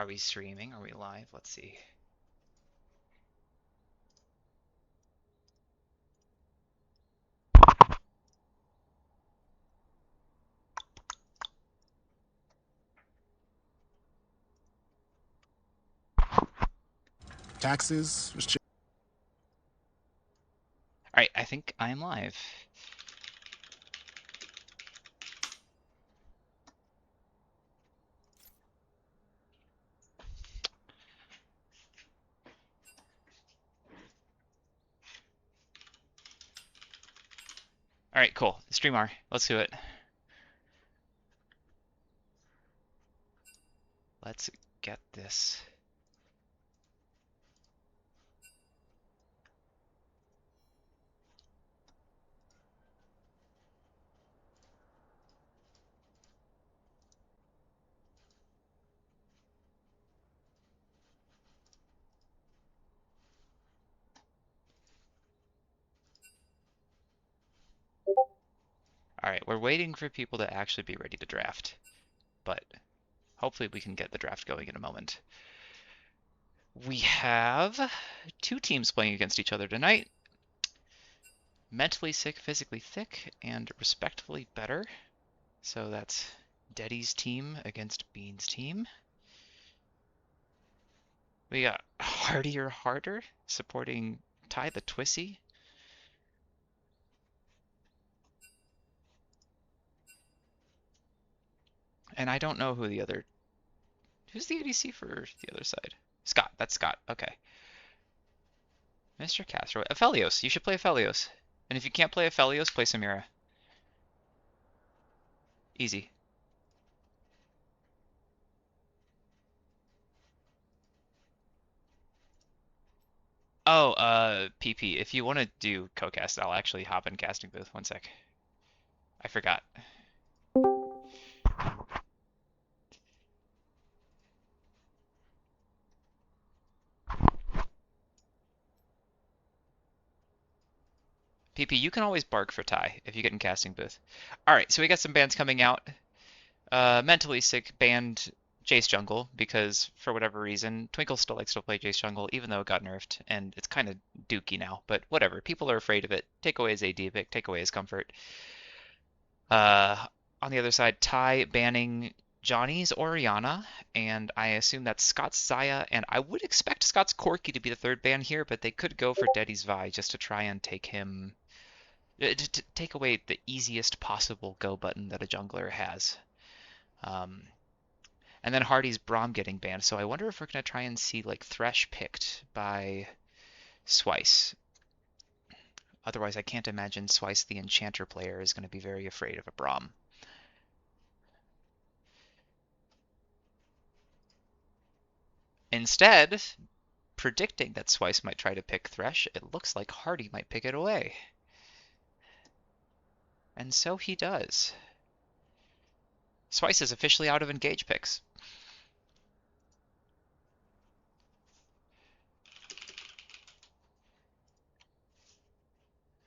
Are we streaming? Are we live? Let's see. Taxes. All right, I think I'm live. All right, cool. Streamer, let's do it. Let's get this. All right, we're waiting for people to actually be ready to draft, but hopefully we can get the draft going in a moment. We have two teams playing against each other tonight. Mentally sick, physically thick, and respectfully better. So that's Deddy's team against Bean's team. We got Hardier Harder supporting Ty the Twissy. And I don't know who the other. Who's the ADC for the other side? Scott. That's Scott. Okay. Mr. Castro. Aphelios. You should play Aphelios. And if you can't play Aphelios, play Samira. Easy. Oh, PP. If you want to do co-cast, I'll actually hop in casting booth. One sec. I forgot. PP, you can always bark for Ty if you get in casting booth. All right, so we got some bands coming out. Mentally Sick banned Jace Jungle because for whatever reason, Twinkle still likes to play Jace Jungle even though it got nerfed and it's kind of dookie now, but whatever. People are afraid of it. Take away his AD pick, take away his comfort. Uh, on the other side, Ty banning Johnny's Orianna, and I assume that's Scott's Zaya, and I would expect Scott's Corki to be the third ban here, but they could go for Deddy's Vi just to try and take him, to take away the easiest possible go button that a jungler has. Um, and then Hardy's Braum getting banned, so I wonder if we're going to try and see like Thresh picked by Swice. Otherwise, I can't imagine Swice the Enchanter player is going to be very afraid of a Braum. Instead, predicting that Swice might try to pick Thresh, it looks like Hardy might pick it away. And so he does. Swice is officially out of engage picks.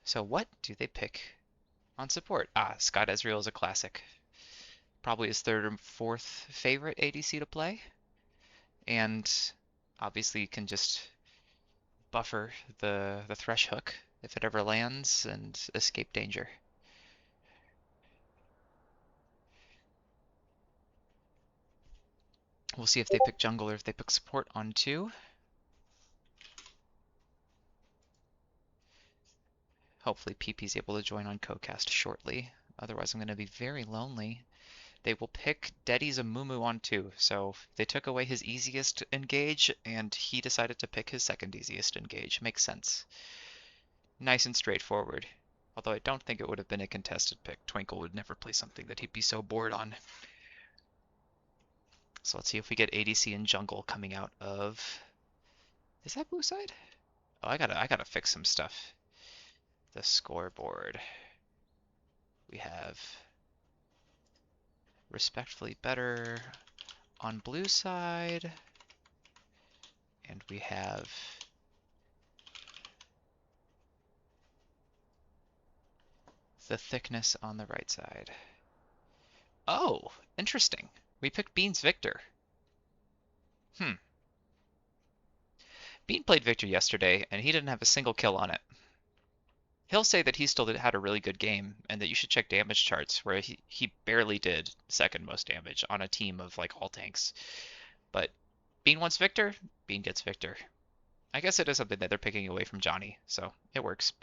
So what do they pick on support? Ah, Scott Ezreal is a classic. Probably his third or fourth favorite ADC to play. And obviously you can just buffer the Thresh hook if it ever lands and escape danger. We'll see if they pick jungle or if they pick support on two. Hopefully PP's able to join on CoCast shortly. Otherwise I'm going to be very lonely. They will pick Deddy's Amumu on two. So they took away his easiest engage and he decided to pick his second easiest engage. Makes sense. Nice and straightforward. Although I don't think it would have been a contested pick. Twinkle would never play something that he'd be so bored on. So let's see if we get ADC and jungle coming out of... Is that blue side? Oh, I gotta fix some stuff. The scoreboard. We have respectfully better on blue side, and we have the thickness on the right side. Oh, interesting. We picked Beans Victor. Hmm. Bean played Victor yesterday, and he didn't have a single kill on it. He'll say that he still had a really good game, and that you should check damage charts, where he barely did second most damage on a team of like all tanks. But Bean wants Victor, Bean gets Victor. I guess it is something that they're picking away from Johnny, so it works.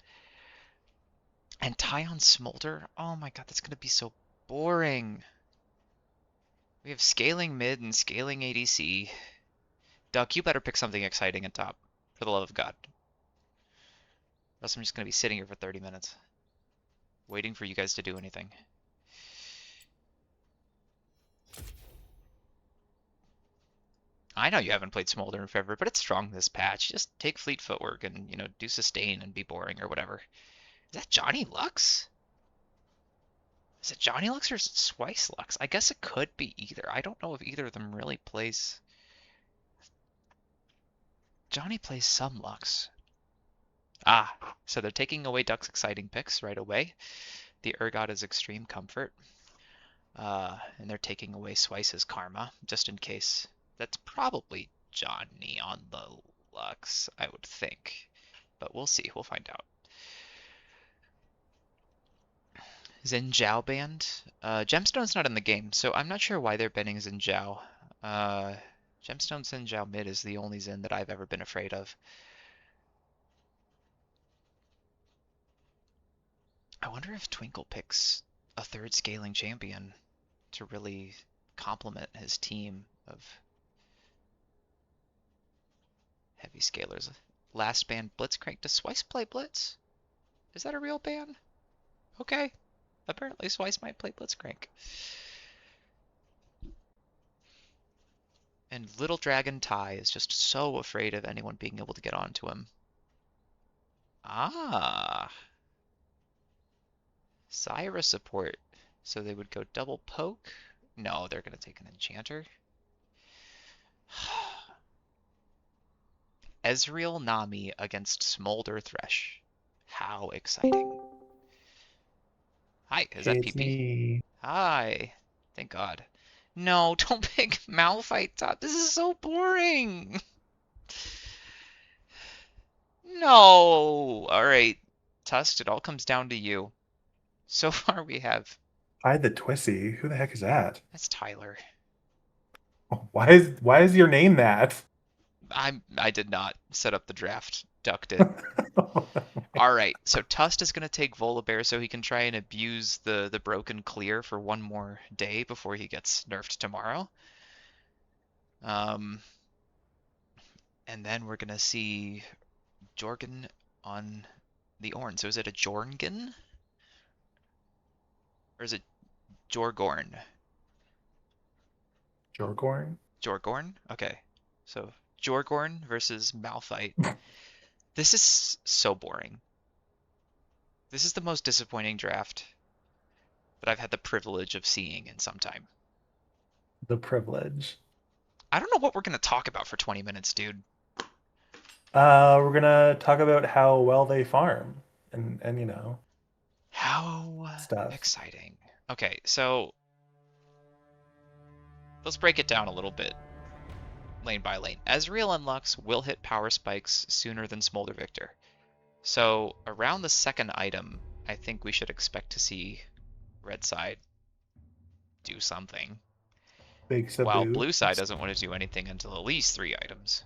And tie on Smolder? Oh my god, that's gonna be so boring. We have scaling mid and scaling ADC. Duck, you better pick something exciting and top, for the love of God. Or else I'm just gonna be sitting here for 30 minutes, waiting for you guys to do anything. I know you haven't played Smolder in forever, but it's strong this patch. Just take fleet footwork and, do sustain and be boring or whatever. Is that Johnny Lux? Is it Johnny Lux or is it Swice Lux? I guess it could be either. I don't know if either of them really plays. Johnny plays some Lux. Ah, so they're taking away Duck's exciting picks right away. The Urgot is Extreme Comfort. And they're taking away Swice's Karma, just in case. That's probably Johnny on the Lux, I would think. But we'll see. We'll find out. Xin Zhao banned. Gemstone's not in the game, so I'm not sure why they're banning Xin Zhao. Gemstone Xin Zhao mid is the only Xin that I've ever been afraid of. I wonder if Twinkle picks a third scaling champion to really complement his team of heavy scalers. Last ban Blitzcrank. Does Swice play Blitz? Is that a real ban? Okay. Apparently Swice might play Blitzcrank. And Little Dragon Tai is just so afraid of anyone being able to get onto him. Ah. Syra support. So they would go double poke? No, they're going to take an enchanter. Ezreal Nami against Smolder Thresh. How exciting. Hi, is that It's PP? me. Hi. Thank God. No, don't pick Malphite top. This is so boring. No. All right. Tusk, it all comes down to you. So far we have... Hi, the Twissy. Who the heck is that? That's Tyler. Why is your name that? I did not set up the draft. Duck did. All right, so Tust is going to take Volibear so he can try and abuse the broken clear for one more day before he gets nerfed tomorrow. And then we're going to see Jorgen on the Ornn. So is it a Jorgen? Or is it Jorgorn? Jorgorn? Jorgorn? Okay. So Jorgorn versus Malphite. This is so boring. This is the most disappointing draft that I've had the privilege of seeing in some time. The privilege. I don't know what we're going to talk about for 20 minutes, dude. We're gonna talk about how well they farm and How stuff. exciting. Okay, so let's break it down a little bit, lane by lane. Ezreal and Lux will hit power spikes sooner than Smolder Victor. So around the second item, I think we should expect to see red side do something. Big While Sabu. blue side doesn't want to do anything until at least 3 items.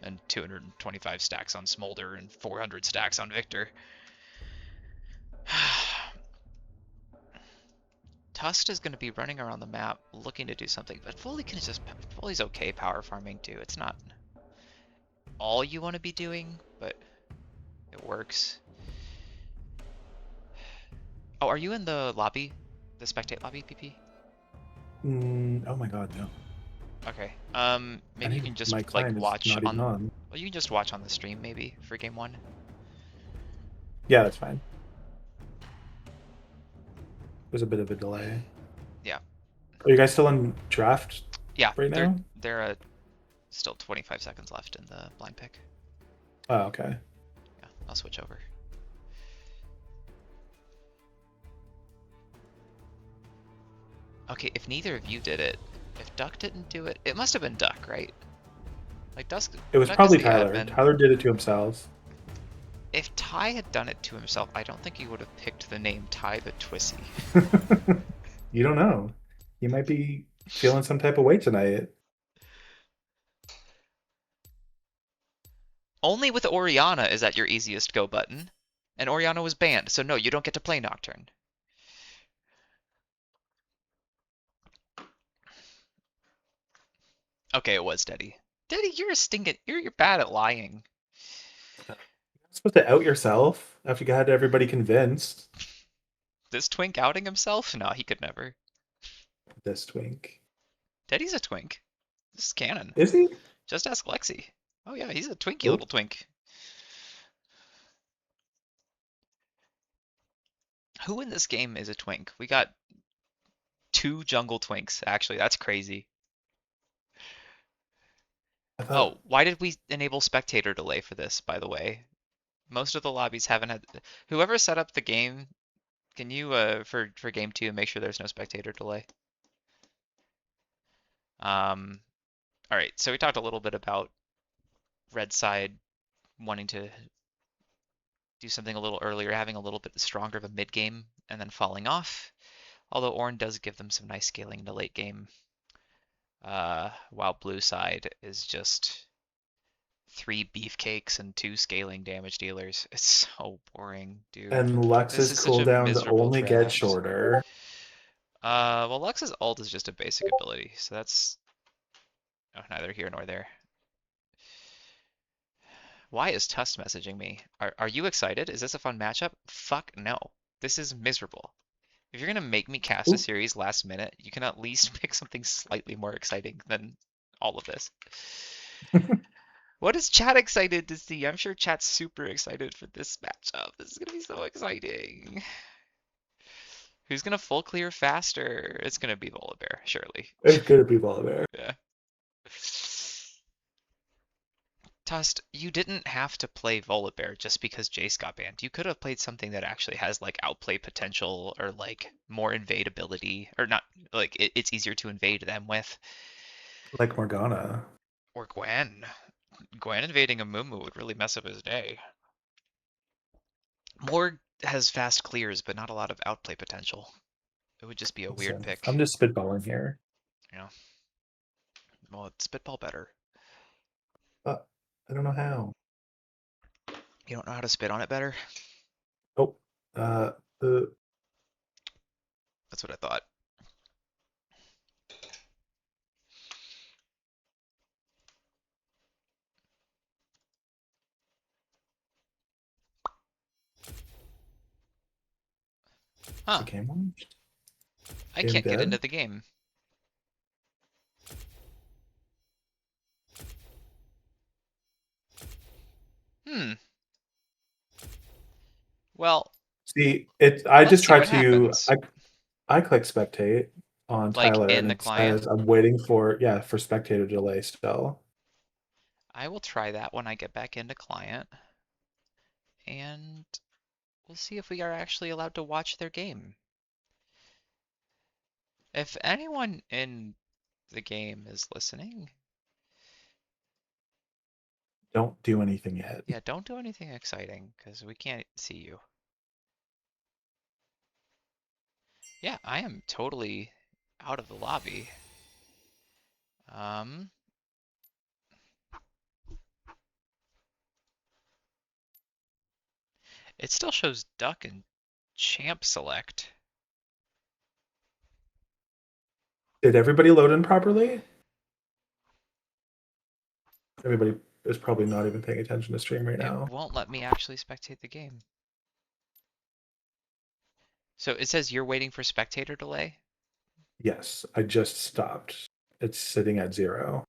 And 225 stacks on Smolder and 400 stacks on Victor. Tusk is going to be running around the map looking to do something, but Foley's okay power farming too. It's not all you want to be doing, but it works. Oh, are you in the lobby? The spectate lobby, PP? Oh my god, no. Okay. I Maybe you think can just my like client is watch not even on. Well, you can just watch on the stream maybe for game 1. Yeah, that's fine. There's a bit of a delay. Yeah. Are you guys still in draft Yeah, right now? they're still 25 seconds left in the blind pick. Oh, okay. Yeah, I'll switch over. Okay, if neither of you did it, if Duck didn't do it, it must have been Duck, right? Like Dusk It was Duck is probably the Tyler. admin. Tyler did it to himself. If Ty had done it to himself, I don't think he would have picked the name Ty the Twissy. You don't know. He might be feeling some type of way tonight. Only with Oriana is that your easiest go button. And Oriana was banned, so no, you don't get to play Nocturne. Okay, it was Steady. Steady, you're a stinking. You're bad at lying. You're supposed to out yourself after you had everybody convinced. This twink outing himself? No, he could never. This twink. Teddy's a twink. This is canon. Is he? Just ask Lexi. Oh yeah, he's a twinky Oh, little twink. Who in this game is a twink? We got two jungle twinks, actually. That's crazy. I thought Oh, why did we enable spectator delay for this, by the way? Most of the lobbies haven't had. Whoever set up the game, can you for game two make sure there's no spectator delay? All right, so we talked a little bit about red side wanting to do something a little earlier, having a little bit stronger of a mid game, and then falling off. Although Ornn does give them some nice scaling in the late game, while blue side is just three beefcakes and two scaling damage dealers. It's so boring, dude. and This Lux's is such a cooldowns miserable only get draft. shorter. Well, Lux's ult is just a basic ability, so that's neither here nor there. Why is Tuss messaging me? Are you excited? Is this a fun matchup? Fuck no. This is miserable. If you're gonna make me cast a Ooh. series last minute, you can at least pick something slightly more exciting than all of this. What is chat excited to see? I'm sure chat's super excited for this matchup. This is gonna be so exciting. Who's gonna full clear faster? It's gonna be Volibear, surely. It's gonna be Volibear. Yeah. Tust, you didn't have to play Volibear just because Jace got banned. You could have played something that actually has like outplay potential or like more invade ability, or not like it's easier to invade them with. Like Morgana. Or Gwen. Gwen invading a Mumu would really mess up his day. Morg has fast clears, but not a lot of outplay potential. It would just be a weird Listen, I'm pick. just spitballing here. You know, well, it's spitball better. But I don't know how. You don't know how to spit on it better? Oh, uh, uh That's what I thought. is the Huh. game on? I Game can't get into dead? the game. Hmm. Well, See, I let's just see tried what to happens. I click spectate on Like Tyler in and the it client. says I'm waiting for yeah, for spectator delay still. I will try that when I get back into client, and we'll see if we are actually allowed to watch their game. If anyone in the game is listening, Don't do anything yet. yeah, don't do anything exciting because we can't see you. Yeah, I am totally out of the lobby. Um, it still shows duck and champ select. Did everybody load in properly? Everybody is probably not even paying attention to stream right It now. won't let me actually spectate the game. So it says you're waiting for spectator delay. Yes, I just stopped. It's sitting at 0.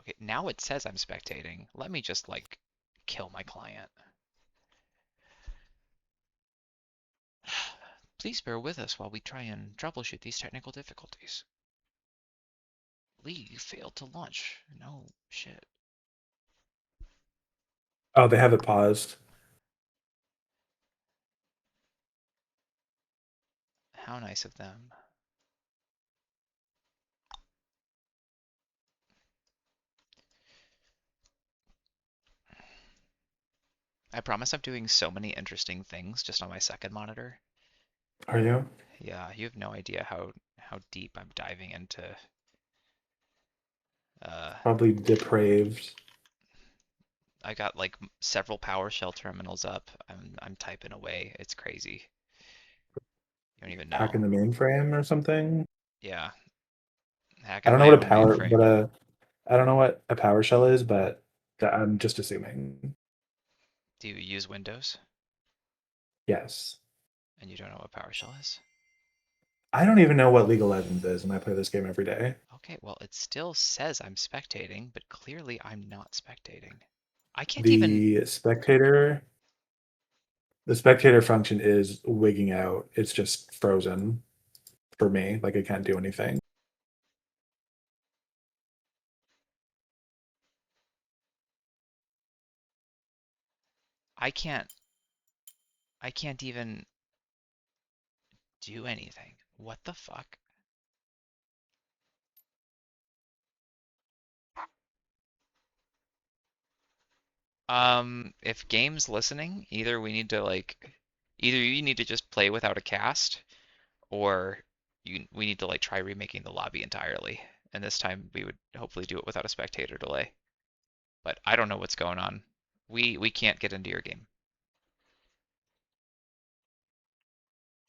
Okay, now it says I'm spectating. Let me just like kill my client. Please bear with us while we try and troubleshoot these technical difficulties. League failed to launch. No shit. Oh, they have it paused. How nice of them. I promise I'm doing so many interesting things just on my second monitor. Are you? Yeah, you have no idea how deep I'm diving into. Uh, Probably depraved. I got like several PowerShell terminals up. I'm typing away. It's crazy. You don't even know. Hacking the mainframe or something. Yeah, I hacking don't know my what a own power, mainframe. but I don't know what a PowerShell is, but I'm just assuming. Do you use Windows Yes. and you don't know what PowerShell is? I don't even know what League of Legends is, and I play this game every day. Okay, well, it still says I'm spectating, but clearly I'm not spectating. I can't even. The spectator, the spectator function is wigging out. It's just frozen for me. Like I can't do anything. I can't. I can't even do anything. What the fuck? If game's listening, either you need to just play without a cast, or we need to like try remaking the lobby entirely. And this time we would hopefully do it without a spectator delay. But I don't know what's going on. We can't get into your game.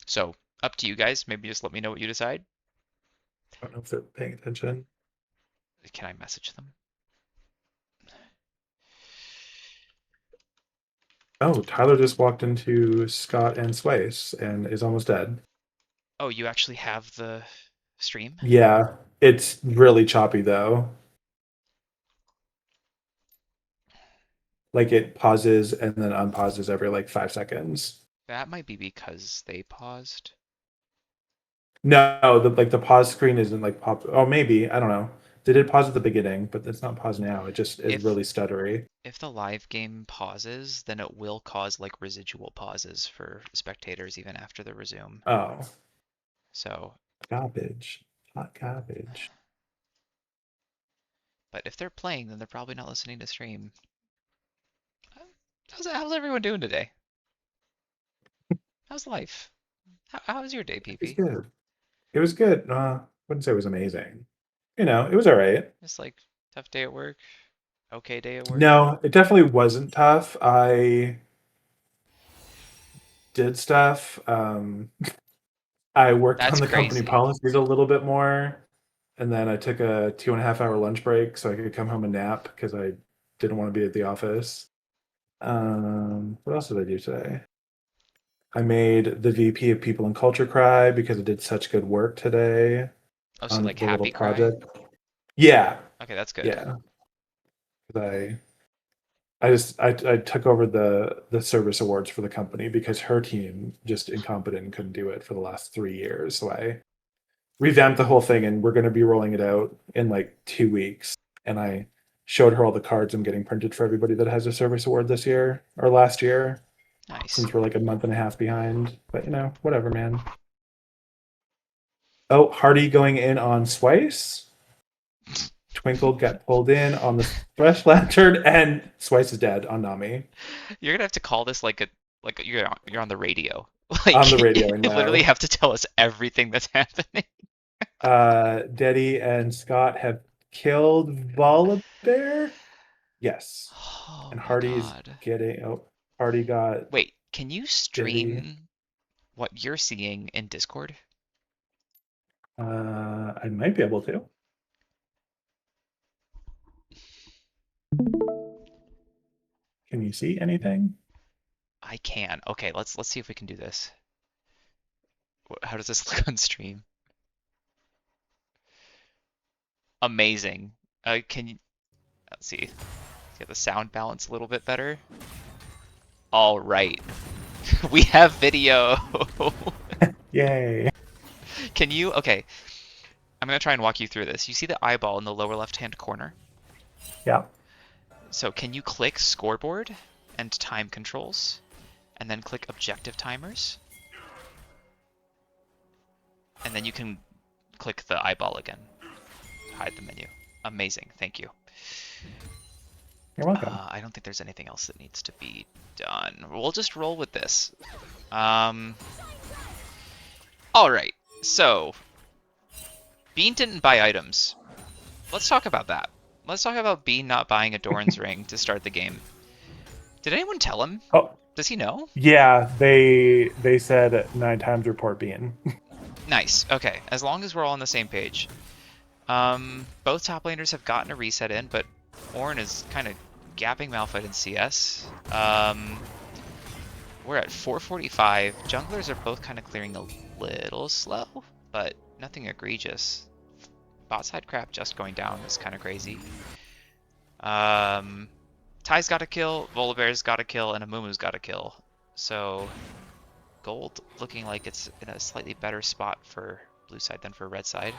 So up to you guys. Maybe just let me know what you decide. I don't know if they're paying attention. Can I message them? Oh, Tyler just walked into Scott and Swice and is almost dead. Oh, you actually have the stream? Yeah, it's really choppy though. Like it pauses and then unpauses every like 5 seconds. That might be because they paused. No, the pause screen isn't like pop. Oh, maybe I don't know. They did pause at the beginning, but it's not pause now. It just is If really stuttery. if the live game pauses, then it will cause like residual pauses for spectators even after the resume. Oh, So, garbage, hot garbage. but if they're playing, then they're probably not listening to stream. How's everyone doing today? How's life? How's your day, It was PP? good. It was good. Wouldn't say it was amazing. It was all right. Just like tough day at work, okay day at work. No, it definitely wasn't tough. I did stuff. I worked on That's the company crazy. policies a little bit more, and then I took a 2.5 hour lunch break so I could come home and nap because I didn't want to be at the office. What else did I do today? I made the VP of People and Culture cry because it did such good work today Oh, so on like the little happy cry? project. Yeah, Okay, that's good. yeah. 'Cause I took over the service awards for the company because her team just incompetent and couldn't do it for the last 3 years. So I revamped the whole thing, and we're going to be rolling it out in like 2 weeks. And I showed her all the cards I'm getting printed for everybody that has a service award this year or last year, Nice. since we're like a month and a half behind. But whatever, man. Oh, Hardy going in on Swice. Twinkle get pulled in on the Splash Lantern, and Swice is dead on Nami. You're gonna have to call this like you're on the radio. On the Like radio, I you literally know. have to tell us everything that's happening. Deddy and Scott have killed Volibear. Yes. Oh And my Hardy's God. getting. Oh, Hardy got Wait, can you Deddy. stream what you're seeing in Discord? I might be able to. Can you see anything? I can. Okay, let's see if we can do this. How does this look on stream? Amazing. Can you let's see. Get the sound balance a little bit better. All right. We have video. Yay. Can you? Okay, I'm gonna try and walk you through this. You see the eyeball in the lower left-hand corner? Yeah. So can you click scoreboard and time controls, and then click objective timers, and then you can click the eyeball again to hide the menu. Amazing, thank you. You're welcome. I don't think there's anything else that needs to be done. We'll just roll with this. Um, all right. So, Bean didn't buy items. Let's talk about that. Let's talk about Bean not buying a Doran's ring to start the game. Did anyone tell him? Oh, Does he know? yeah, they said 9 times report being. Nice. Okay. As long as we're all on the same page. Both top laners have gotten a reset in, but Ornn is kind of gapping Malphite in CS. We're at 445. Junglers are both kind of clearing a little slow, but nothing egregious. Bot side crap just going down is kind of crazy. Ty's got a kill, Volibear's got a kill, and Amumu's got a kill. So gold looking like it's in a slightly better spot for blue side than for red side.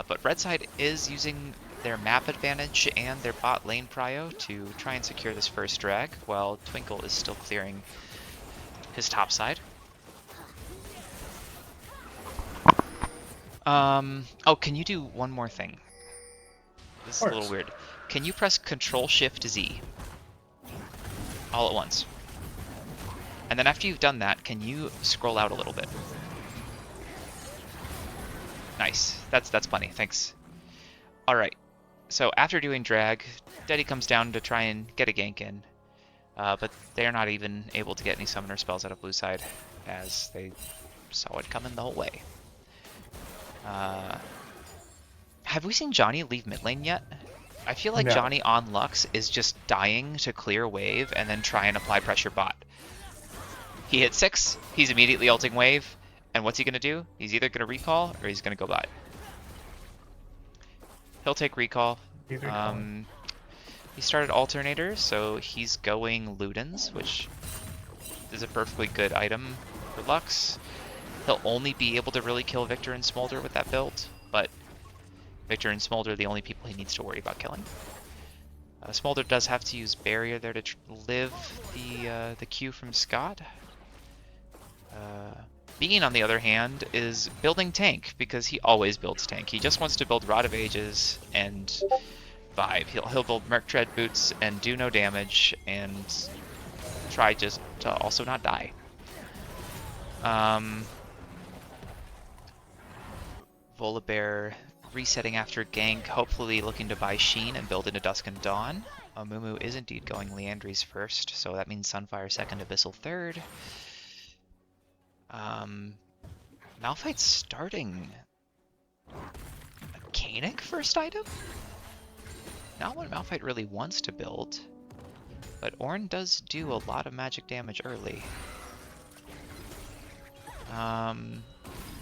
But red side is using their map advantage and their bot lane prio to try and secure this first drag, while Twinkle is still clearing his top side. Oh, can you do one more thing? This is a little weird. Can you press Control-Shift-Z all at once? And then after you've done that, can you scroll out a little bit? Nice. That's plenty. Thanks. All right. So after doing drag, Deddy comes down to try and get a gank in, but they're not even able to get any summoner spells out of blue side, as they saw it coming the whole way. Have we seen Johnny leave mid lane yet? I feel like No. Johnny on Lux is just dying to clear wave and then try and apply pressure bot. He hits 6, he's immediately ulting wave, and what's he going to do? He's either going to recall or he's going to go bot. He'll take recall. He started Alternator, so he's going Ludens, which is a perfectly good item for Lux. He'll only be able to really kill Victor and Smolder with that build, but Victor and Smolder are the only people he needs to worry about killing. Smolder does have to use Barrier there to live the Q from Scott. Bean, on the other hand, is building tank, because he always builds tank. He just wants to build Rod of Ages and vibe. He'll build Merc Tread boots and do no damage, and try just to also not die. Volibear resetting after gank, hopefully looking to buy Sheen and build into Dusk and Dawn. Amumu is indeed going Leandries first, so that means Sunfire second, Abyssal third. Malphite's starting Mechanic first item? Not what Malphite really wants to build, but Ornn does do a lot of magic damage early.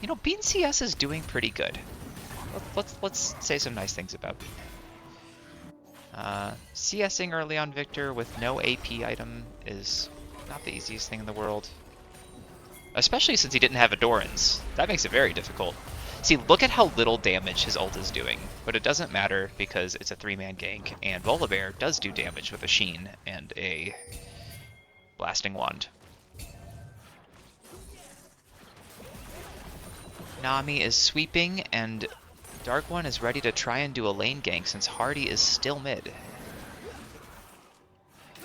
You know, Bean CS is doing pretty good. Let's say some nice things about Bean. CSing early on Victor with no AP item is not the easiest thing in the world. Especially since he didn't have Adorans. That makes it very difficult. See, look at how little damage his ult is doing. But it doesn't matter because it's a 3-man gank, and Volibear does do damage with a Sheen and a Blasting Wand. Nami is sweeping, and Dark One is ready to try and do a lane gank since Hardy is still mid.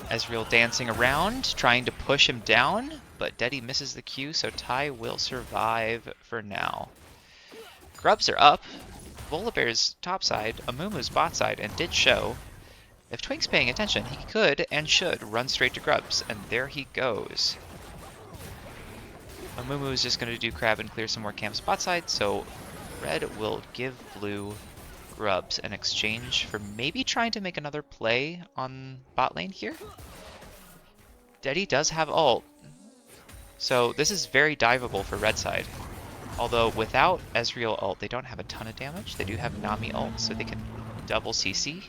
Ezreal dancing around, trying to push him down, but Deddy misses the Q, so Ty will survive for now. Grubs are up, Volibear's top side, Amumu's bot side, and did show. If Twink's paying attention, he could and should run straight to Grubs, and there he goes. Amumu is just going to do crab and clear some more camps bot side, so red will give blue Grubs in exchange for maybe trying to make another play on bot lane here. Deddy does have ult, so this is very diveable for red side. Although without Ezreal ult, they don't have a ton of damage. They do have Nami ult, so they can double CC.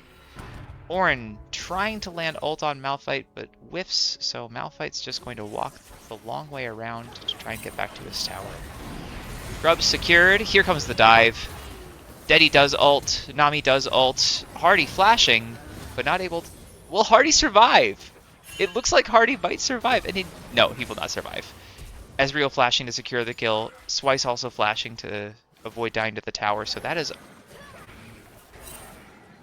Ornn trying to land ult on Malphite, but whiffs, so Malphite's just going to walk the long way around to try and get back to his tower. Grubs secured. Here comes the dive. Deddy does ult. Nami does ult. Hardy flashing, but not able to... Will Hardy survive? It looks like Hardy might survive, and no, he will not survive. Ezreal flashing to secure the kill. Swice also flashing to avoid dying to the tower, so that is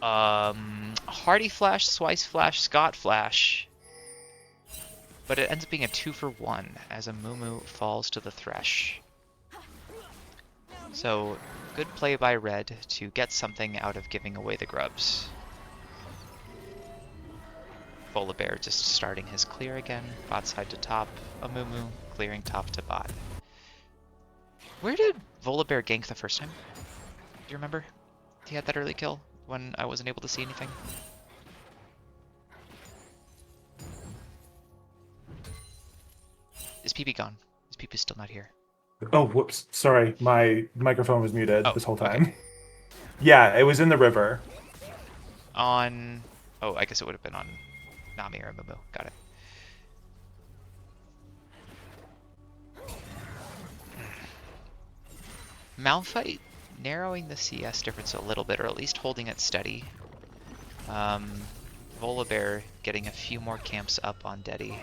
Hardy Flash, Swice Flash, Scott Flash. But it ends up being a 2-for-1 as a Moo falls to the Thresh. So, good play by Red to get something out of giving away the grubs. Volibear just starting his clear again, bot side to top, a Moo clearing top to bot. Where did Volibear gank the first time? Do you remember? He had that early kill when I wasn't able to see anything. Is PP gone? Is PP still not here? Oh, whoops. Sorry, my microphone was muted Oh, this whole okay. time. Yeah, it was in the river. On... Oh, I guess it would have been on Nami or Mumu. Got it. Malphite narrowing the CS difference a little bit, or at least holding it steady. Volibear getting a few more camps up on Dedi.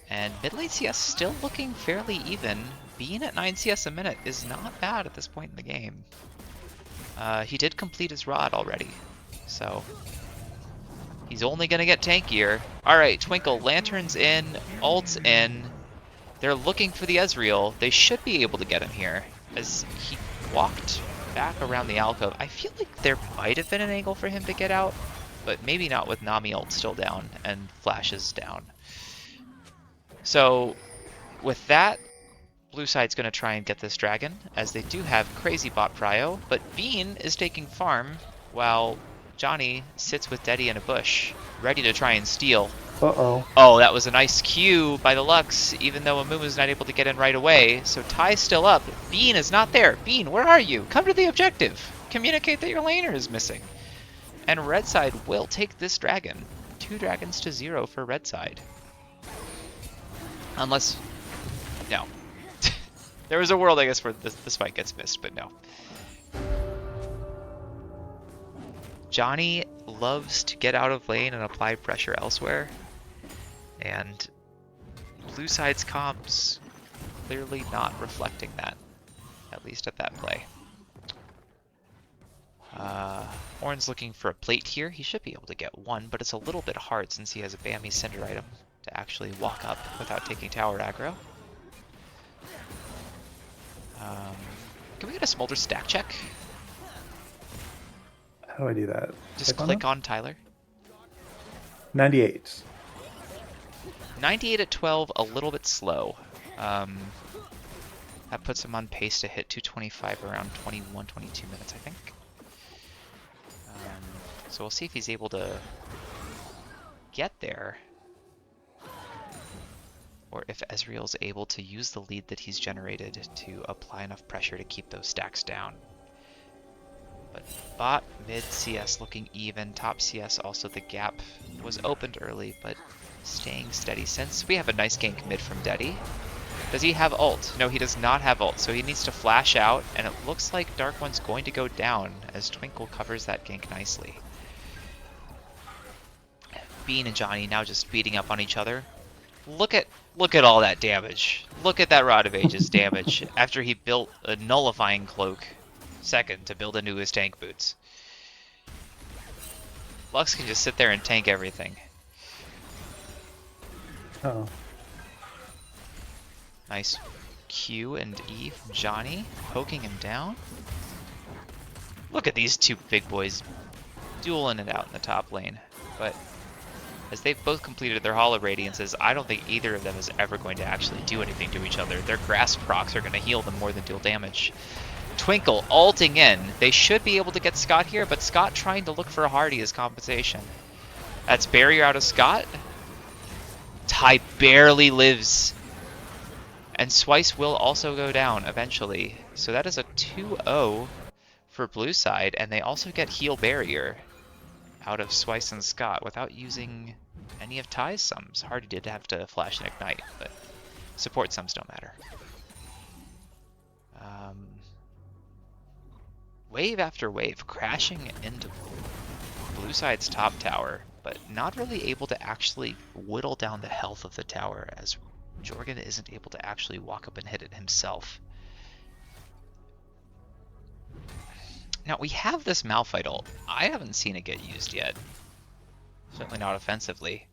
And mid lane CS still looking fairly even. Being at 9 CS a minute is not bad at this point in the game. He did complete his rod already, so he's only gonna get tankier. Alright, Twinkle, Lanterns in, ults in. They're looking for the Ezreal. They should be able to get him here, as he walked back around the alcove. I feel like there might have been an angle for him to get out, but maybe not with Nami ult still down and flashes down. So with that, blue side's going to try and get this dragon, as they do have crazy bot prio, but Bean is taking farm while Johnny sits with Dedi in a bush, ready to try and steal. Uh-oh. Oh, that was a nice Q by the Lux, even though Amumu's not able to get in right away. So Ty's still up. Bean is not there. Bean, where are you? Come to the objective. Communicate that your laner is missing. And red side will take this dragon. 2 dragons to 0 for red side. Unless... No. There was a world, I guess, where this fight gets missed, but no. Johnny loves to get out of lane and apply pressure elsewhere. And blue side's comps clearly not reflecting that, at least at that play. Ornn's looking for a plate here. He should be able to get one, but it's a little bit hard since he has a Bammy Cinder item to actually walk up without taking tower aggro. Can we get a Smolder stack check? How do I do that? Just click on Tyler. 98. 98 at 12, a little bit slow. That puts him on pace to hit 225 around 21, 22 minutes, I think. So we'll see if he's able to get there. Or if Ezreal's able to use the lead that he's generated to apply enough pressure to keep those stacks down. But bot, mid CS looking even, top CS also the gap was opened early, but staying steady since we have a nice gank mid from Dedi. Does he have ult? No, he does not have ult, so he needs to flash out, and it looks like Dark One's going to go down as Twinkle covers that gank nicely. Bean and Johnny now just beating up on each other. Look at all that damage. Look at that Rod of Ages damage after he built a nullifying cloak second to build into his tank boots. Lux can just sit there and tank everything. Oh. Nice Q and E from Johnny, poking him down. Look at these two big boys dueling it out in the top lane. But as they've both completed their Hall of Radiances, I don't think either of them is ever going to actually do anything to each other. Their Grasp procs are going to heal them more than deal damage. Twinkle ulting in. They should be able to get Scott here, but Scott trying to look for a Hardy as compensation. That's barrier out of Scott. Ty barely lives. And Swice will also go down eventually. So that is a 2-0 for blue side, and they also get heal barrier out of Swice and Scott without using any of Ty's sums. Hardy did have to flash and ignite, but support sums don't matter. Wave after wave crashing into blue side's top tower, but not really able to actually whittle down the health of the tower, as Jorgen isn't able to actually walk up and hit it himself. Now, we have this Malphite ult. I haven't seen it get used yet. Certainly not offensively.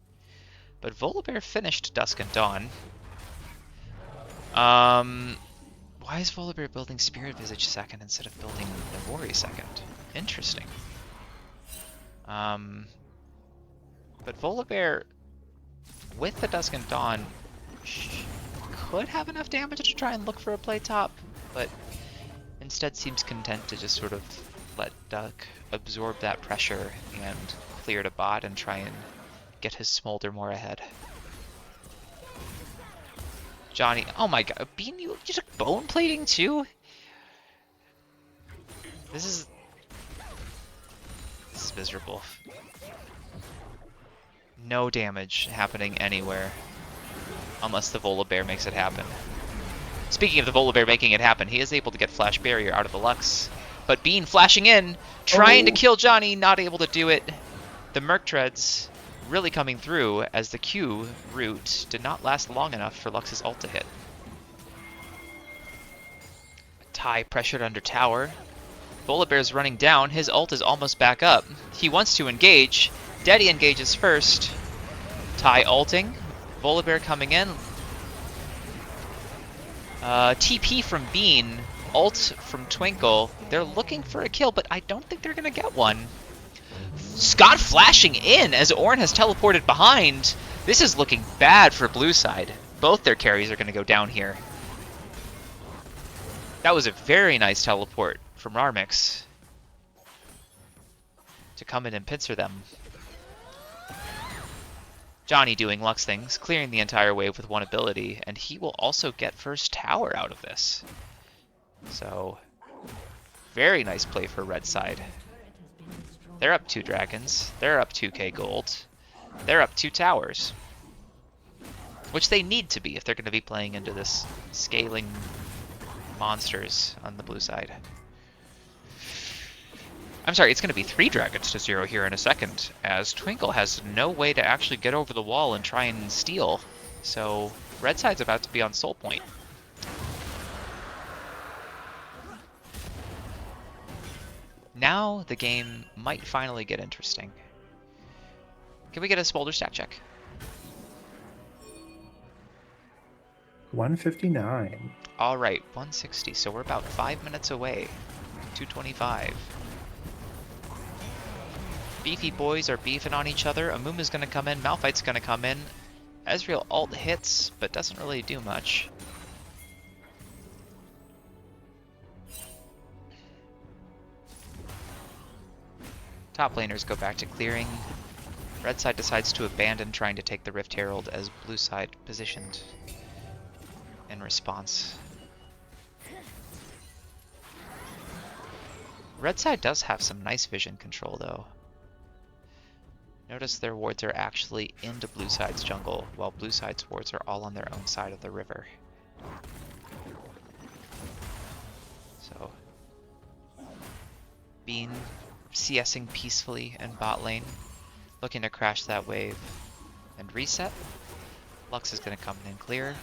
But Volibear finished Dusk and Dawn. Why is Volibear building Spirit Visage second instead of building Ivory second? Interesting. But Volibear, with the Dusk and Dawn, could have enough damage to try and look for a play top, but instead seems content to just sort of let Duck absorb that pressure and clear to bot and try and get his Smolder more ahead. Johnny, oh my god, Bean, you took bone plating too? This is miserable. No damage happening anywhere. Unless the Volibear makes it happen. Speaking of the Volibear making it happen, he is able to get Flash Barrier out of the Lux. But Bean flashing in, trying to kill Johnny, not able to do it. The Merc Treads really coming through as the Q route did not last long enough for Lux's ult to hit. Tai pressured under tower. Volibear's running down, his ult is almost back up. He wants to engage. Daddy engages first. Tai ulting. Volibear coming in. TP from Bean. Ult from Twinkle. They're looking for a kill, but I don't think they're going to get one. Scott flashing in as Ornn has teleported behind. This is looking bad for blue side. Both their carries are going to go down here. That was a very nice teleport from Rarmix to come in and pincer them. Johnny doing Lux things, clearing the entire wave with one ability, and he will also get first tower out of this. So, very nice play for red side. They're up 2 dragons, they're up 2k gold, they're up 2 towers. Which they need to be if they're going to be playing into this scaling monsters on the blue side. I'm sorry, it's going to be 3 dragons to 0 here in a second, as Twinkle has no way to actually get over the wall and try and steal. So, red side's about to be on soul point. Now the game might finally get interesting. Can we get a Smolder stat check? 159. Alright, 160, so we're about 5 minutes away. 225. Beefy boys are beefing on each other. Amuma's gonna come in, Malphite's gonna come in. Ezreal ult hits, but doesn't really do much. Top laners go back to clearing. Red side decides to abandon trying to take the Rift Herald as blue side positioned in response. Red side does have some nice vision control though. Notice their wards are actually into blue side's jungle, while blue side's wards are all on their own side of the river. So, Bean CSing peacefully in bot lane, looking to crash that wave and reset. Lux is going to come in and clear.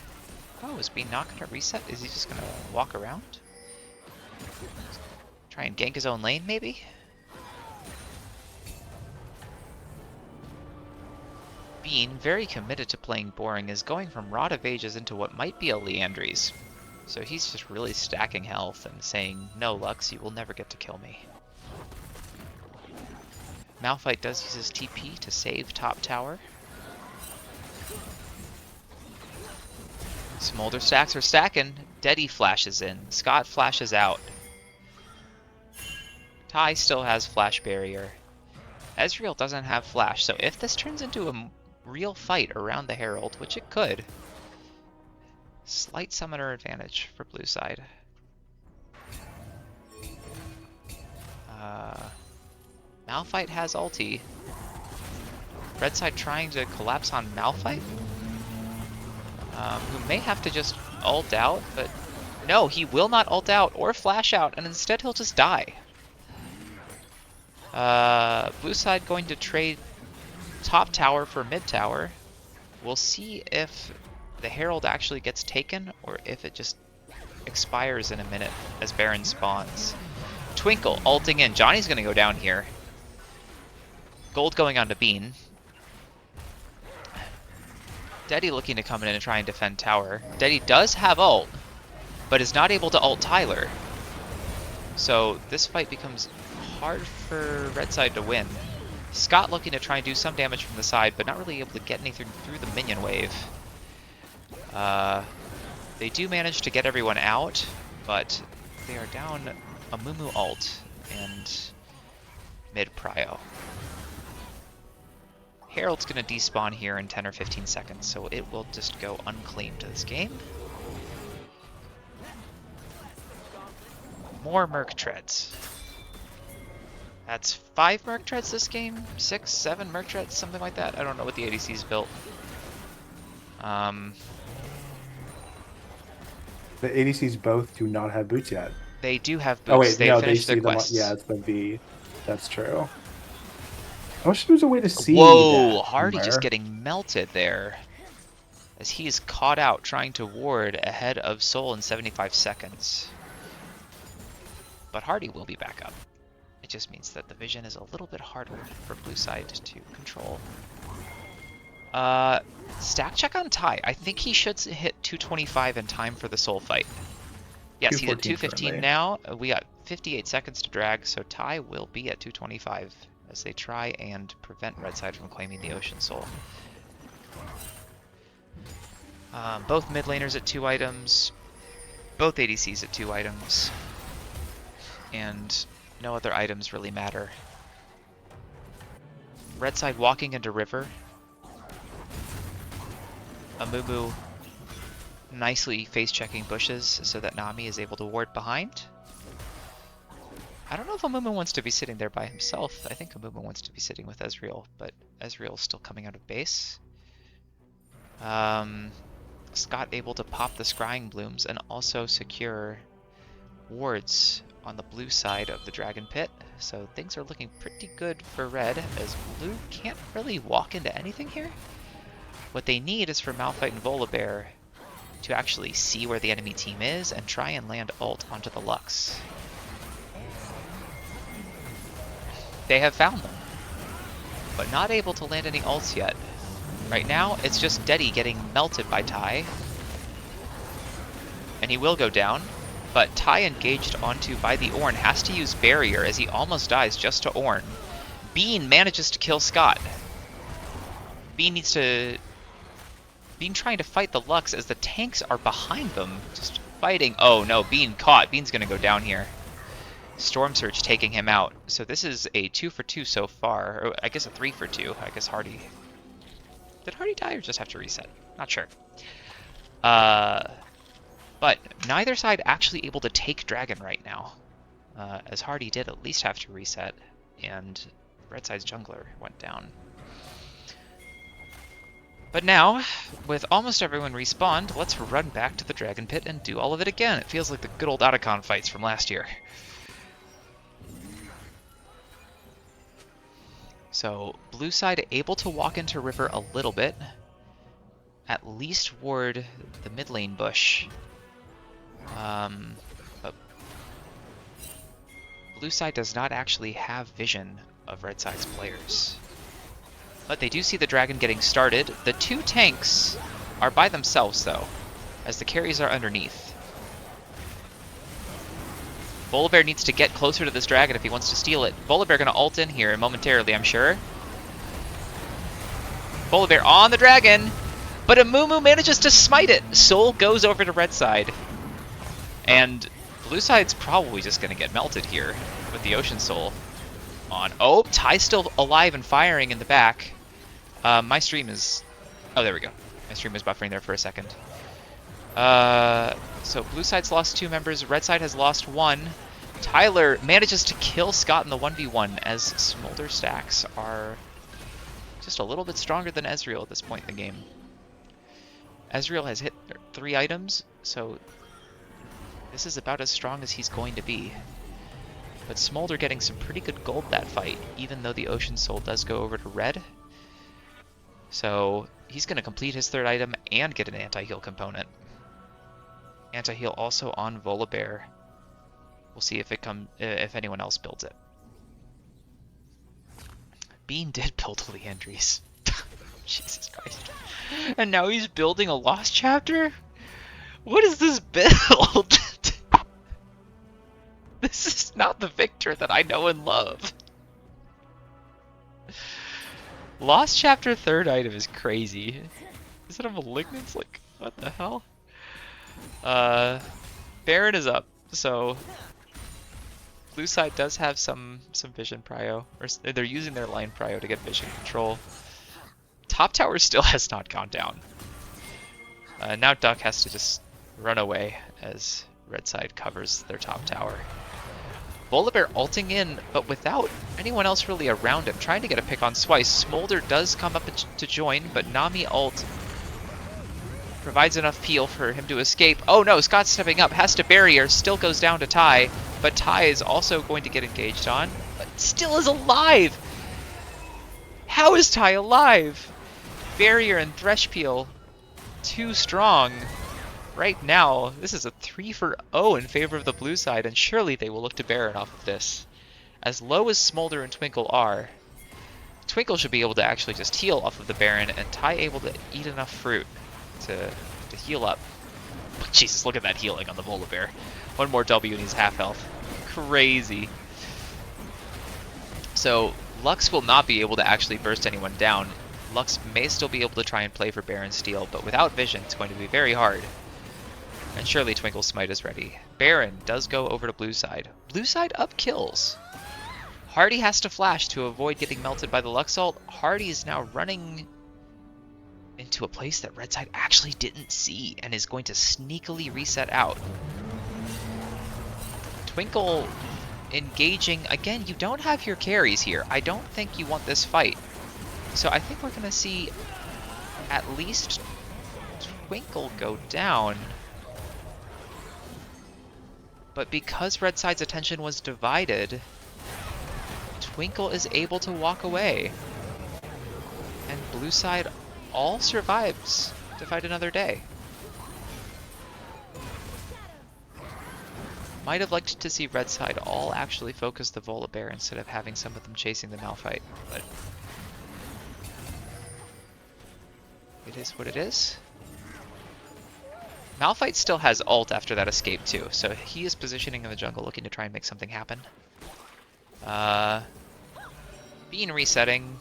Oh, is Bean not going to reset? Is he just going to walk around? Try and gank his own lane, maybe? Bean, very committed to playing boring, is going from Rod of Ages into what might be a Liandry's. So he's just really stacking health and saying, no Lux, you will never get to kill me. Malphite does use his TP to save top tower. Smolder stacks are stacking. Deddy flashes in. Scott flashes out. Tai still has flash barrier. Ezreal doesn't have flash, so if this turns into a real fight around the Herald, which it could, slight summoner advantage for blue side. Malphite has ulti. Red side trying to collapse on Malphite, who may have to just ult out, but no, he will not ult out or flash out, and instead he'll just die. Blue side going to trade top tower for mid tower. We'll see if the Herald actually gets taken or if it just expires in a minute as Baron spawns. Twinkle ulting in. Johnny's going to go down here. Gold going on to Bean. Deddy looking to come in and try and defend tower. Deddy does have ult, but is not able to ult Tyler. So this fight becomes hard for red side to win. Scott looking to try and do some damage from the side, but not really able to get anything through the minion wave. They do manage to get everyone out, but they are down a Mumu ult and mid prio. Herald's going to despawn here in 10 or 15 seconds, so it will just go unclaimed this game. More Merc Treads. That's 5 Merc Treads this game? 6, 7 Merc Treads, something like that? I don't know what the ADC's built. The ADCs both do not have boots yet. They do have boots. Oh wait, they no, finished they their see them. quests. Yeah, it's the V. That's true. I wish there was a way to see. Whoa, that Hardy just somewhere. getting melted there. As he is caught out trying to ward ahead of Soul in 75 seconds. But Hardy will be back up. It just means that the vision is a little bit harder for blue side to control. Stack check on Ty. I think he should hit 225 in time for the Soul fight. Yes, he's at 215 now. We got 58 seconds to drag, so Ty will be at 225 as they try and prevent red side from claiming the Ocean Soul. Both mid laners at 2 items, both ADCs at 2 items, and no other items really matter. Red side walking into river. Amumu nicely face-checking bushes so that Nami is able to ward behind. I don't know if Amumu wants to be sitting there by himself. I think Amumu wants to be sitting with Ezreal, but Ezreal's still coming out of base. Scott able to pop the Scrying Blooms and also secure wards on the blue side of the Dragon Pit. So things are looking pretty good for red, as blue can't really walk into anything here. What they need is for Malphite and Volibear to actually see where the enemy team is and try and land ult onto the Lux. They have found them, but not able to land any ults yet. Right now, it's just Deddy getting melted by Ty. And he will go down, but Ty engaged onto by the Ornn has to use Barrier as he almost dies just to Ornn. Bean manages to kill Scott. Bean trying to fight the Lux as the tanks are behind them, just fighting. Oh no, Bean caught. Bean's gonna go down here. Storm Surge taking him out. So this is a 2 for 2 so far. Or I guess a 3 for 2. I guess Hardy... Did Hardy die or just have to reset? Not sure. But neither side actually able to take Dragon right now. As Hardy did at least have to reset, and red side's jungler went down. But now, with almost everyone respawned, let's run back to the Dragon Pit and do all of it again. It feels like the good old Otacon fights from last year. So, blue side able to walk into river a little bit. At least ward the mid lane bush. But blue side does not actually have vision of red side's players. But they do see the dragon getting started. The 2 tanks are by themselves though, as the carries are underneath. Volibear needs to get closer to this dragon if he wants to steal it. Volibear gonna ult in here momentarily, I'm sure. Volibear on the dragon, but Amumu manages to smite it. Soul goes over to red side. And blue side's probably just gonna get melted here with the Ocean Soul on. Oh, Ty's still alive and firing in the back. My stream is... Oh, there we go. My stream was buffering there for a second. So blue side's lost 2 members, red side has lost 1. Tyler manages to kill Scott in the 1v1 as Smolder stacks are just a little bit stronger than Ezreal at this point in the game. Ezreal has hit 3 items, so this is about as strong as he's going to be. But Smolder getting some pretty good gold that fight, even though the Ocean Soul does go over to red. So he's going to complete his 3rd item and get an anti-heal component. Anti-heal also on Volibear. We'll see if anyone else builds it. Bean did build Leandries. Jesus Christ. And now he's building a Lost Chapter? What is this build? This is not the Victor that I know and love. Lost Chapter 3rd item is crazy. Is it a Malignance? Like, what the hell? Baron is up, so blue side does have some vision prio, or they're using their line prio to get vision control. Top tower still has not gone down. Now Duck has to just run away as red side covers their top tower. Volibear ulting in, but without anyone else really around him, trying to get a pick on Swice. Smolder does come up to join, but Nami ult provides enough peel for him to escape. Oh no, Scott's stepping up, has to barrier, still goes down to Ty, but Ty is also going to get engaged on, but still is alive! How is Ty alive? Barrier and Thresh Peel, too strong. Right now, this is a 3-for-0 in favor of the blue side, and surely they will look to Baron off of this. As low as Smolder and Twinkle are, Twinkle should be able to actually just heal off of the Baron, and Ty able to eat enough fruit to heal up. Jesus, look at that healing on the Volibear. One more W and he's half health. Crazy. So, Lux will not be able to actually burst anyone down. Lux may still be able to try and play for Baron Steel, but without vision, it's going to be very hard. And surely Twinkle's Smite is ready. Baron does go over to blue side. Blue side up kills. Hardy has to flash to avoid getting melted by the Lux ult. Hardy is now running into a place that red side actually didn't see and is going to sneakily reset out. Twinkle engaging. Again, you don't have your carries here. I don't think you want this fight. So I think we're going to see at least Twinkle go down. But because red side's attention was divided, Twinkle is able to walk away. And blue side all survives to fight another day. Might have liked to see red side all actually focus the Volibear instead of having some of them chasing the Malphite, but it is what it is. Malphite still has ult after that escape too, so he is positioning in the jungle looking to try and make something happen. Bean resetting.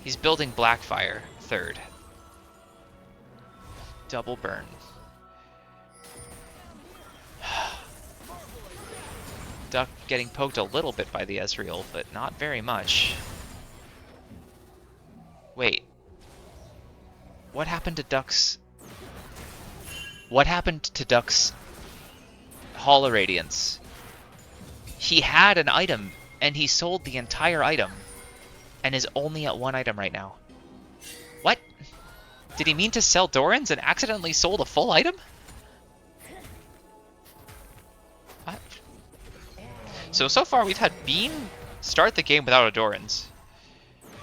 He's building Blackfire, 3rd. Double burn. Duck getting poked a little bit by the Ezreal, but not very much. Wait. What happened to Duck's... What happened to Duck's Hall of Radiance? He had an item, and he sold the entire item, and is only at 1 item right now. What? Did he mean to sell Doran's and accidentally sold a full item? What? So far we've had Bean start the game without a Doran's,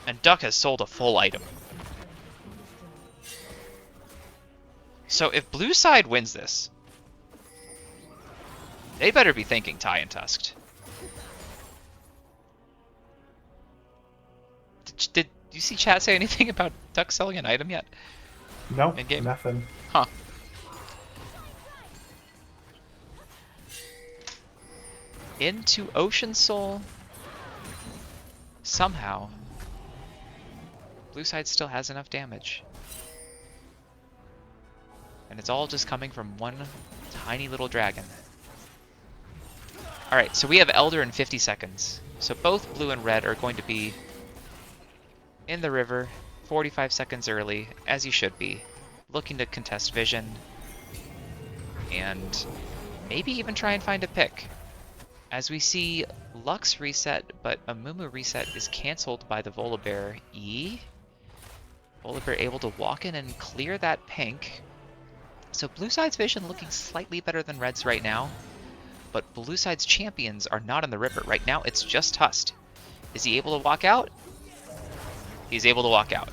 and Duck has sold a full item. So if blue side wins this, they better be thanking Ty and Tusked. Did you see chat say anything about Duck selling an item yet? No, in-game? nothing. Huh. Into Ocean Soul. Somehow. Blue side still has enough damage. And it's all just coming from one tiny little dragon. Alright, so we have Elder in 50 seconds. So both blue and red are going to be in the river 45 seconds early, as you should be, looking to contest vision, and maybe even try and find a pick. As we see Lux reset, but a Mumu reset is cancelled by the Volibear E. Volibear able to walk in and clear that pink. So blue side's vision looking slightly better than red's right now, but blue side's champions are not in the river. Right now it's just Tusked. Is he able to walk out? He's able to walk out.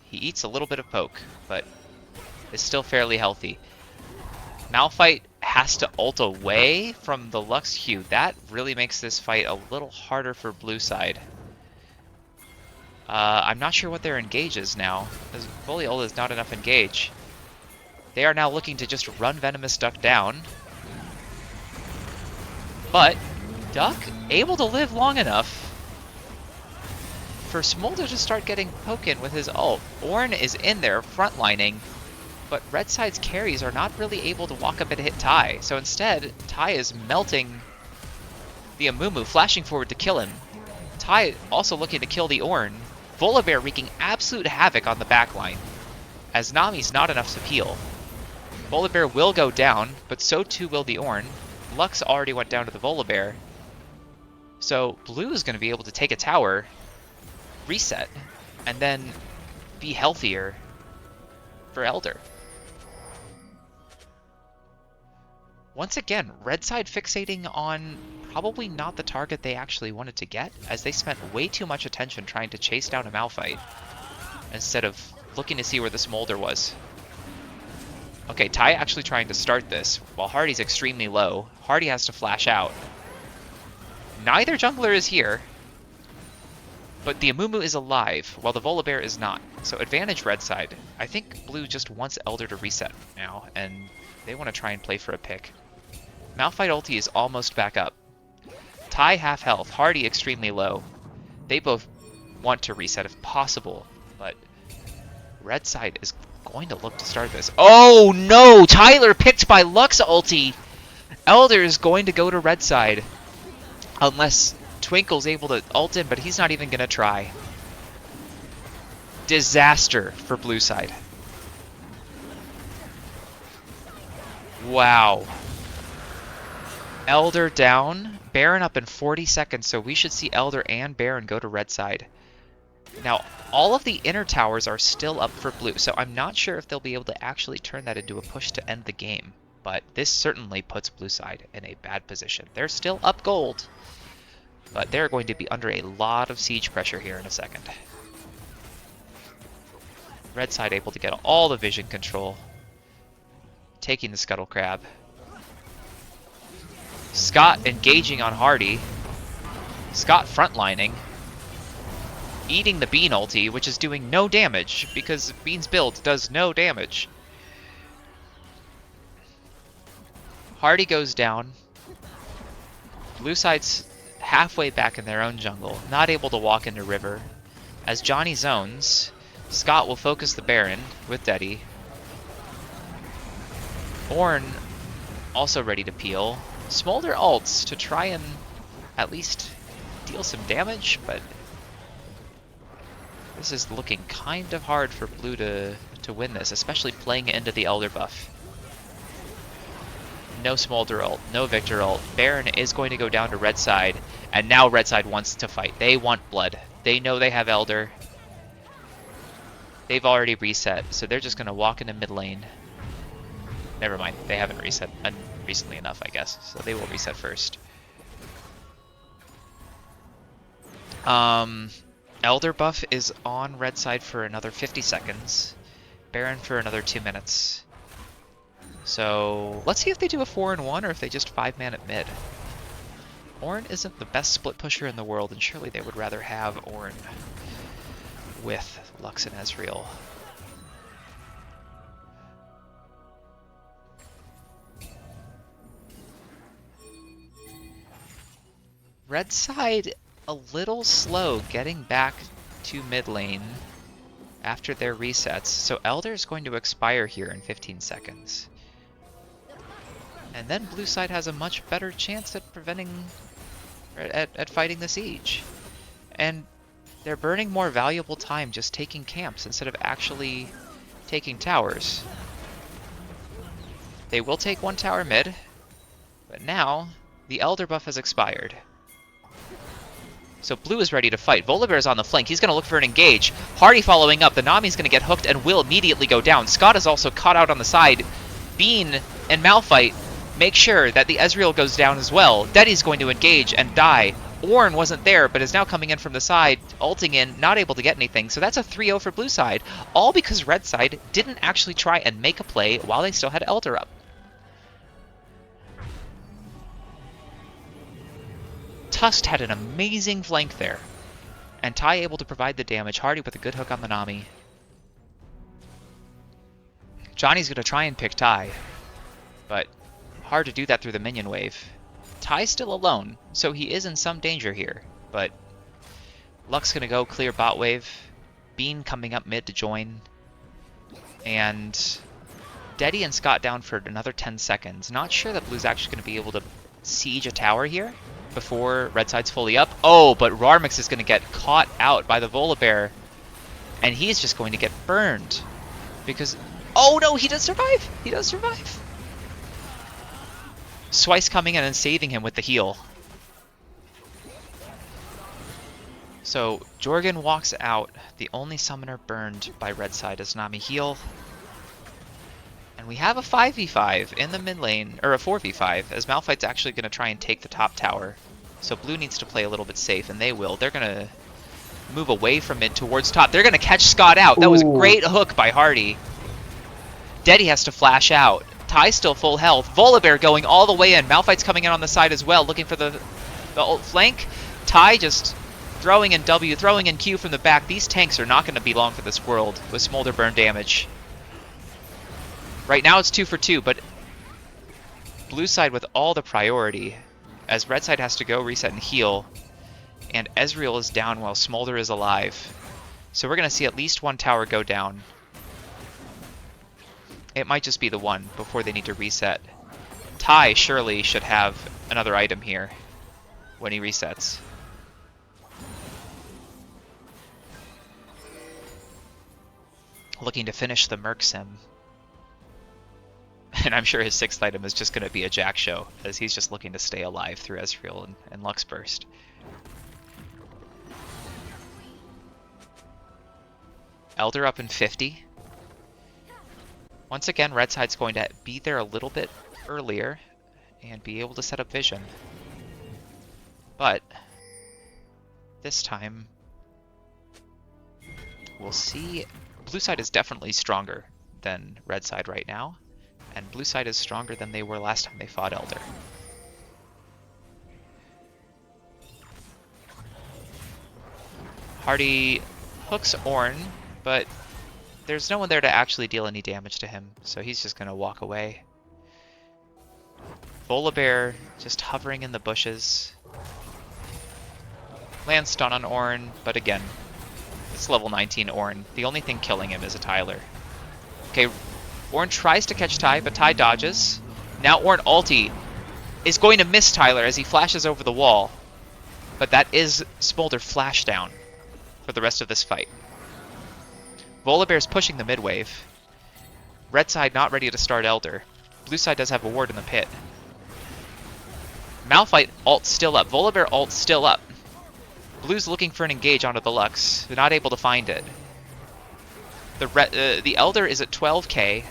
He eats a little bit of poke, but is still fairly healthy. Malphite has to ult away from the Lux Q. That really makes this fight a little harder for blue side. I'm not sure what their engage is now. Fully ult is not enough engage. They are now looking to just run Venomous Duck down. But Duck able to live long enough for Smolder to start getting poken with his ult. Ornn is in there frontlining, but Red Side's carries are not really able to walk up and hit Tai. So instead, Tai is melting the Amumu, flashing forward to kill him. Tai also looking to kill the Ornn. Volibear wreaking absolute havoc on the backline, as Nami's not enough to peel. Volibear will go down, but so too will the Ornn. Lux already went down to the Volibear. So blue is going to be able to take a tower, reset, and then be healthier for Elder. Once again, red side fixating on probably not the target they actually wanted to get, as they spent way too much attention trying to chase down a Malphite instead of looking to see where the Smolder was. Okay, Tai actually trying to start this, while Hardy's extremely low. Hardy has to flash out. Neither jungler is here, but the Amumu is alive, while the Volibear is not. So advantage red side. I think blue just wants Elder to reset now, and they want to try and play for a pick. Malphite ulti is almost back up. Tai half health, Hardy extremely low. They both want to reset if possible, but red side is going to look to start this. Oh no! Tyler picked by Lux ulti! Elder is going to go to red side. Unless Twinkle's able to ult in, but he's not even going to try. Disaster for blue side. Wow. Elder down. Baron up in 40 seconds, so we should see Elder and Baron go to red side. Now, all of the inner towers are still up for blue, so I'm not sure if they'll be able to actually turn that into a push to end the game. But this certainly puts blue side in a bad position. They're still up gold, but they're going to be under a lot of siege pressure here in a second. Red side able to get all the vision control, taking the Scuttle Crab. Scott engaging on Hardy. Scott frontlining. Eating the Bean ulti, which is doing no damage, because Bean's build does no damage. Hardy goes down. Blue side's halfway back in their own jungle, not able to walk into river. As Johnny zones, Scott will focus the Baron with Deddy. Ornn also ready to peel. Smolder ults to try and at least deal some damage, but this is looking kind of hard for blue to win this, especially playing it into the Elder buff. No Smolder ult, no Victor ult. Baron is going to go down to red side, and now red side wants to fight. They want blood. They know they have Elder. They've already reset, so they're just going to walk into mid lane. Never mind, they haven't reset recently enough, I guess, so they will reset first. Elder buff is on red side for another 50 seconds. Baron for another 2 minutes. So let's see if they do a 4-1 or if they just 5-man at mid. Ornn isn't the best split pusher in the world, and surely they would rather have Ornn with Lux and Ezreal. Red side a little slow getting back to mid lane after their resets, so Elder is going to expire here in 15 seconds. And then blue side has a much better chance at preventing, at fighting the siege. And they're burning more valuable time just taking camps instead of actually taking towers. They will take one tower mid, but now the Elder buff has expired. So blue is ready to fight. Volibear is on the flank. He's going to look for an engage. Hardy following up. The Nami's going to get hooked and will immediately go down. Scott is also caught out on the side. Bean and Malphite make sure that the Ezreal goes down as well. Deddy's going to engage and die. Ornn wasn't there, but is now coming in from the side, ulting in, not able to get anything. So that's a 3-0 for blue side, all because red side didn't actually try and make a play while they still had Elder up. Tusk had an amazing flank there. And Tai able to provide the damage. Hardy with a good hook on the Nami. Johnny's going to try and pick Tai, but hard to do that through the minion wave. Tai's still alone, so he is in some danger here, but Luck's going to go clear bot wave. Bean coming up mid to join. And Deddy and Scott down for another 10 seconds. Not sure that Blue's actually going to be able to siege a tower here before Red Side's fully up. Oh, but Rarmix is going to get caught out by the Volibear, and he's just going to get burned because... Oh no, he does survive! He does survive! Swice coming in and saving him with the heal. So Jorgen walks out. The only summoner burned by Red Side is Nami heal. And we have a 5v5 in the mid lane, or a 4v5, as Malphite's actually going to try and take the top tower. So Blue needs to play a little bit safe, and they will. They're going to move away from mid towards top. They're going to catch Scott out. That was a great hook by Hardy. Deddy has to flash out. Tai's still full health. Volibear going all the way in. Malphite's coming in on the side as well, looking for the ult flank. Tai just throwing in W, throwing in Q from the back. These tanks are not going to be long for this world with Smolder burn damage. Right now it's 2 for 2, but Blue side with all the priority, as Red side has to go reset and heal, and Ezreal is down while Smolder is alive. So we're going to see at least one tower go down. It might just be the one before they need to reset. Tai surely should have another item here when he resets. Looking to finish the Merc Sim. And I'm sure his 6th item is just going to be a Jack show, as he's just looking to stay alive through Ezreal and Lux Burst. Elder up in 50. Once again, Red side's going to be there a little bit earlier and be able to set up vision. But this time, we'll see. Blue side is definitely stronger than Red side right now, and Blue side is stronger than they were last time they fought Elder. Hardy hooks Ornn, but there's no one there to actually deal any damage to him, so he's just going to walk away. Volibear just hovering in the bushes. Land stun on Ornn, but again, it's level 19 Ornn. The only thing killing him is a Tyler. Okay, Ornn tries to catch Tai, but Tai dodges. Now Ornn ulti is going to miss Tyler as he flashes over the wall, but that is Smolder flash down for the rest of this fight. Volibear's pushing the mid wave. Red side not ready to start Elder. Blue side does have a ward in the pit. Malphite ult still up. Volibear ult still up. Blue's looking for an engage onto the Lux. They're not able to find it. The Elder is at 12k,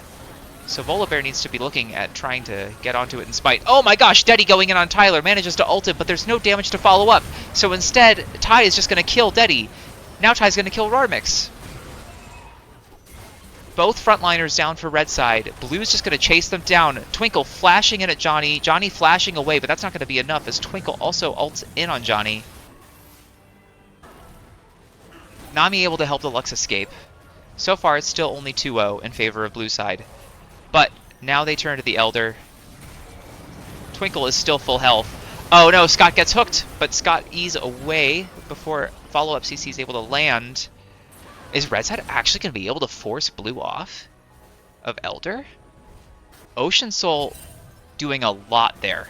so Volibear needs to be looking at trying to get onto it in spite. Oh my gosh, Deddy going in on Tyler, manages to ult it, but there's no damage to follow up. So instead, Tai is just going to kill Deddy. Now Tai's going to kill Rarmix. Both frontliners down for Red side. Blue's just going to chase them down. Twinkle flashing in at Johnny. Johnny flashing away, but that's not going to be enough as Twinkle also ults in on Johnny. Nami able to help the Lux escape. So far, it's still only 2-0 in favor of Blue side. But now they turn to the Elder. Twinkle is still full health. Oh no, Scott gets hooked, but Scott ease away before follow-up CC is able to land. Is Red side actually going to be able to force Blue off of Elder? Ocean Soul doing a lot there.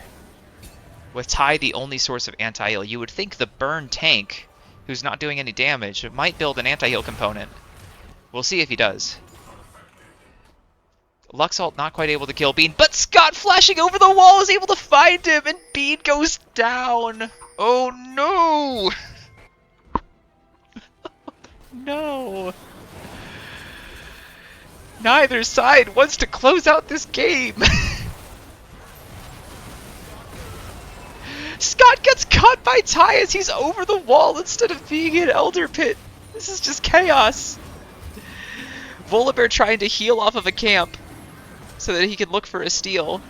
With Tai the only source of anti-heal, you would think the burn tank, who's not doing any damage, might build an anti-heal component. We'll see if he does. Luxalt not quite able to kill Bean, but Scott flashing over the wall is able to find him, and Bean goes down. Oh no! No. Neither side wants to close out this game. Scott gets caught by Tai as he's over the wall instead of being in Elder Pit. This is just chaos. Volibear trying to heal off of a camp so that he can look for a steal.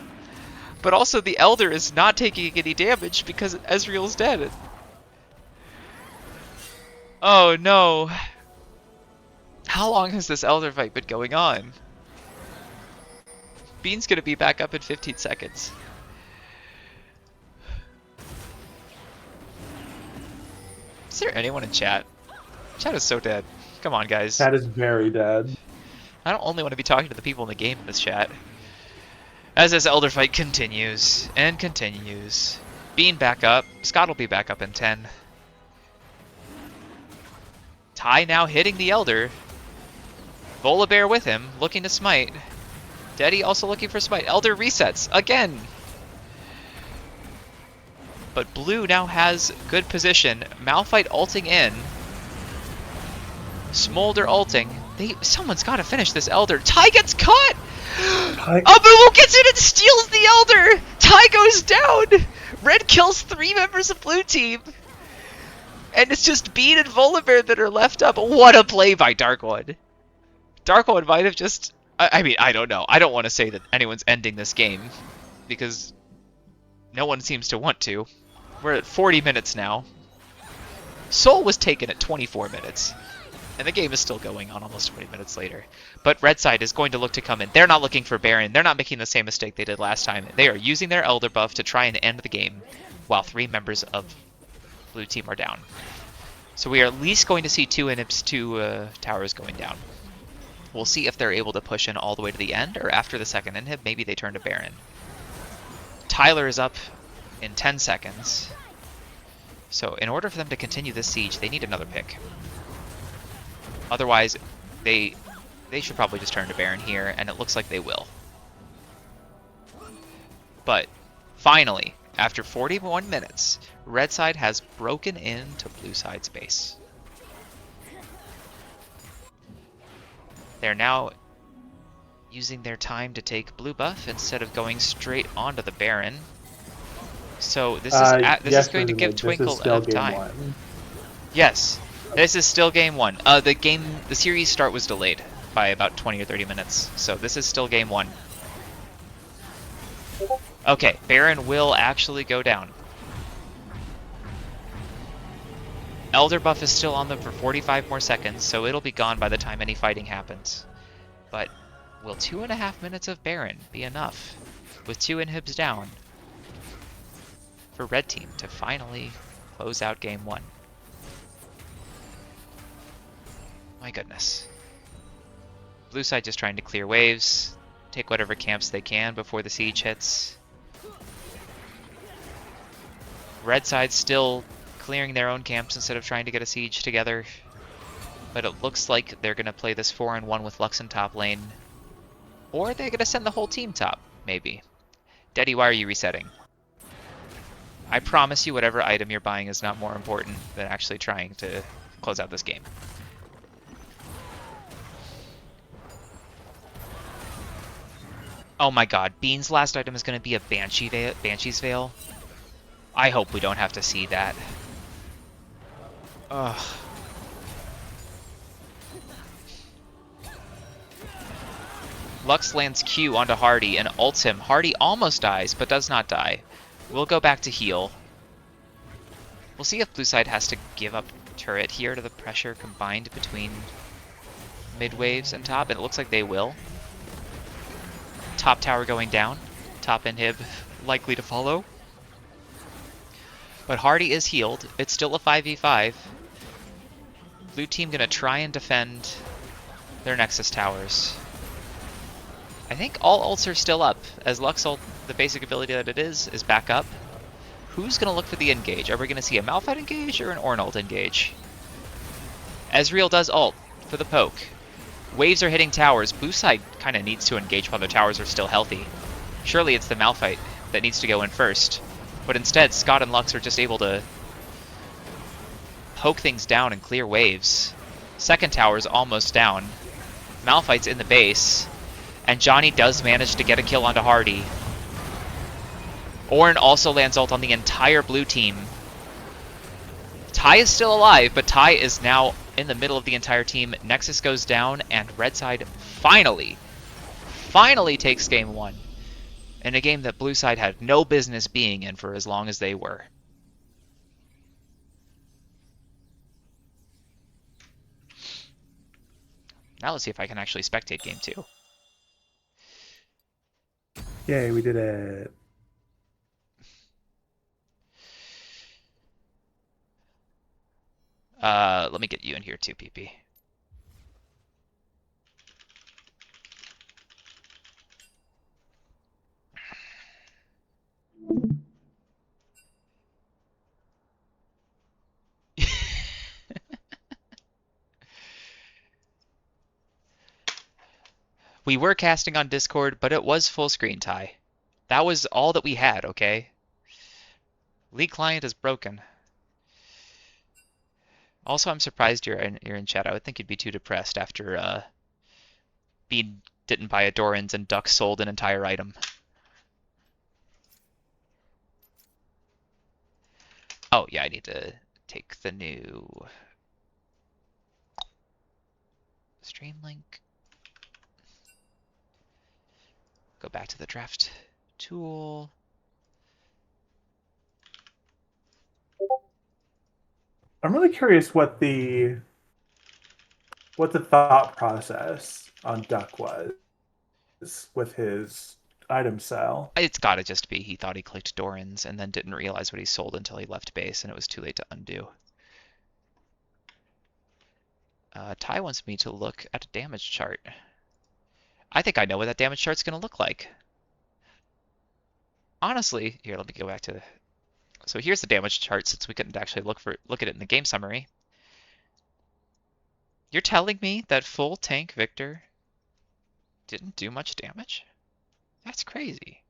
But also the Elder is not taking any damage because Ezreal's dead. Oh no. How long has this Elder fight been going on? Bean's gonna be back up in 15 seconds. Is there anyone in chat? Chat is so dead. Come on, guys. That is very dead. I don't only want to be talking to the people in the game in this chat. As this Elder fight continues and continues. Bean back up. Scott will be back up in 10. Ty now hitting the Elder. Volibear with him, looking to smite. Deddy also looking for smite. Elder resets again. But blue now has good position. Malphite ulting in. Smolder ulting. Someone's got to finish this Elder. Ty gets caught! Abubu gets in and steals the Elder! Ty goes down! Red kills 3 members of blue team. And it's just Bean and Volibear that are left up. What a play by Dark One. Dark One might have just... I mean, I don't know. I don't want to say that anyone's ending this game. Because no one seems to want to. We're at 40 minutes now. Soul was taken at 24 minutes. And the game is still going on almost 20 minutes later. But Red Side is going to look to come in. They're not looking for Baron. They're not making the same mistake they did last time. They are using their Elder buff to try and end the game while 3 members of blue team are down. So we are at least going to see 2 towers going down. We'll see if they're able to push in all the way to the end, or after the second inhib, maybe they turn to Baron. Tyler is up in 10 seconds. So in order for them to continue this siege, they need another pick. Otherwise, they should probably just turn to Baron here, and it looks like they will. But finally, after 41 minutes, Red Side has broken into Blue Side's base. They're now using their time to take blue buff instead of going straight onto the Baron. So this is going to give Twinkle enough time. Yes, this is still game 1. The series start was delayed by about 20 or 30 minutes, so this is still game 1. Okay, Baron will actually go down. Elder buff is still on them for 45 more seconds, so it'll be gone by the time any fighting happens. But will 2.5 minutes of Baron be enough, with 2 inhibs down, for Red Team to finally close out game 1? My goodness. Blue side just trying to clear waves, take whatever camps they can before the siege hits. Red side still clearing their own camps instead of trying to get a siege together. But it looks like they're going to play this 4-on-1 with Lux in top lane. Or they're going to send the whole team top, maybe. Deddy, why are you resetting? I promise you whatever item you're buying is not more important than actually trying to close out this game. Oh my god, Bean's last item is going to be a Banshee's Veil. I hope we don't have to see that. Ugh. Lux lands Q onto Hardy and ults him. Hardy almost dies, but does not die. We'll go back to heal. We'll see if blue side has to give up turret here to the pressure combined between mid waves and top, and it looks like they will. Top tower going down. Top inhib likely to follow. But Hardy is healed. It's still a 5v5. Blue team gonna try and defend their Nexus towers. I think all ults are still up, as Lux ult, the basic ability that it is back up. Who's gonna look for the engage? Are we gonna see a Malphite engage or an Ornn ult engage? Ezreal does ult for the poke. Waves are hitting towers. Blue side kind of needs to engage while their towers are still healthy. Surely it's the Malphite that needs to go in first. But instead, Scott and Lux are just able to poke things down and clear waves. Second tower's almost down. Malphite's in the base. And Johnny does manage to get a kill onto Hardy. Ornn also lands ult on the entire blue team. Ty is still alive, but Ty is now in the middle of the entire team. Nexus goes down, and Red Side finally takes game 1. in a game that blue side had no business being in for as long as they were. Now let's see if I can actually spectate game two. Yay, we did it. Let me get you in here too, PP. We were casting on Discord, but it was full screen, Ty. That was all that we had, okay? League client is broken. Also, I'm surprised you're in chat. I would think you'd be too depressed after being didn't buy a Doran's and Duck sold an entire item. Oh yeah, I need to take the new stream link. Go back to the draft tool. I'm really curious what the thought process on Duck was with his item sale. It's gotta just be he thought he clicked Doran's and then didn't realize what he sold until he left base and it was too late to undo. Ty wants me to look at a damage chart. I think I know what that damage chart's gonna look like. Honestly, here, let me go back to. So here's the damage chart since we couldn't actually look at it in the game summary. You're telling me that full tank Victor didn't do much damage? That's crazy.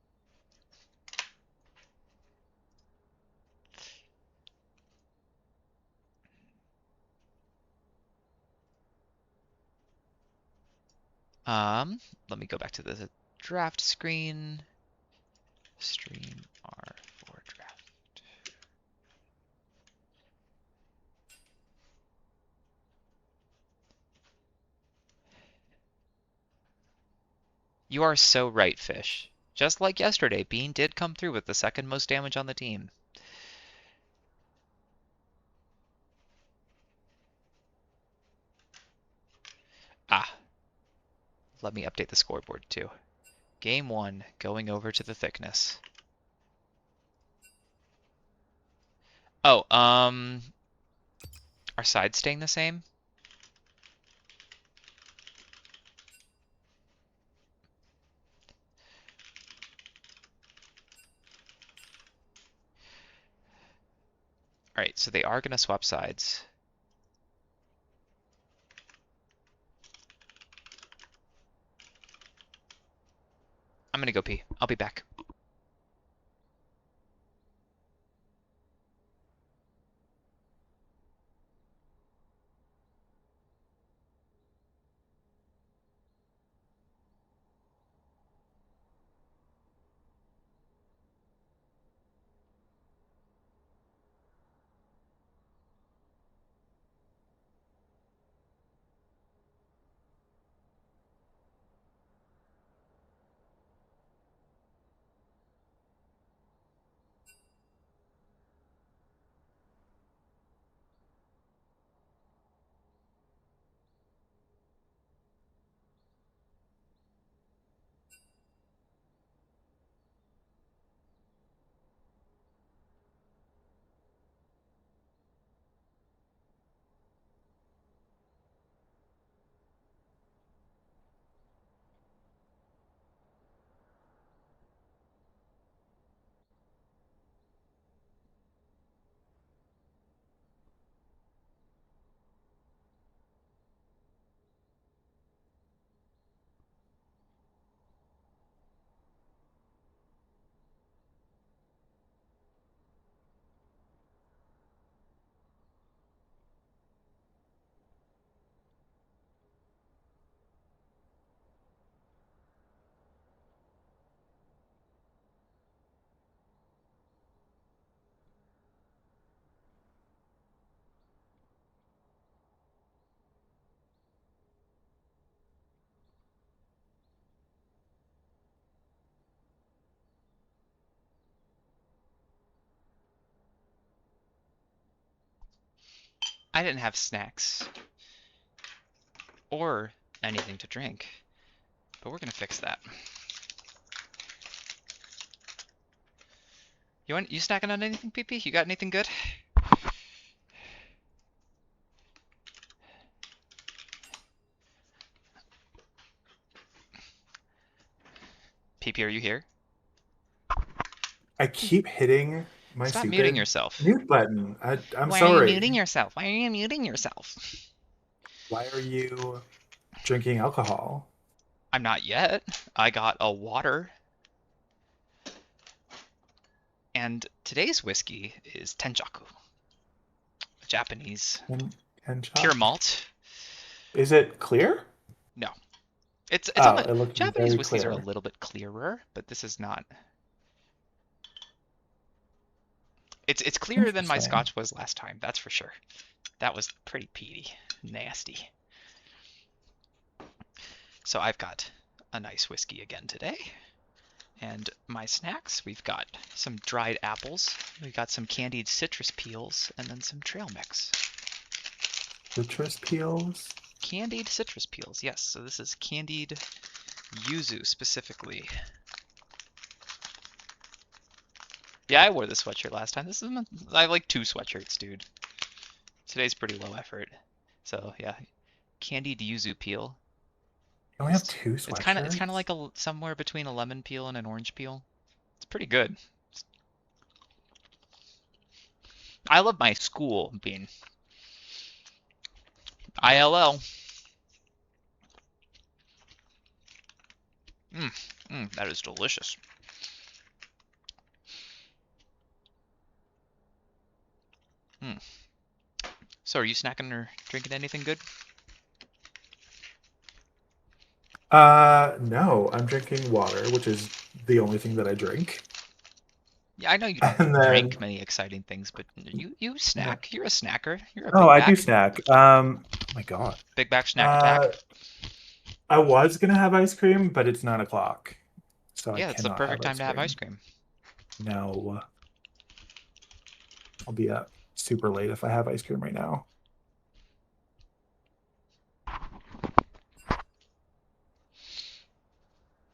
Let me go back to the draft screen. Stream R4 draft. You are so right, Fish. Just like yesterday, Bean did come through with the second most damage on the team. Ah, let me update the scoreboard too. Game 1, going over to the thickness. Oh, are sides staying the same? Alright, so they are going to swap sides. I'm going to go pee. I'll be back. I didn't have snacks or anything to drink, but we're gonna fix that. You snacking on anything, PP? You got anything good? PP, are you here? I keep hitting my Stop muting stupid yourself. mute button. I'm Why are you muting sorry. yourself? Why are you muting yourself? Why are you drinking alcohol? I'm not yet. I got a water, and today's whiskey is Tenjaku, a Japanese And pure Chuck. malt. Is it clear? No, it's on Oh, the it looks Japanese very whiskeys are a clear. little bit clearer, but this is not. It's clearer than my Interesting. Scotch was last time. That's for sure. That was pretty peaty, nasty. So I've got a nice whiskey again today. And my snacks, we've got some dried apples, we've got some candied citrus peels, and then some trail mix. Citrus peels. Candied citrus peels, yes. So this is candied yuzu specifically. Yeah, I wore this sweatshirt last time. I have like 2 sweatshirts, dude. Today's pretty low effort. So yeah, candied yuzu peel. You only have Just two it's kind of sweatshirts? like somewhere between a lemon peel and an orange peel. It's pretty good. I love my school being ILL. That is delicious. Mm. So, are you snacking or drinking anything good? No, I'm drinking water, which is the only thing that I drink. Yeah, I know you don't And drink then, many exciting things, but you no. snack. You're a snacker. You're a Oh, big I do back. snack. Oh my God. Big back snack attack. Uh, I was gonna have ice cream, but it's 9 o'clock, so I Yeah, it's the cannot perfect have time ice to have ice cream. cream. No, I'll be up super late if I have ice cream right now.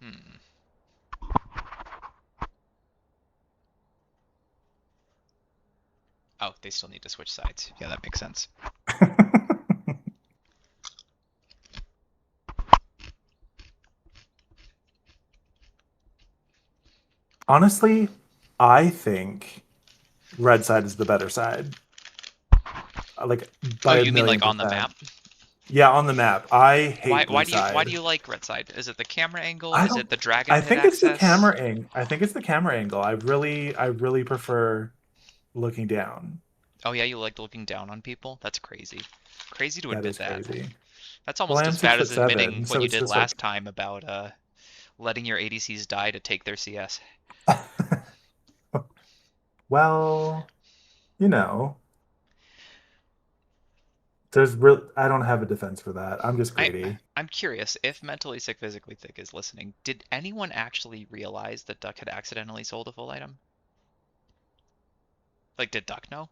Hmm. Oh, they still need to switch sides. Yeah, that makes sense. Honestly, I think red side is the better side. Like Oh, by a you mean million like on the percent. map? Yeah, on the map. I Why hate blue why do you side. like red side? Is it the camera angle? I Is don't it the dragon I pit think it's the access? camera angle. I think it's the camera angle. I really prefer looking down. Oh yeah, you like looking down on people? That's crazy. Crazy to That admit is that. crazy. That's Well, I almost am as six bad foot as admitting seven, what so you it's did just last like time about letting your ADCs die to take their CS. well, you know, there's real I don't have a defense for that. I'm just I greedy. I'm curious if Mentally Sick Physically Thick is listening. Did anyone actually realize that Duck had accidentally sold a full item? Like, did Duck know?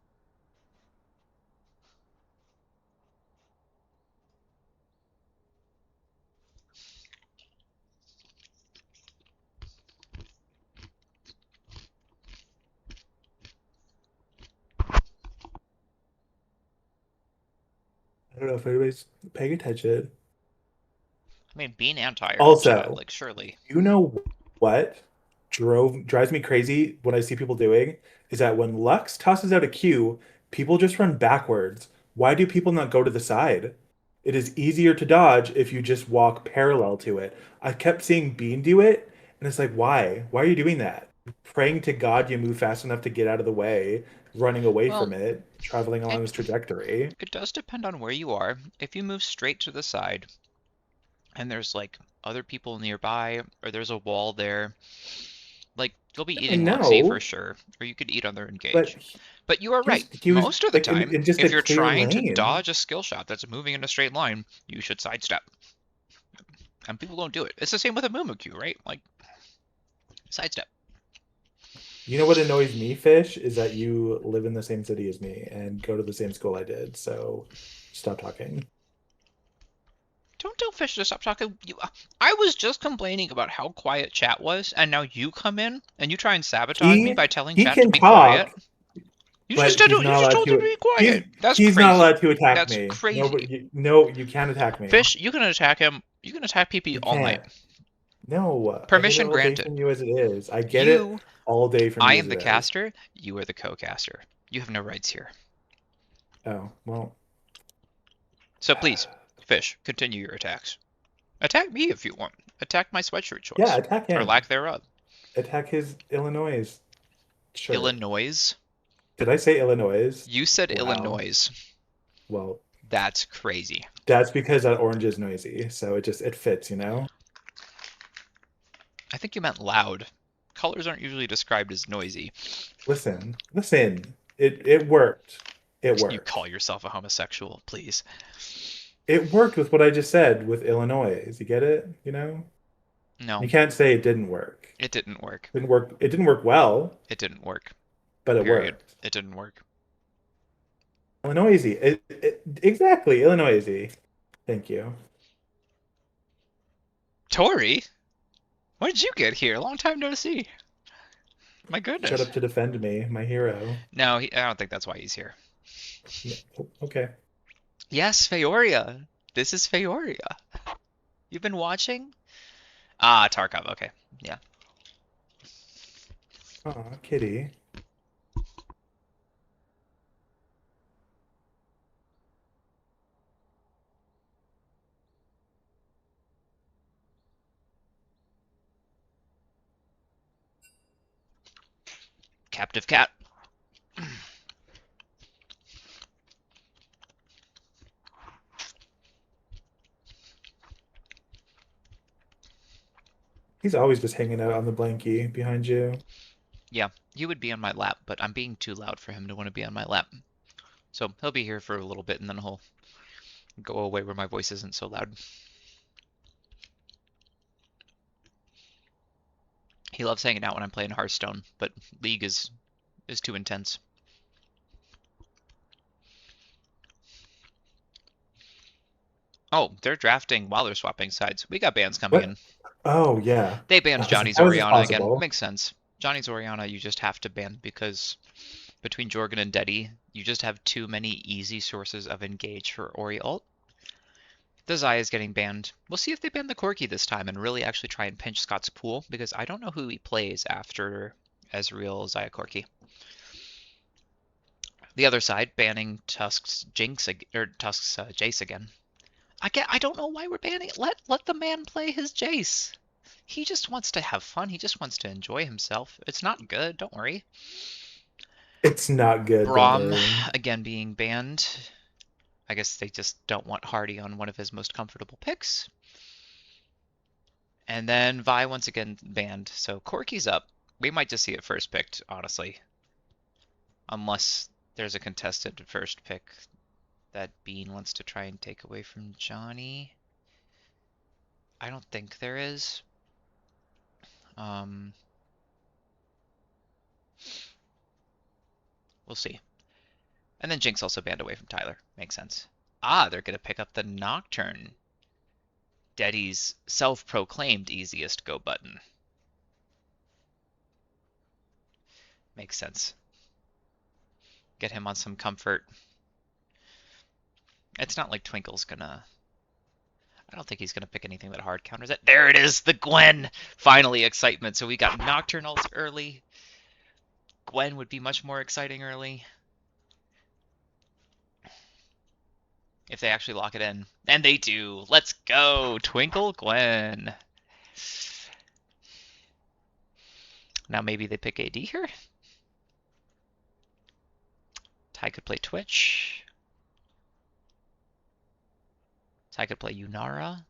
I don't know if anybody's paying attention. I mean, Bean and Ty are in chat. Also, Like, surely. you know what drives me crazy when I see people doing is that when Lux tosses out a Q, people just run backwards. Why do people not go to the side? It is easier to dodge if you just walk parallel to it. I kept seeing Bean do it, and it's like, why? Why are you doing that? Praying to God you move fast enough to get out of the way, running away from Well, it, traveling along it this trajectory. it does depend on where you are. If you move straight to the side and there's like other people nearby or there's a wall there, like you'll be I eating Luxie for know, sure, or you could eat other but engage. But you are right. he was Most of the like time, in just a if you're clear trying to lane. dodge a skill shot that's moving in a straight line, you should sidestep. And people don't do it. It's the same with a Mumikyu, right? Like sidestep. You know what annoys me, Fish, is that you live in the same city as me and go to the same school I did. So stop talking. Don't tell Fish to stop talking. I was just complaining about how quiet chat was, and now you come in and you try and sabotage me He by telling he chat to can be quiet. talk, but he's You not just allowed told him to to. be quiet. That's He's not crazy. allowed to attack That's me. No, crazy. but no, you can't attack me. Fish, you can attack him. You can attack PP You all night. can't. No, I get the Permission invitation granted. from you as it is. I get it You, all day from I you am as the it is. caster. You are the co-caster. You have no rights here. Oh, well. So please, Fish, continue your attacks. Attack me if you want. Attack my sweatshirt Yeah, choice, attack or him. lack thereof. Attack his Illinois shirt. Illinois. Did I say Illinois? You said Wow. Illinois. Well, That's crazy. that's because that orange is noisy, so it fits, I think you meant loud. Colors aren't usually described as noisy. Listen, listen. It worked. It You worked. call yourself a homosexual, please. It worked with what I just said with Illinois. You get it? You No, can't say it didn't work. it didn't work. Didn't work. It didn't work well, It didn't work. but it Period. worked. It didn't work. Illinois. Exactly. Illinois. Thank you. Tori, when did you get here? Long time no see. My Shut goodness. up to defend me, my hero. No, I don't think that's why he's here. No, okay. Yes, Feoria. This is Feoria. You've been watching? Ah, Tarkov. Okay. Yeah. Aw, kitty. Captive cat. He's always just hanging out on the blankie behind you. Yeah, he would be on my lap, but I'm being too loud for him to want to be on my lap. So he'll be here for a little bit and then he'll go away where my voice isn't so loud. He loves hanging out when I'm playing Hearthstone, but League is too intense. Oh, they're drafting while they're swapping sides. We got bans coming What? in. Oh, yeah. They banned Johnny's How is this Oriana again. possible? Makes sense. Johnny's Oriana you just have to ban because between Jorgen and Deddy, you just have too many easy sources of engage for Ori ult. The Zaya is getting banned. We'll see if they ban the Corki this time and really actually try and pinch Scott's pool because I don't know who he plays after Ezreal Zaya Corki. The other side banning Tusk's Jinx or Tusk's Jace again. I don't know why we're banning it. Let the man play his Jace. He just wants to have fun. He just wants to enjoy himself. It's not good. Don't worry. It's not good, don't Braum worry. again being banned. I guess they just don't want Hardy on one of his most comfortable picks. And then Vi once again banned. So Corky's up. We might just see it first picked, honestly. Unless there's a contested first pick that Bean wants to try and take away from Johnny. I don't think there is. Um, we'll see. And then Jinx also banned away from Tyler. Makes sense. Ah, they're going to pick up the Nocturne. Deddy's self-proclaimed easiest go button. Makes sense. Get him on some comfort. It's not like Twinkle's gonna... I don't think he's gonna pick anything that hard counters it. There it is! The Gwen! Finally, excitement. So we got Nocturne ults early. Gwen would be much more exciting early. If they actually lock it in. And they do! Let's go! Twinkle Gwen! Now maybe they pick AD here? Ty could play Twitch. Ty could play Yunara.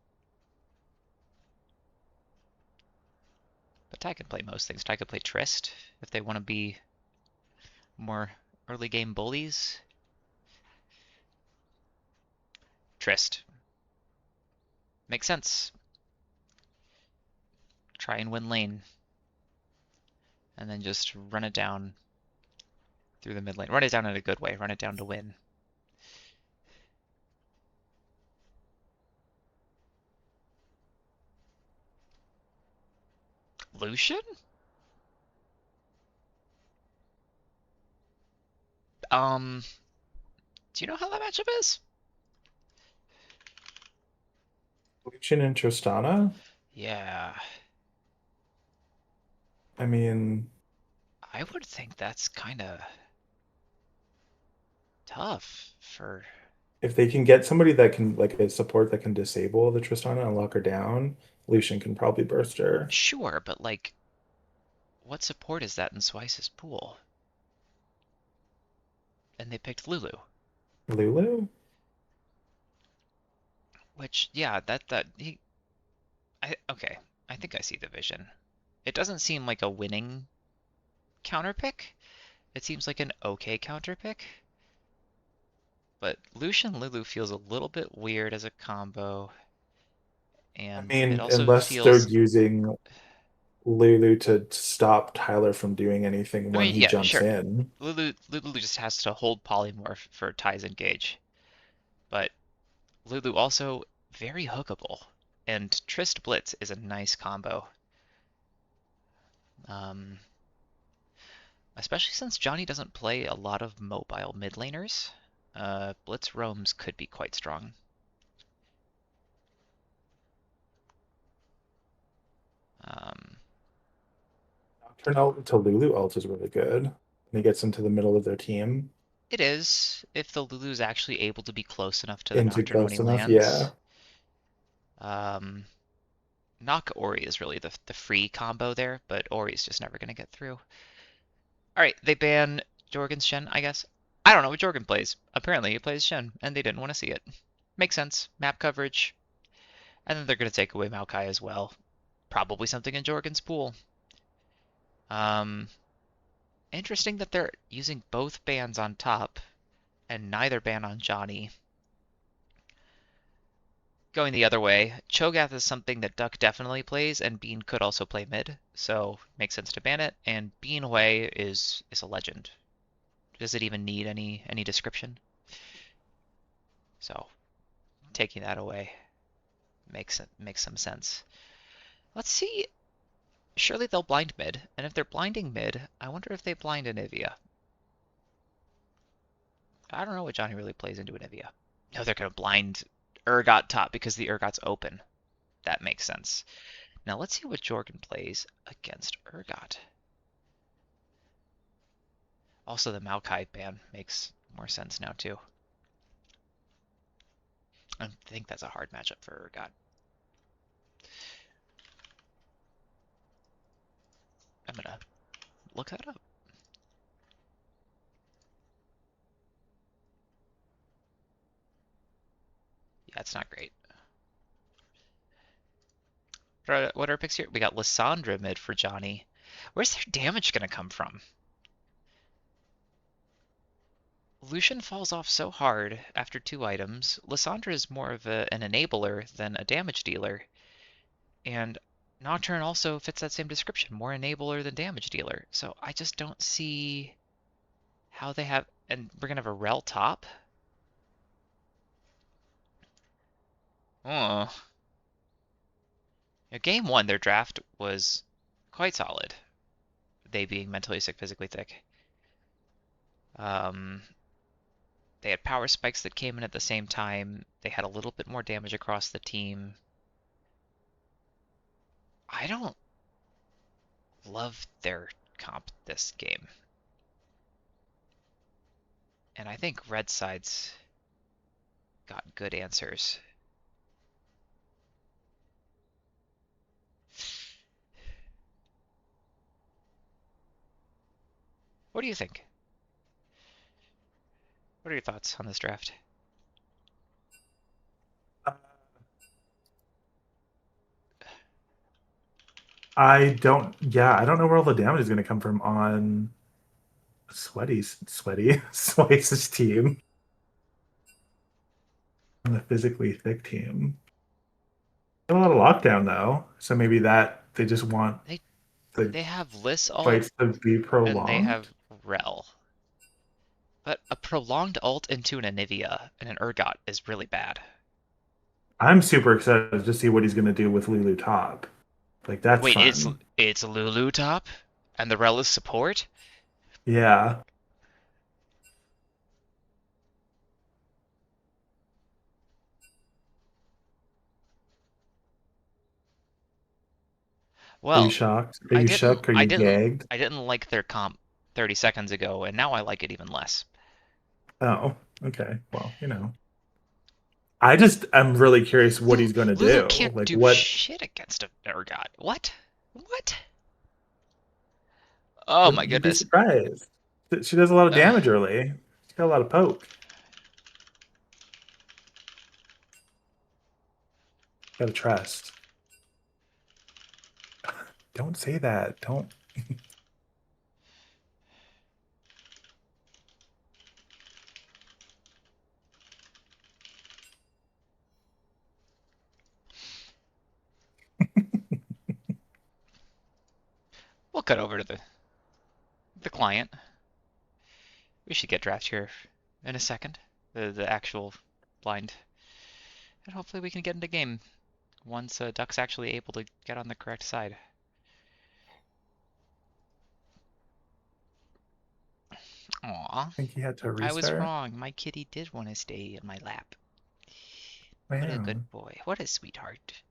But Ty could play most things. Ty could play Trist if they want to be more early game bullies. Trist. Makes sense. Try and win lane. and then just run it down through the mid lane. Run it down in a good way. Run it down to win. Lucian? Um, do you know how that matchup is? Lucian and Tristana. Yeah, I mean, I would think that's kind of tough for if they can get somebody that can like a support that can disable the Tristana and lock her down, Lucian can probably burst her. sure, but like, what support is that in Swice's pool? And they picked Lulu, Lulu? which yeah, that he okay. I think I see the vision. It doesn't seem like a winning counter pick. It seems like an okay counter pick. But Lucian Lulu feels a little bit weird as a combo, I and it mean, also unless they're feels. using Lulu to stop Tyler from doing anything I when mean, he yeah, jumps sure. in. Lulu just has to hold polymorph for Ty's engage, but Lulu also very hookable, and Trist Blitz is a nice combo. Um, Especially since Johnny doesn't play a lot of mobile mid laners. Blitz roams could be quite strong. Um, Turn out to Lulu ult is really good. And he gets into the middle of their team. it is if the Lulu's actually able to be close enough to the Into Nocturne when he close enough, yeah. lands. Um, Knock Ori is really the free combo there, but Ori's just never going to get through. All right, they ban Jorgen's Shen, I guess. I don't know what Jorgen plays. Apparently he plays Shen, and they didn't want to see it. Makes sense. Map coverage. And then they're going to take away Maokai as well. Probably something in Jorgen's pool. Um, Interesting that they're using both bans on top and neither ban on Johnny. Going the other way, Cho'Gath is something that Duck definitely plays, and Bean could also play mid, so makes sense to ban it. And Bean Wei is a legend. Does it even need any description? So taking that away makes some sense. Let's see. Surely they'll blind mid, and if they're blinding mid, I wonder if they blind Anivia. I don't know what Johnny really plays into Anivia. No, they're gonna blind Urgot top because the Urgot's open. That makes sense. Now let's see what Jorgen plays against Urgot. Also, the Maokai ban makes more sense now too. I think that's a hard matchup for Urgot. I'm gonna look that up. Yeah, it's not great. What are our picks here? We got Lissandra mid for Johnny. Where's their damage gonna come from? Lucian falls off so hard after 2 items. Lissandra is more of an enabler than a damage dealer. And Nocturne also fits that same description, more enabler than damage dealer. So I just don't see how they have. And we're gonna have a Rel top. Oh, game one, their draft was quite solid. They being mentally sick, physically thick. Um, they had power spikes that came in at the same time. They had a little bit more damage across the team. I don't love their comp this game. And I think red side's got good answers. What do you think? What are your thoughts on this draft? I don't know where all the damage is going to come from on Swice's team, on the physically thick team. A lot of lockdown though, so maybe that they just want They The They have Liss ult fights to be and they have prolonged. Rel. But a prolonged ult into an Anivia and an Urgot is really bad. I'm super excited to see what he's gonna do with Lulu top. Like that's Wait, fun. it's Lulu top? And the Rel is support? Yeah. Are you Well, shocked? Are you shook? Are you gagged? I didn't like their comp 30 seconds ago, and now I like it even less. Oh, okay. Well, I just am really curious what he's gonna Lulu do. can't Like do what shit against a Urgot. What? What? Oh my you'd be goodness. surprised. She does a lot of Ugh. damage early. She's got a lot of poke. Gotta trust. Don't say that. Don't. We'll cut over to the client. We should get draft here in a second. The actual blind. And hopefully we can get into game once Duck's actually able to get on the correct side. Aw, Think he had to I was restart. wrong. My kitty did want to stay in my lap. What a good Wow. boy. What a sweetheart.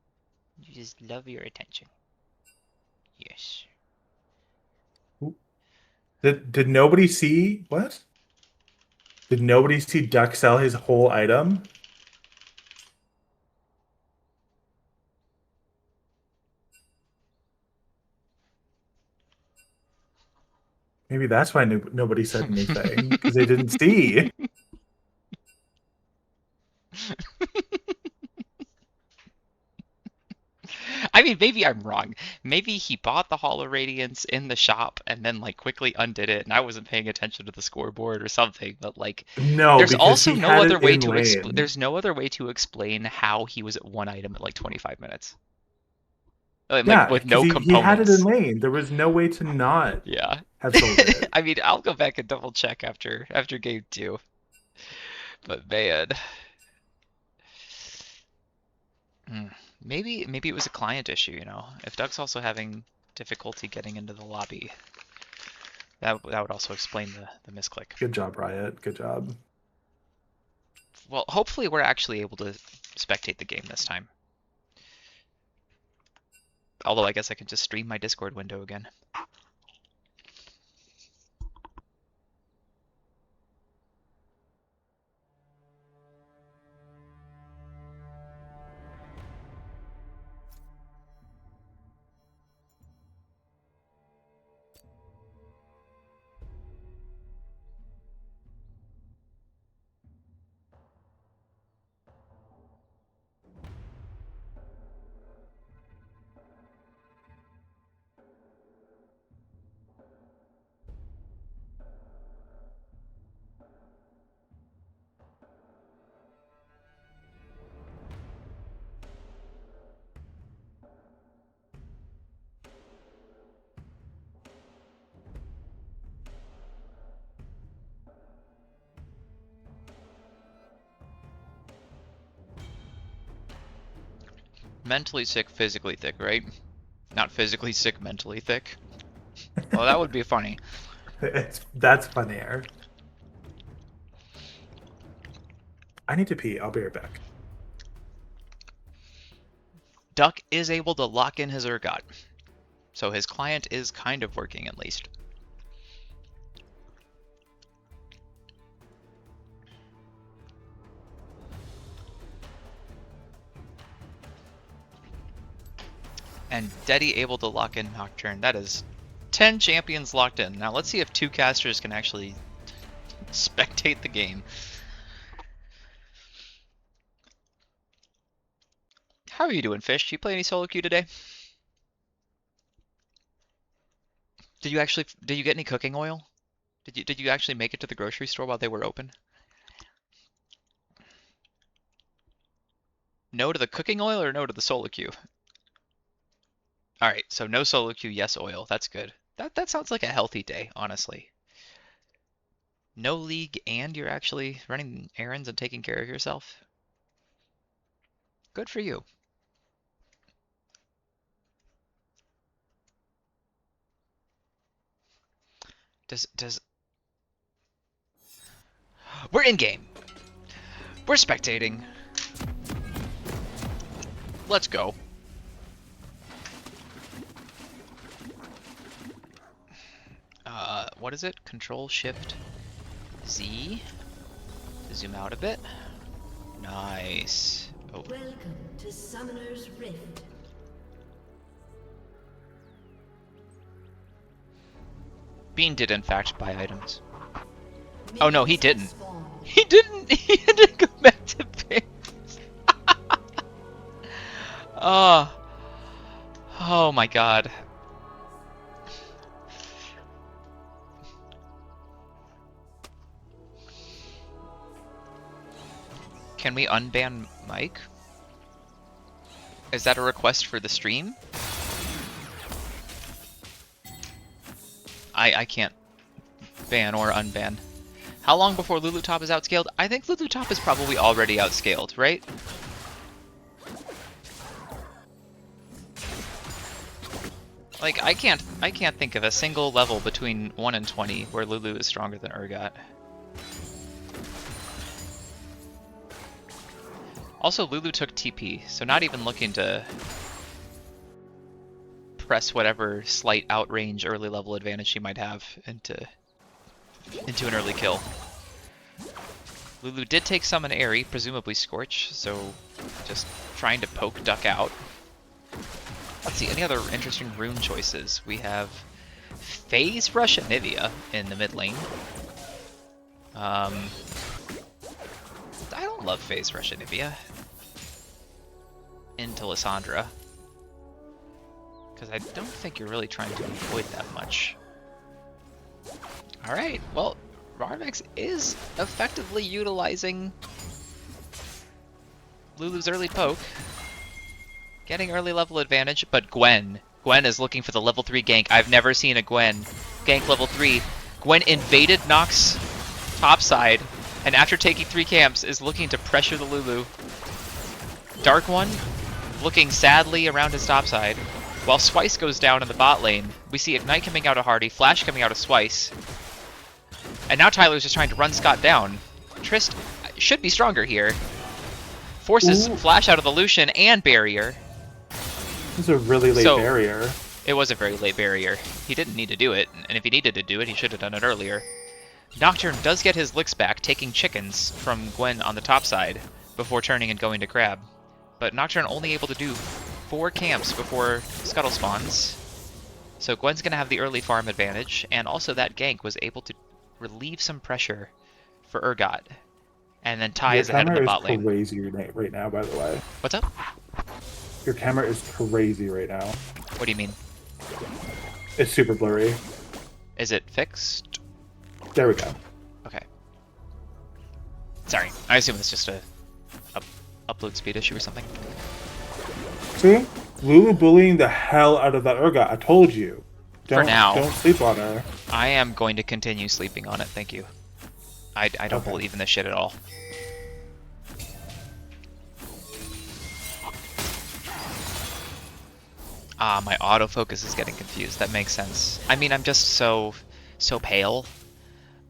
You just love your attention. Yes. Did nobody see what? Did nobody see Duck sell his whole item? Maybe that's why nobody said anything because they didn't see. I mean, maybe I'm wrong. Maybe he bought the Holo Radiance in the shop and then like quickly undid it, and I wasn't paying attention to the scoreboard or something. But like, No, there's because also he no had other it way in to lane. there's no other way to explain how he was at one item at like 25 minutes. Like Yeah, with because no he had it in components. lane. There was no way to not Yeah. have sold it. I mean, I'll go back and double check after game two. But man, hmm, maybe it was a client issue, you know. If Doug's also having difficulty getting into the lobby, that would also explain the misclick. Good job, Riot. Good job. Well, hopefully we're actually able to spectate the game this time. Although I guess I can just stream my Discord window again. Mentally sick, physically thick, right? Not physically sick, mentally thick. Well, that would be funny. That's funnier. I need to pee. I'll be right back. Duck is able to lock in his Urgot, so his client is kind of working at least. And Deddy able to lock in Nocturne. That is 10 champions locked in. Now let's see if two casters can actually spectate the game. How are you doing, Fish? Do you play any solo queue today? Did you get any cooking oil? Did you actually make it to the grocery store while they were open? No to the cooking oil or no to the solo queue? Alright, so no solo queue, yes oil. That's good. That sounds like a healthy day, honestly. No league and you're actually running errands and taking care of yourself. Good for you. Does We're in game. We're spectating. Let's go. What is it? Control Shift Z to zoom out a bit. Nice. Oh, Welcome to Summoner's Rift. Bean did in fact buy items. Oh no, he didn't. Spawn. He didn't. He had to go back to base. Oh. Oh my god. Can we unban Mike? Is that a request for the stream? I can't ban or unban. How long before Lulu Top is outscaled? I think Lulu Top is probably already outscaled, right? Like I can't think of a single level between 1 and 20 where Lulu is stronger than Urgot. Also, Lulu took TP, so not even looking to press whatever slight outrange early level advantage she might have into an early kill. Lulu did take Summon Airy, presumably Scorch, so just trying to poke Duck out. Let's see, any other interesting rune choices? We have Phase Rush Anivia in the mid lane. I don't love Phase Rush Anivia into Lissandra, because I don't think you're really trying to avoid that much. Alright, well, Rarmex is effectively utilizing Lulu's early poke, getting early level advantage, but Gwen is looking for the level 3 gank. I've never seen a Gwen gank level 3. Gwen invaded Nox topside, and after taking 3 camps is looking to pressure the Lulu. Dark One looking sadly around his topside, while Swice goes down in the bot lane. We see Ignite coming out of Hardy, Flash coming out of Swice, and now Tyler's just trying to run Scott down. Trist should be stronger here. Forces Flash out of the Lucian and Barrier. This is a really late barrier. It was a very late barrier. He didn't need to do it, and if he needed to do it, he should have done it earlier. Nocturne does get his licks back, taking chickens from Gwen on the top side before turning and going to Crab. But Nocturne only able to do 4 camps before Scuttle spawns. So Gwen's going to have the early farm advantage, and also that gank was able to relieve some pressure for Urgot. And then Ty is ahead of the bot lane. Your camera is crazy right now, by the way. What's up? Your camera is crazy right now. What do you mean? It's super blurry. Is it fixed? There we go. Okay. Sorry, I assume it's just a upload speed issue or something. See? Lulu bullying the hell out of that Urgot. I told you. For now. Don't sleep on her. I am going to continue sleeping on it, thank you. I don't believe in this shit at all. Ah, my autofocus is getting confused. That makes sense. I mean, I'm just so pale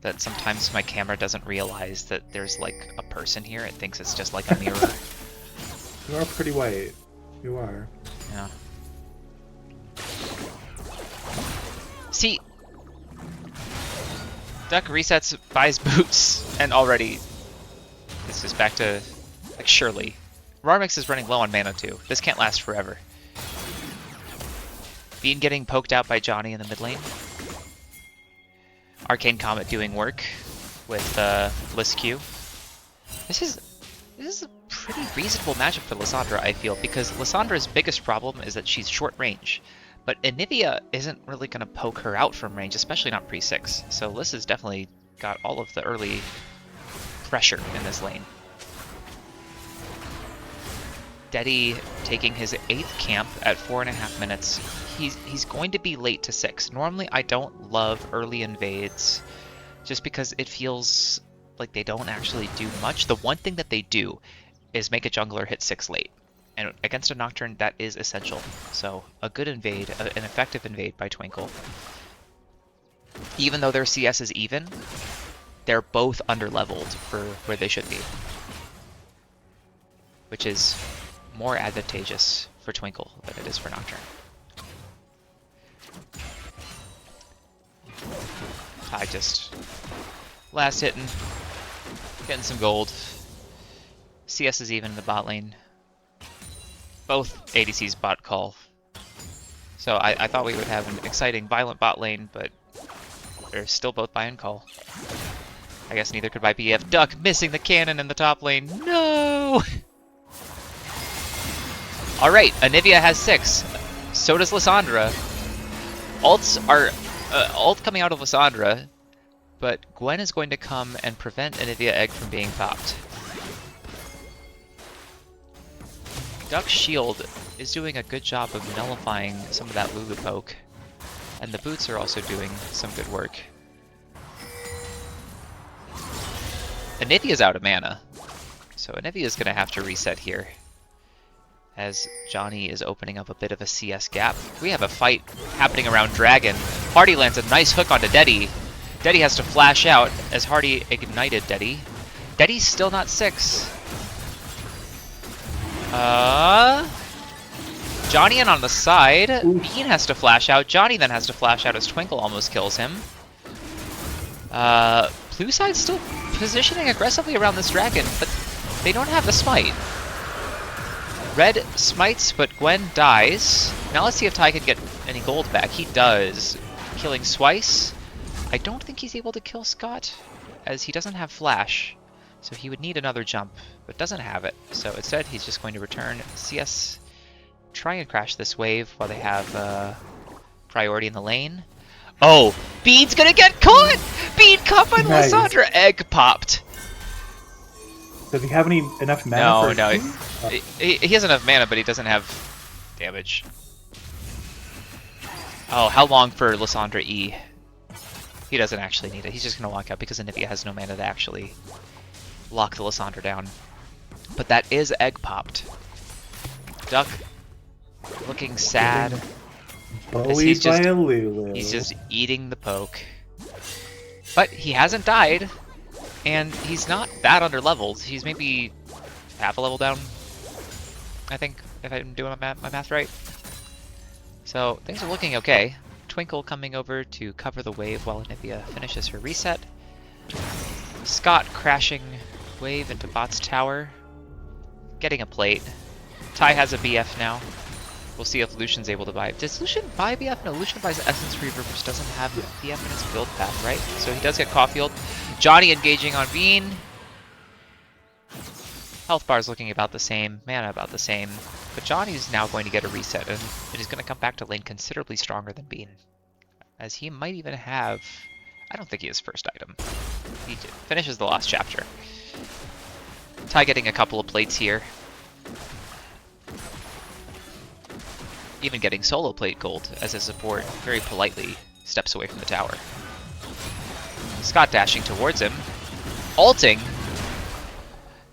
that sometimes my camera doesn't realize that there's like a person here. It thinks it's just like a mirror. You are pretty white. You are. Yeah. See, Duck resets, buys boots, and already this is back to like Shirley. Rarmix is running low on mana too. This can't last forever. Bean getting poked out by Johnny in the mid lane. Arcane Comet doing work with Liss Q. This is a pretty reasonable matchup for Lissandra, I feel, because Lissandra's biggest problem is that she's short range. But Anivia isn't really going to poke her out from range, especially not pre-6. So Liss has definitely got all of the early pressure in this lane. Dedi taking his 8th camp at 4.5 minutes. He's going to be late to 6. Normally I don't love early invades just because it feels like they don't actually do much. The one thing that they do is make a jungler hit 6 late. And against a Nocturne, that is essential. So a good invade, an effective invade by Twinkle. Even though their CS is even, they're both underleveled for where they should be. Which is more advantageous for Twinkle than it is for Nocturne. I just last hitting, getting some gold. CS is even in the bot lane. Both ADCs bot call. So I thought we would have an exciting, violent bot lane, but they're still both buy and call. I guess neither could buy BF. Duck missing the cannon in the top lane. No! Alright, Anivia has 6. So does Lissandra. Ults are... ult coming out of Lissandra, but Gwen is going to come and prevent Anivia Egg from being popped. Duck's shield is doing a good job of nullifying some of that Lulu poke, and the boots are also doing some good work. Anivia's out of mana, so Anivia's going to have to reset here, as Johnny is opening up a bit of a CS gap. We have a fight happening around Dragon. Hardy lands a nice hook onto Dedi. Dedi has to flash out as Hardy ignited Dedi. Dedi's still not 6. Johnny in on the side. Bean has to flash out. Johnny then has to flash out as Twinkle almost kills him. Blue side's still positioning aggressively around this dragon, but they don't have the smite. Red smites, but Gwen dies. Now let's see if Ty can get any gold back. He does. Killing Swice. I don't think he's able to kill Scott, as he doesn't have flash. So he would need another jump, but doesn't have it. So instead, he's just going to return CS, try and crash this wave while they have priority in the lane. Oh, Bean's gonna get caught! Bean caught by Nice. Lissandra. Egg popped. Does he have enough mana? No, for no. a team? Oh. He has enough mana, but he doesn't have damage. Oh, how long for Lissandra E? He doesn't actually need it. He's just gonna walk out because Anivia has no mana to actually lock the Lissandra down. But that is egg popped. Duck looking sad. Bullied by a Lulu. He's just eating the poke. But he hasn't died, and he's not that underleveled. He's maybe half a level down, I think, if I'm doing my math right. So things are looking okay. Twinkle coming over to cover the wave while Anivia finishes her reset. Scott crashing wave into bot's tower, getting a plate. Ty has a BF now. We'll see if Lucian's able to buy it. Does Lucian buy BF? No, Lucian buys Essence Reaver, which doesn't have BF in its build path, right? So he does get Caulfield. Johnny engaging on Bean. Health bar is looking about the same, mana about the same, but Johnny's now going to get a reset, and he's going to come back to lane considerably stronger than Bean, as he might even have... I don't think he has first item. He finishes the last chapter. Ty getting a couple of plates here. Even getting solo plate gold as his support very politely steps away from the tower. Scott dashing towards him. Ulting.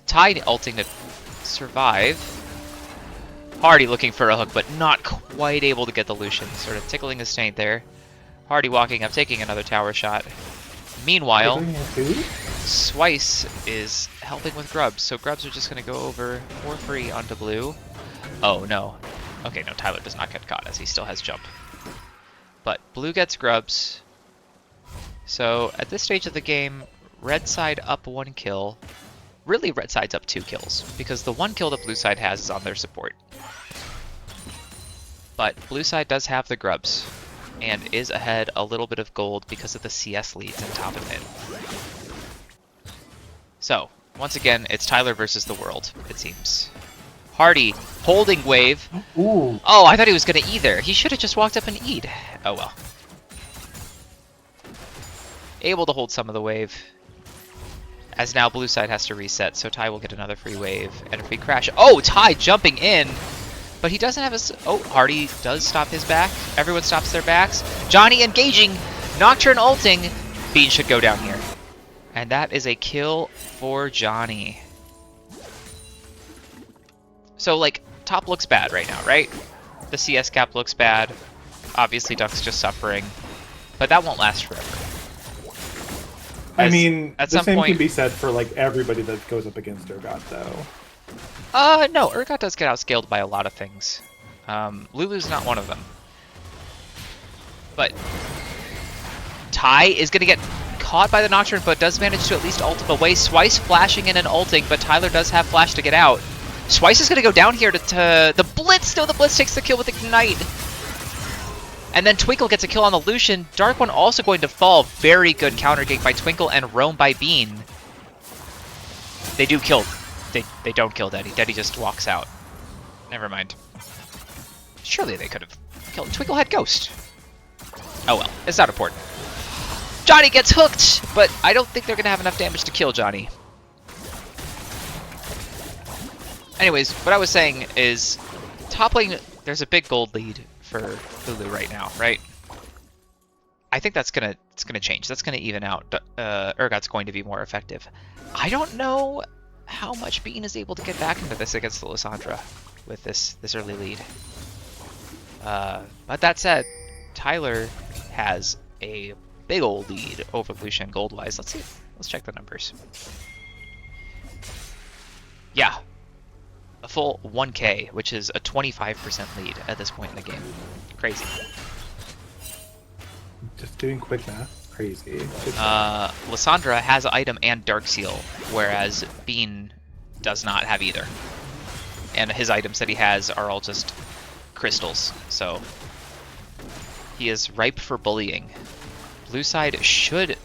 Ty ulting to survive. Hardy looking for a hook, but not quite able to get the Lucian. Sort of tickling his taint there. Hardy walking up, taking another tower shot. Meanwhile, Swice is helping with Grubs, so Grubs are just going to go over for free onto blue. Oh, no. Okay, no, Tyler does not get caught, as he still has jump. But blue gets Grubs. So, at this stage of the game, red side up 1 kill. Really, red side's up 2 kills, because the 1 kill that blue side has is on their support. But blue side does have the Grubs, and is ahead a little bit of gold because of the CS leads on top of it. So, once again, it's Tyler versus the world, it seems. Hardy holding wave. Ooh. Oh, I thought he was going to E there. He should have just walked up and E'd. Oh well. Able to hold some of the wave. As now blue side has to reset, so Ty will get another free wave and a free crash. Oh, Ty jumping in! But he doesn't have a... Oh, Hardy does stop his back. Everyone stops their backs. Johnny engaging! Nocturne ulting! Bean should go down here. And that is a kill for Johnny. So, like, top looks bad right now, right? The CS cap looks bad. Obviously, Duck's just suffering. But that won't last forever. I mean, at the some same point, can be said for like everybody that goes up against Urgot, though. No, Urgot does get outscaled by a lot of things. Lulu's not one of them. But Ty is going to get caught by the Nocturne, but does manage to at least ult him away. Swice flashing in and ulting, but Tyler does have flash to get out. Swice is going to go down here to the Blitz. No, the Blitz takes the kill with Ignite. And then Twinkle gets a kill on the Lucian. Dark One also going to fall. Very good counter gank by Twinkle and roam by Bean. They do kill. They don't kill Deddy. Deddy just walks out. Never mind. Surely they could have killed. Twinkle had Ghost. Oh well, it's not important. Johnny gets hooked, but I don't think they're going to have enough damage to kill Johnny. Anyways, what I was saying is, top lane, there's a big gold lead for Lulu right now, right? I think it's gonna change. That's gonna even out. Urgot's going to be more effective. I don't know how much Bean is able to get back into this against the Lissandra with this early lead. But that said, Tyler has a big old lead over Lucian gold-wise. Let's see. Let's check the numbers. Yeah. A full 1k, which is a 25% lead at this point in the game. Crazy. Just doing quick math. Crazy. Lissandra has item and Dark Seal, whereas Bean does not have either. And his items that he has are all just crystals, so he is ripe for bullying. Blue side should...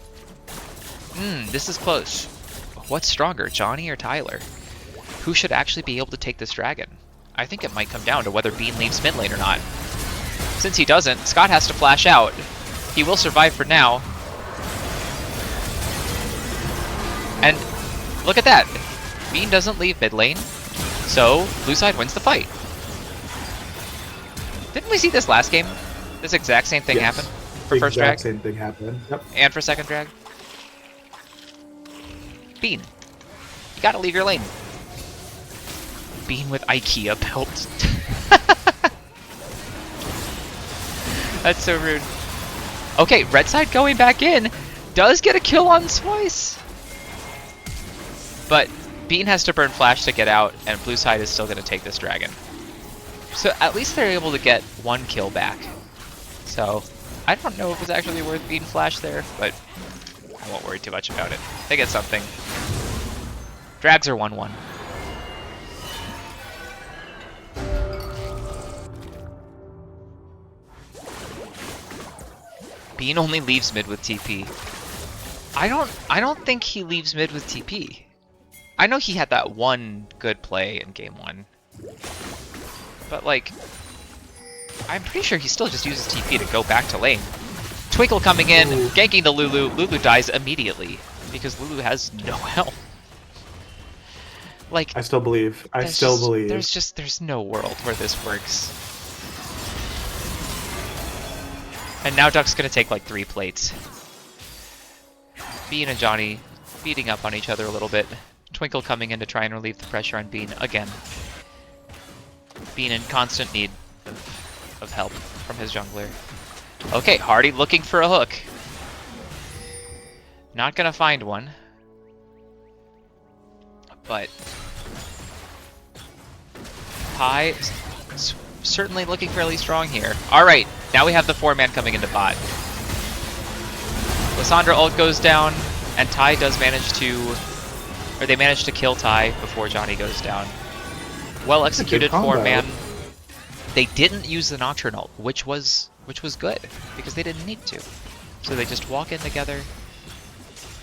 this is close. What's stronger, Johnny or Tyler? Who should actually be able to take this dragon? I think it might come down to whether Bean leaves mid lane or not. Since he doesn't, Scott has to flash out. He will survive for now. And look at that. Bean doesn't leave mid lane, so blue side wins the fight. Didn't we see this last game? This exact same thing happen for first drag? Same thing happened. Yep. And for second drag? Bean, you gotta leave your lane. Bean with IKEA belt. That's so rude. Okay, red side going back in. Does get a kill on Swice. But Bean has to burn flash to get out, and blue side is still going to take this dragon. So at least they're able to get one kill back. So I don't know if it's actually worth Bean flash there, but I won't worry too much about it. They get something. Drags are 1-1. Bean only leaves mid with TP. I don't think he leaves mid with TP. I know he had that one good play in game 1. But like, I'm pretty sure he still just uses TP to go back to lane. Twinkle coming in, ganking the Lulu. Lulu dies immediately because Lulu has no health. Like, I still believe. I still believe. There's no world where this works. And now Duck's gonna take like 3 plates. Bean and Johnny beating up on each other a little bit. Twinkle coming in to try and relieve the pressure on Bean again. Bean in constant need of help from his jungler. Okay, Hardy looking for a hook. Not gonna find one. But Pi certainly looking fairly strong here. Alright, now we have the 4-man coming into bot. Lissandra ult goes down, and Ty does manage to... Or they manage to kill Ty before Johnny goes down. Well executed 4-man. They didn't use the Nocturne ult, which was good, because they didn't need to. So they just walk in together,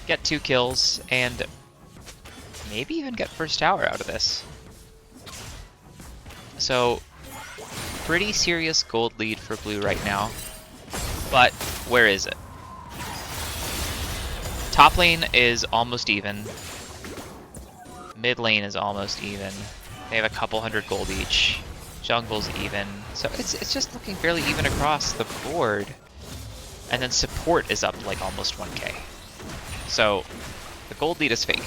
get 2 kills, and maybe even get first tower out of this. So, pretty serious gold lead for blue right now. But, where is it? Top lane is almost even. Mid lane is almost even. They have a couple hundred gold each. Jungle's even. So it's just looking fairly even across the board. And then support is up like almost 1k. So the gold lead is fake.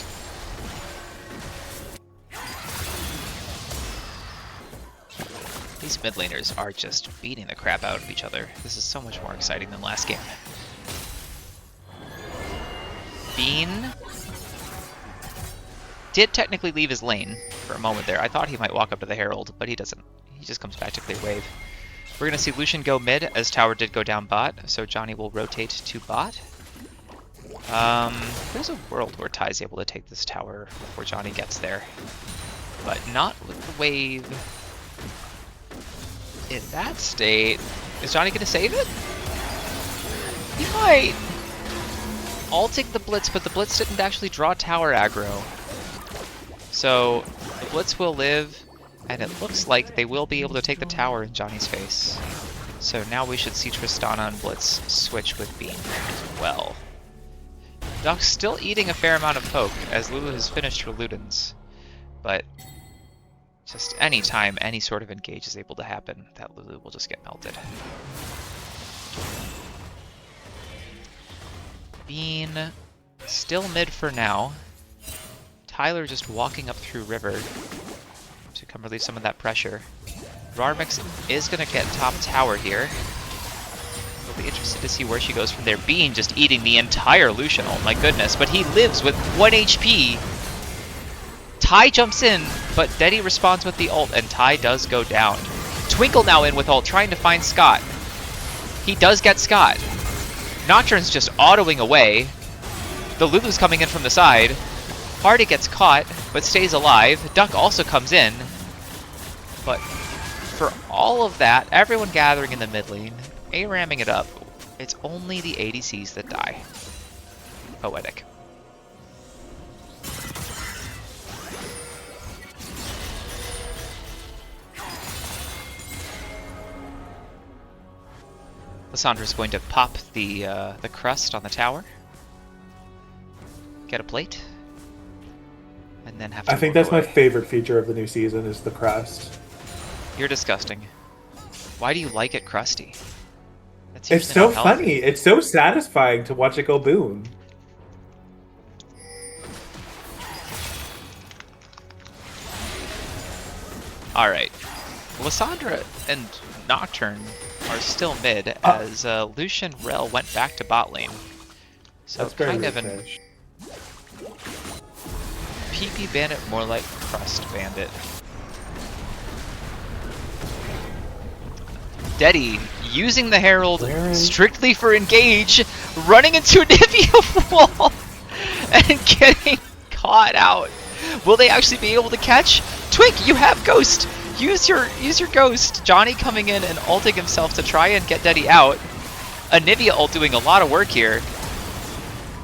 These mid laners are just beating the crap out of each other. This is so much more exciting than last game. Bean did technically leave his lane for a moment there. I thought he might walk up to the Herald, but he doesn't. He just comes back to clear wave. We're going to see Lucian go mid, as Tower did go down bot, so Johnny will rotate to bot. There's a world where Ty's able to take this tower before Johnny gets there, but not with the wave. In that state, is Johnny going to save it? He might! Ulting the Blitz, but the Blitz didn't actually draw tower aggro. So the Blitz will live, and it looks like they will be able to take the tower in Johnny's face. So now we should see Tristana and Blitz switch with Beam as well. Duck's still eating a fair amount of poke, as Lulu has finished her Ludens. But just any time any sort of engage is able to happen, that Lulu will just get melted. Bean still mid for now. Tyler just walking up through river to come relieve some of that pressure. Rarmix is going to get top tower here. We'll be interested to see where she goes from there. Bean just eating the entire Lucian, oh my goodness, but he lives with 1 HP. Ty jumps in, but Deddy responds with the ult, and Ty does go down. Twinkle now in with ult, trying to find Scott. He does get Scott. Nocturne's just autoing away. The Lulu's coming in from the side. Hardy gets caught, but stays alive. Duck also comes in. But for all of that, everyone gathering in the mid lane, A-ramming it up, it's only the ADCs that die. Poetic. Lissandra's going to pop the crust on the tower. Get a plate. And then have to I think walk that's away. my favorite feature of the new season is the crest. You're disgusting. Why do you like it crusty? That's It's usually so not healthy. funny. It's so satisfying to watch it go boom. Alright. Lissandra and Nocturne are still mid as Lucian Rel went back to bot lane. So That's very kind of an rich. PP Bandit, more like Crust Bandit. Deddy using the Herald strictly for engage, running into an Nivea wall and getting caught out. Will they actually be able to catch? Twink, you have Ghost. Use your Ghost. Johnny coming in and ulting himself to try and get Deddy out. A Nivea ult doing a lot of work here.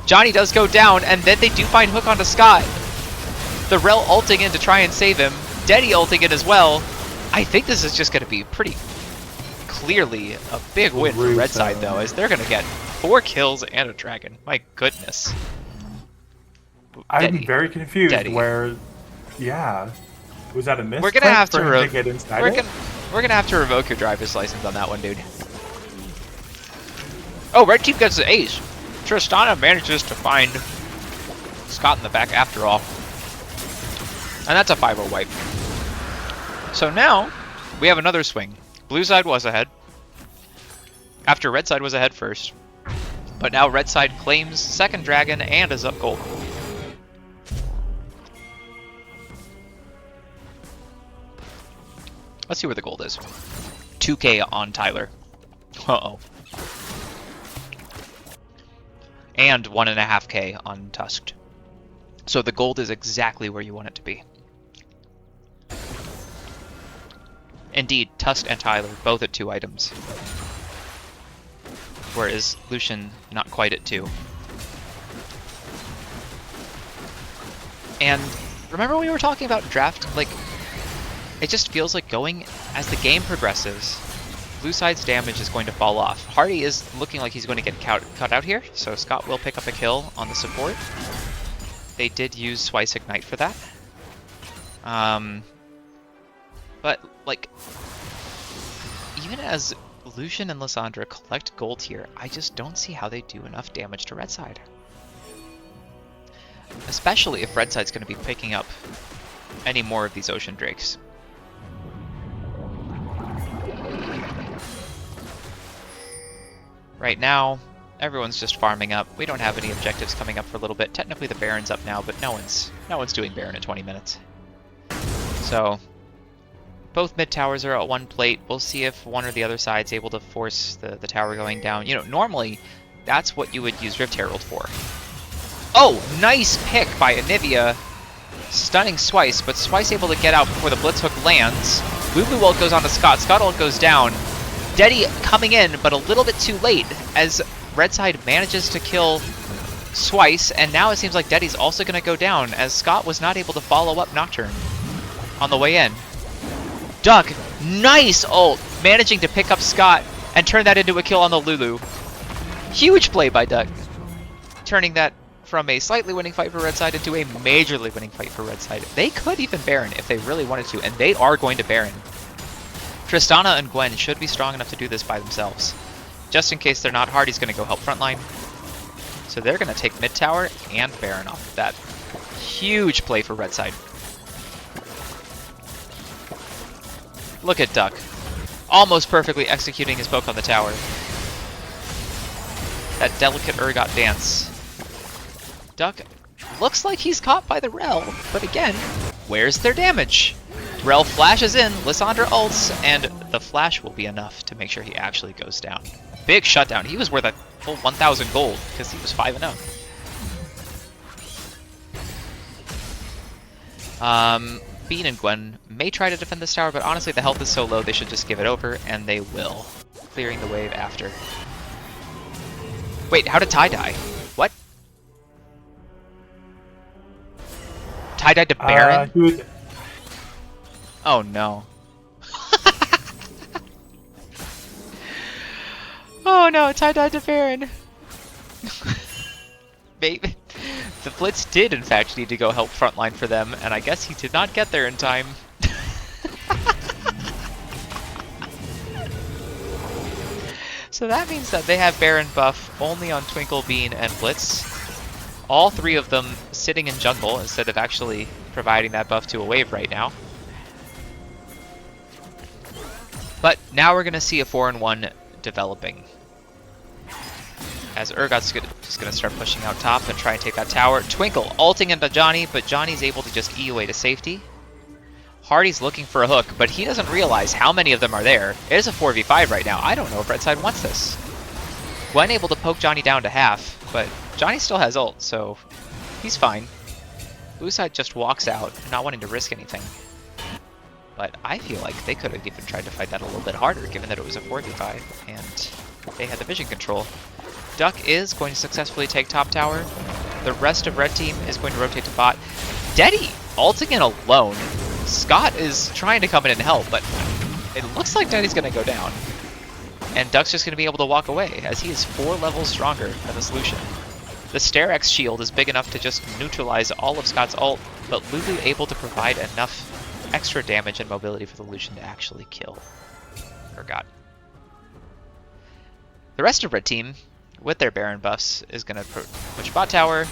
Johnny does go down, and then they do find hook onto Scott. The Rel ulting in to try and save him. Deddy ulting in as well. I think this is just going to be pretty clearly a big win for Red Side, though, as they're going to get 4 kills and a dragon. My goodness. I'm Deddy. very confused Deddy. where... Yeah. Was that a miss? We're gonna have to get inside we're it? gonna have to revoke your driver's license on that one, dude. Oh, red team gets the ace. Tristana manages to find Scott in the back after all. And that's a 5-0 wipe. So now, we have another swing. Blue side was ahead. After red side was ahead first. But now red side claims second dragon and is up gold. Let's see where the gold is. 2k on Tyler. Uh-oh. And 1.5k on Tusked. So the gold is exactly where you want it to be. Indeed, Tusked and Tyler both at 2 items. Whereas Lucian not quite at 2. And remember we were talking about draft, like, it just feels like going as the game progresses, blue side's damage is going to fall off. Hardy is looking like he's going to get cut out here, so Scott will pick up a kill on the support. They did use Twice Ignite for that. But, like, even as Lucian and Lysandra collect gold here, I just don't see how they do enough damage to red side. Especially if red side's going to be picking up any more of these ocean drakes. Right now, everyone's just farming up. We don't have any objectives coming up for a little bit. Technically the Baron's up now, but no one's doing Baron in 20 minutes. So, both mid towers are at one plate. We'll see if one or the other side's able to force the tower going down. You know, normally, that's what you would use Rift Herald for. Oh, nice pick by Anivia. Stunning Swice, but Swice able to get out before the Blitz Hook lands. Lulu ult goes on to Scott. Scott ult goes down. Deddy coming in, but a little bit too late, as red side manages to kill Swice, and now it seems like Deddy's also going to go down, as Scott was not able to follow up Nocturne on the way in. Duck, nice ult, managing to pick up Scott and turn that into a kill on the Lulu. Huge play by Duck, turning that from a slightly winning fight for red side into a majorly winning fight for red side. They could even Baron if they really wanted to, and they are going to Baron. Tristana and Gwen should be strong enough to do this by themselves. Just in case they're not, Hardy's going to go help frontline. So they're going to take mid tower and Baron off of that. Huge play for red side. Look at Duck. Almost perfectly executing his poke on the tower. That delicate Urgot dance. Duck looks like he's caught by the Rel, but again, where's their damage? Rel flashes in, Lysandra ults, and the flash will be enough to make sure he actually goes down. Big shutdown. He was worth a full 1,000 gold because he was 5-0. Bean and Gwen may try to defend this tower, but honestly the health is so low they should just give it over, and they will. Clearing the wave after. Wait, how did Ty die? What? Ty died to Baron? Oh no. Oh no, Ty died to Baron. Maybe. The Blitz did in fact need to go help frontline for them, and I guess he did not get there in time. So that means that they have Baron buff only on Twinkle, Bean, and Blitz. All three of them sitting in jungle instead of actually providing that buff to a wave right now. But now we're going to see a 4-1 developing. As Urgot's just going to start pushing out top and try and take that tower. Twinkle ulting into Johnny, but Johnny's able to just E away to safety. Hardy's looking for a hook, but he doesn't realize how many of them are there. It is a 4v5 right now. I don't know if red side wants this. Gwen able to poke Johnny down to half, but Johnny still has ult, so he's fine. Blue side just walks out, not wanting to risk anything. But I feel like they could have even tried to fight that a little bit harder, given that it was a 4v5, and they had the vision control. Duck is going to successfully take top tower. The rest of red team is going to rotate to bot. Deddy ulting in alone. Scott is trying to come in and help, but it looks like Deddy's going to go down. And Duck's just going to be able to walk away, as he is 4 levels stronger than the solution. The Starex shield is big enough to just neutralize all of Scott's ult, but Lulu able to provide enough extra damage and mobility for the Lucian to actually kill Urgot. The rest of red team, with their Baron buffs, is going to push bot tower.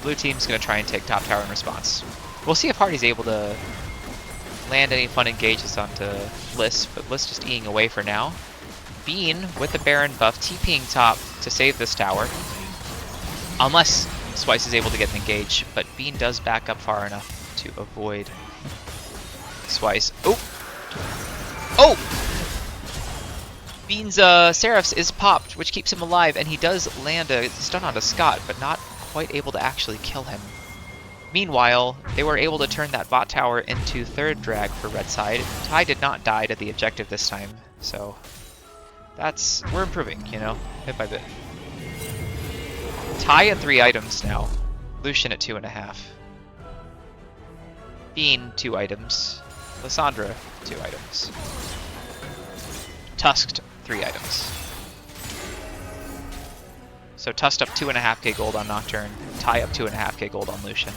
Blue team's going to try and take top tower in response. We'll see if Hardy's able to land any fun engages onto Bliss, but Bliss just Eing away for now. Bean, with the Baron buff, TPing top to save this tower. Unless Swice is able to get an engage, but Bean does back up far enough to avoid Swice. Oh! Oh! Bean's Seraphs is popped, which keeps him alive, and he does land a stun onto Scott, but not quite able to actually kill him. Meanwhile, they were able to turn that bot tower into third drag for red side. Ty did not die to the objective this time, so we're improving, you know, bit by bit. Ty at 3 items now. Lucian at 2.5. Bean 2 items. Lysandra 2 items. Tusked 3 items. So Tusked up 2.5k gold on Nocturne. Ty up 2.5k gold on Lucian.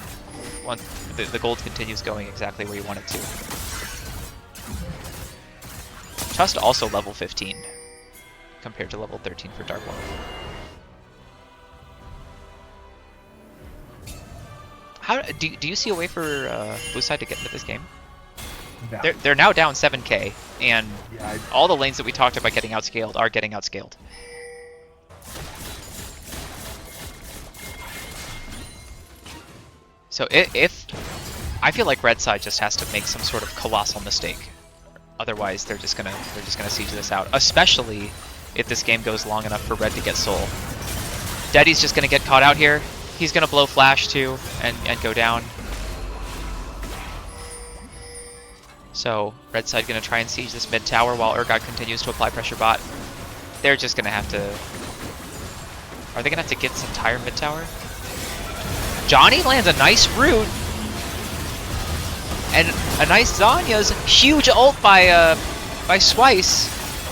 once the gold continues going exactly where you want it to. Trust also level 15 compared to level 13 for Dark One. How do you see a way for blue side to get into this game? No. They're now down 7k, and Yeah, all the lanes that we talked about getting outscaled are getting outscaled. So if I feel like red side just has to make some sort of colossal mistake, otherwise they're just gonna siege this out. Especially if this game goes long enough for red to get soul. Daddy's just gonna get caught out here. He's gonna blow flash too and go down. So red side gonna try and siege this mid tower while Urgot continues to apply pressure bot. They're just gonna have to. Are they gonna have to get this entire mid tower? Johnny lands a nice root. And a nice Zanya's huge ult by Swice.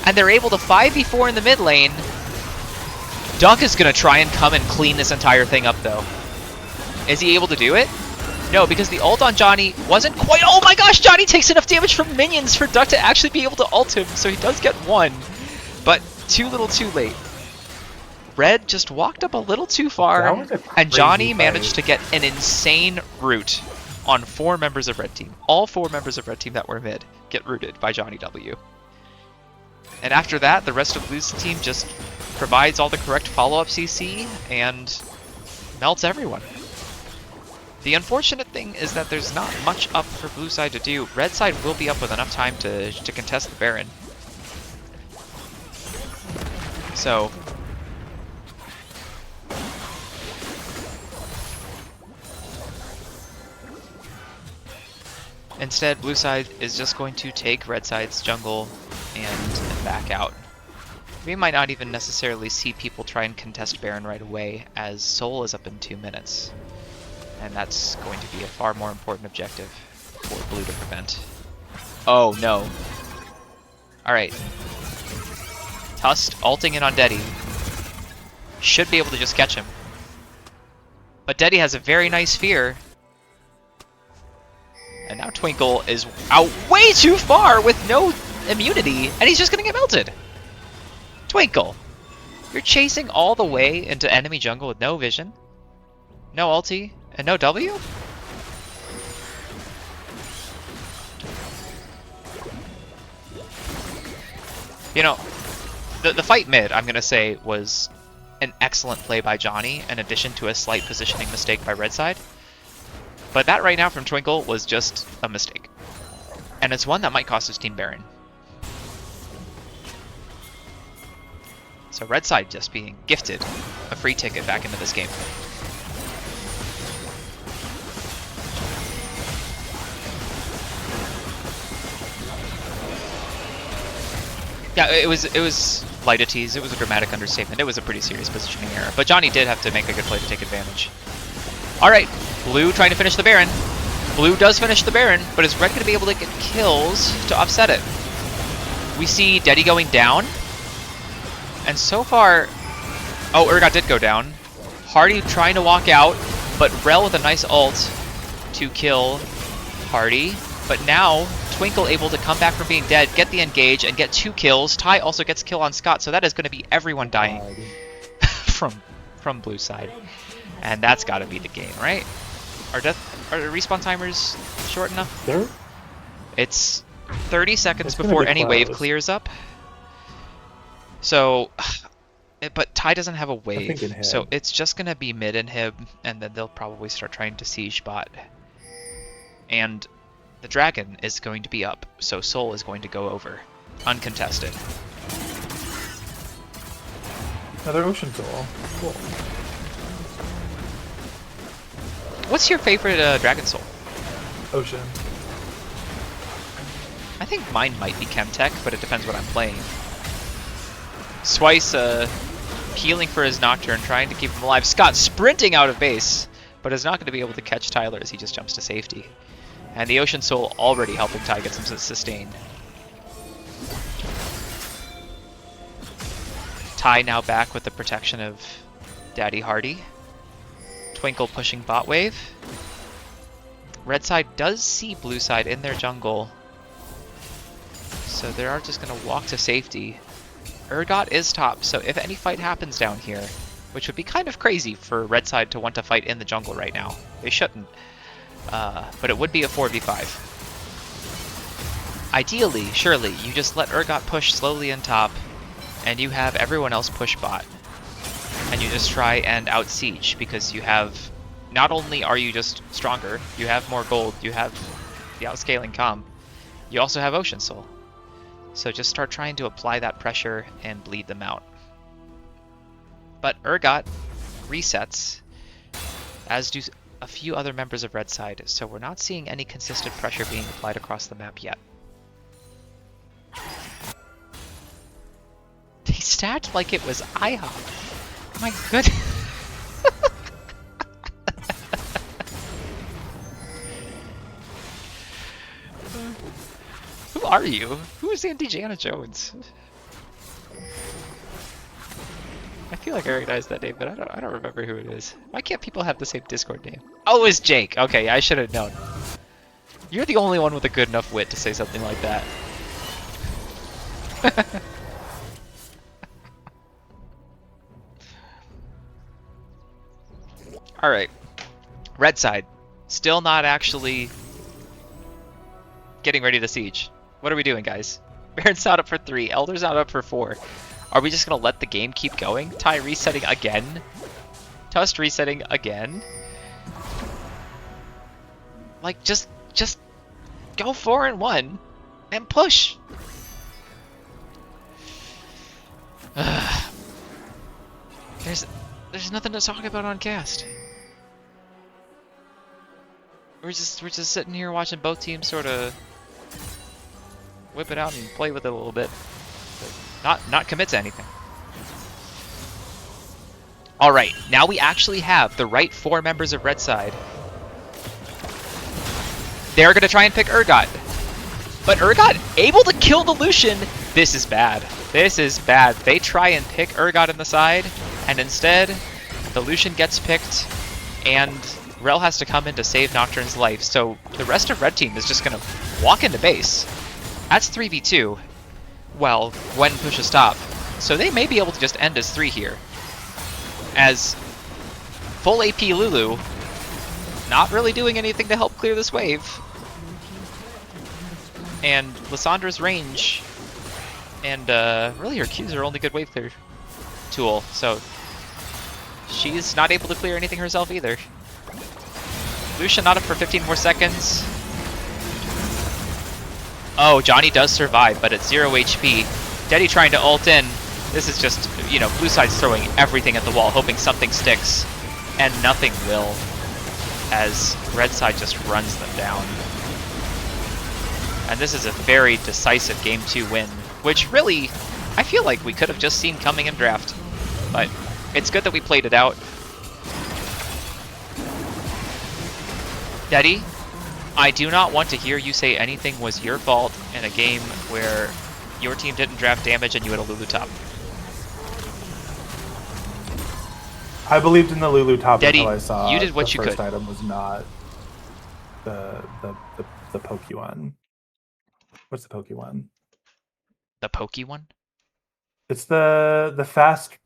And they're able to 5v4 in the mid lane. Dunk is gonna try and come and clean this entire thing up though. Is he able to do it? No, because the ult on Johnny wasn't quite. Oh my gosh, Johnny takes enough damage from minions for Duck to actually be able to ult him, so he does get one. But too little too late. Red just walked up a little too far, and Johnny managed to get an insane root on 4 members of red team. All 4 members of red team that were mid get rooted by Johnny W. And after that, the rest of blue's team just provides all the correct follow-up CC and melts everyone. The unfortunate thing is that there's not much up for blue side to do. Red side will be up with enough time to contest the Baron. So instead, blue side is just going to take red side's jungle and back out. We might not even necessarily see people try and contest Baron right away, as Soul is up in 2 minutes. And that's going to be a far more important objective for blue to prevent. Oh no. Alright. Tust ulting in on Deddy. Should be able to just catch him. But Deddy has a very nice fear. And now Twinkle is out way too far with no immunity, and he's just gonna get melted. Twinkle, you're chasing all the way into enemy jungle with no vision, no ulti, and no W? You know, the fight mid, I'm gonna say, was an excellent play by Johnny, in addition to a slight positioning mistake by red side. But that right now from Twinkle was just a mistake. And it's one that might cost his team Baron. So red side just being gifted a free ticket back into this game. Yeah, it was light a tease. It was a dramatic understatement. It was a pretty serious positioning error. But Johnny did have to make a good play to take advantage. Alright, blue trying to finish the Baron. Blue does finish the Baron, but is red going to be able to get kills to offset it? We see Deddy going down. And so far... Oh, Urgot did go down. Hardy trying to walk out, but Rel with a nice ult to kill Hardy. But now, Twinkle able to come back from being dead, get the engage, and get 2 kills. Ty also gets a kill on Scott, so that is going to be everyone dying from blue side. And that's got to be the game, right? Are the respawn timers short enough? There? It's 30 seconds before any wave clears up. So, but Ty doesn't have a wave, so it's just going to be mid inhib, and then they'll probably start trying to siege bot. And the dragon is going to be up, so Soul is going to go over, uncontested. Another Ocean Soul. Cool. What's your favorite Dragon Soul? Ocean. I think mine might be Chemtech, but it depends what I'm playing. Swice healing for his Nocturne, trying to keep him alive. Scott sprinting out of base, but is not going to be able to catch Tyler as he just jumps to safety. And the Ocean Soul already helping Ty get some sustain. Ty now back with the protection of Daddy Hardy. Twinkle pushing bot wave. red side does see blue side in their jungle. So they are just going to walk to safety. Urgot is top, so if any fight happens down here, which would be kind of crazy for red side to want to fight in the jungle right now. They shouldn't. But it would be a 4v5. Ideally, surely, you just let Urgot push slowly in top, and you have everyone else push bot. And you just try and out-siege, because you have... Not only are you just stronger, you have more gold, you have the outscaling comm, you also have Ocean Soul. So just start trying to apply that pressure and bleed them out. But Urgot resets, as do a few other members of red side, so we're not seeing any consistent pressure being applied across the map yet. They stacked like it was IHOP. My goodness. Who are you? Who is Indiana Jones? I feel like I recognize that name, but I don't remember who it is. Why can't people have the same Discord name? Oh, it's Jake. Okay, I should have known. You're the only one with a good enough wit to say something like that. Alright. Red side. Still not actually getting ready to siege. What are we doing, guys? Baron's not up for 3. Elder's not up for 4. Are we just going to let the game keep going? Ty resetting again? Tust resetting again? Like, just go 4-1 and push. There's nothing to talk about on cast. We're just sitting here watching both teams sort of whip it out and play with it a little bit, but not commit to anything. All right, now we actually have the right 4 members of red side. They're gonna try and pick Urgot, but Urgot able to kill the Lucian. This is bad. This is bad. They try and pick Urgot in the side, and instead the Lucian gets picked, and Rel has to come in to save Nocturne's life. So the rest of red team is just gonna walk into base. That's 3v2. Well, Gwen pushes top. So they may be able to just end as 3 here. As full AP Lulu, not really doing anything to help clear this wave. And Lissandra's range, and really her Qs are only good wave clear tool, so she's not able to clear anything herself either. Lucian not up for 15 more seconds. Oh, Johnny does survive, but it's 0 HP. Deddy trying to ult in. This is just, you know, blue side's throwing everything at the wall, hoping something sticks, and nothing will, as red side just runs them down. And this is a very decisive Game 2 win, which really, I feel like we could have just seen coming in draft. But it's good that we played it out. Deddy, I do not want to hear you say anything was your fault in a game where your team didn't draft damage and you had a Lulu top. I believed in the Lulu top Deddy, until I saw you did what the you first could. item was not the pokey one. What's the pokey one? The pokey one? It's the fast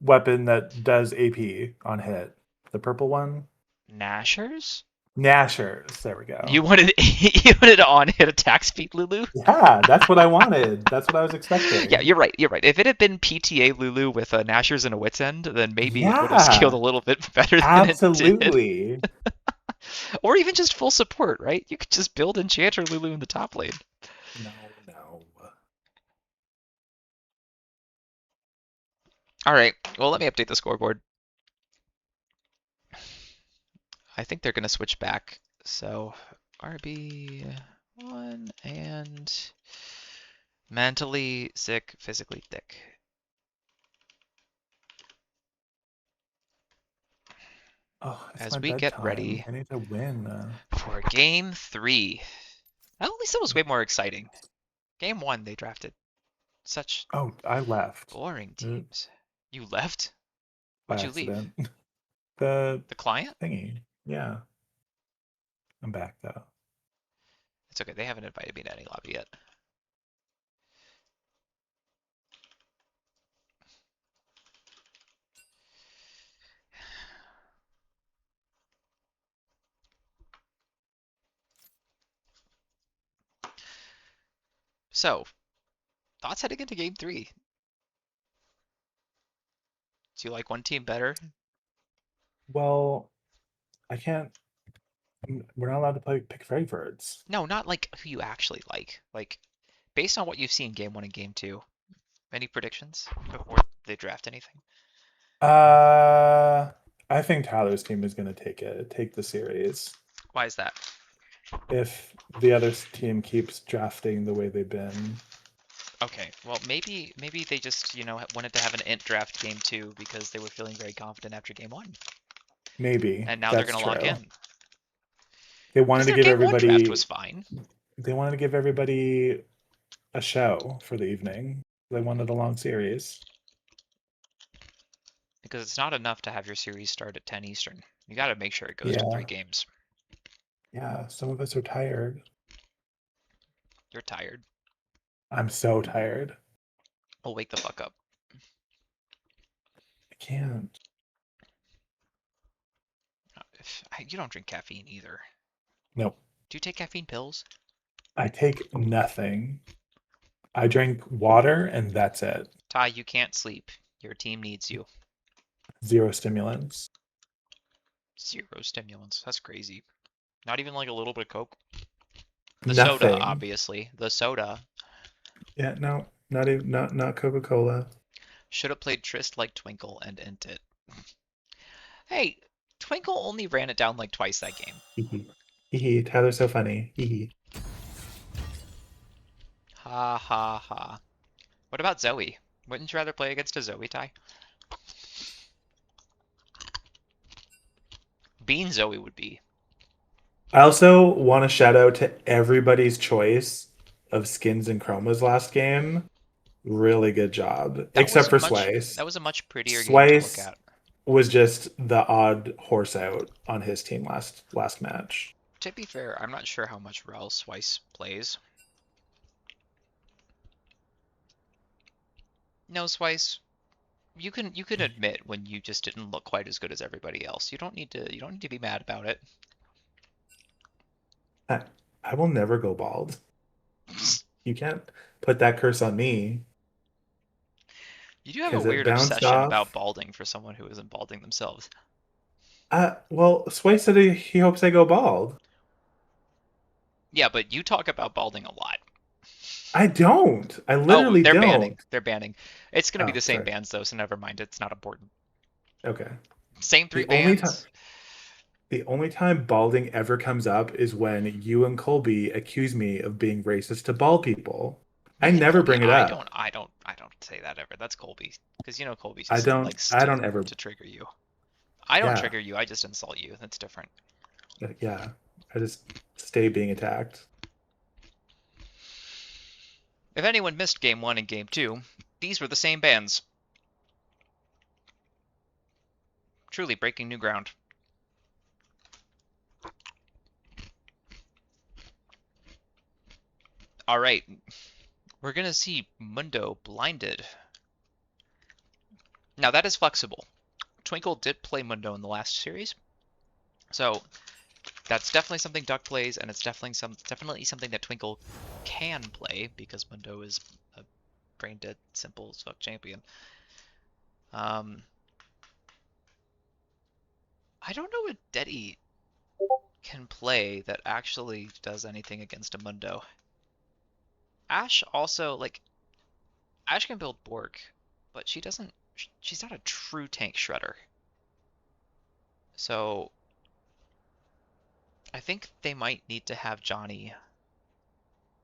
weapon that does AP on hit. The purple one? Nashers? Nashers. There we go. You wanted you wanted on hit attack speed Lulu? Yeah, that's what I wanted. That's what I was expecting. Yeah, you're right. You're right. If it had been PTA Lulu with a Nashers and a Wits End, then maybe it would have scaled a little bit better than it did. Absolutely. Or even just full support, right? You could just build Enchanter Lulu in the top lane. No. All right. Well, let me update the scoreboard. I think they're going to switch back. So RB1 and mentally sick, physically thick. Oh, as we get ready I need to win for Game 3. At least it was way more exciting. Game 1, they drafted such I left. boring teams. You left? By Why'd you leave? accident. The client? thingy. Yeah. I'm back though. It's okay. They haven't invited me to any lobby yet. So, thoughts heading into game 3? Do you like one team better? Well, I can't. We're not allowed to pick favorites. No, not like who you actually like. Like, based on what you've seen game 1 and game 2, any predictions before they draft anything? Uh, I think Tyler's team is going to take the series. Why is that? If the other team keeps drafting the way they've been. Okay, well maybe they just, wanted to have an int draft game 2 because they were feeling very confident after game 1. Maybe And now they're that's gonna log true. in. They Because wanted to their give game 1 draft everybody was fine. they wanted to give everybody a show for the evening. They wanted a long series. Because it's not enough to have your series start at 10 Eastern. You gotta make sure it goes to 3 Yeah. games. Yeah, some of us are tired. You're tired. I'm so tired. We'll wake the fuck up. I can't. You don't drink caffeine either. Nope. Do you take caffeine pills? I take nothing. I drink water and that's it. Ty, you can't sleep. Your team needs you. Zero stimulants. 0 stimulants. That's crazy. Not even like a little bit of Coke. The soda, Nothing. obviously. The soda. Yeah, no, not even not Coca-Cola. Should have played Trist like Twinkle and int it. Hey, Twinkle only ran it down like twice that game. Hee hee. Hee hee. Tyler's so funny. Hee hee. Ha ha ha. What about Zoe? Wouldn't you rather play against a Zoe, Ty? Being Zoe would be. I also want to shout out to everybody's choice of skins and chromas last game. Really good job. Except for Swice. That was a much prettier game to look Swice at. was just the odd horse out on his team last match. To be fair, I'm not sure how much REL Swice plays. No, Swice, you can admit when you just didn't look quite as good as everybody else. You don't need to be mad about it. I will never go bald. You can't put that curse on me You do have a because it weird bounced obsession about off. balding for someone who isn't balding themselves. Well, Sway said he hopes I go bald. Yeah, but you talk about balding a lot. I don't. I Oh, literally they're banning. don't. They're banning. It's gonna be Oh, the same sorry. bans though, so never mind. It's not important. Okay. Same 3 The only time bans. the only time balding ever comes up is when you and Colby accuse me of being racist to bald people. I Me and never Colby, bring it up. I don't say that ever. That's Colby, because Colby I just don't likes I to don't ever trigger you. I don't yeah. trigger you. I just insult you. That's different. Yeah. I just stay being attacked. If anyone missed game 1 and game 2, these were the same bans. Truly breaking new ground. All right, we're gonna see Mundo blinded. Now that is flexible. Twinkle did play Mundo in the last series, so that's definitely something Duck plays, and it's definitely something that Twinkle can play because Mundo is a brain dead, simple as fuck champion. I don't know what Deddy can play that actually does anything against a Mundo. Ash also, like, Ash can build Borg, but she's not a true tank shredder. So I think they might need to have Johnny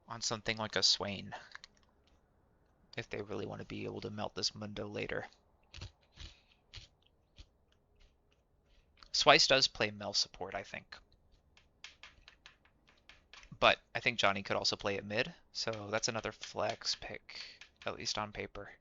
on something like a Swain if they really want to be able to melt this Mundo later. Swice does play Mel support, I think. But I think Johnny could also play at mid, so that's another flex pick, at least on paper.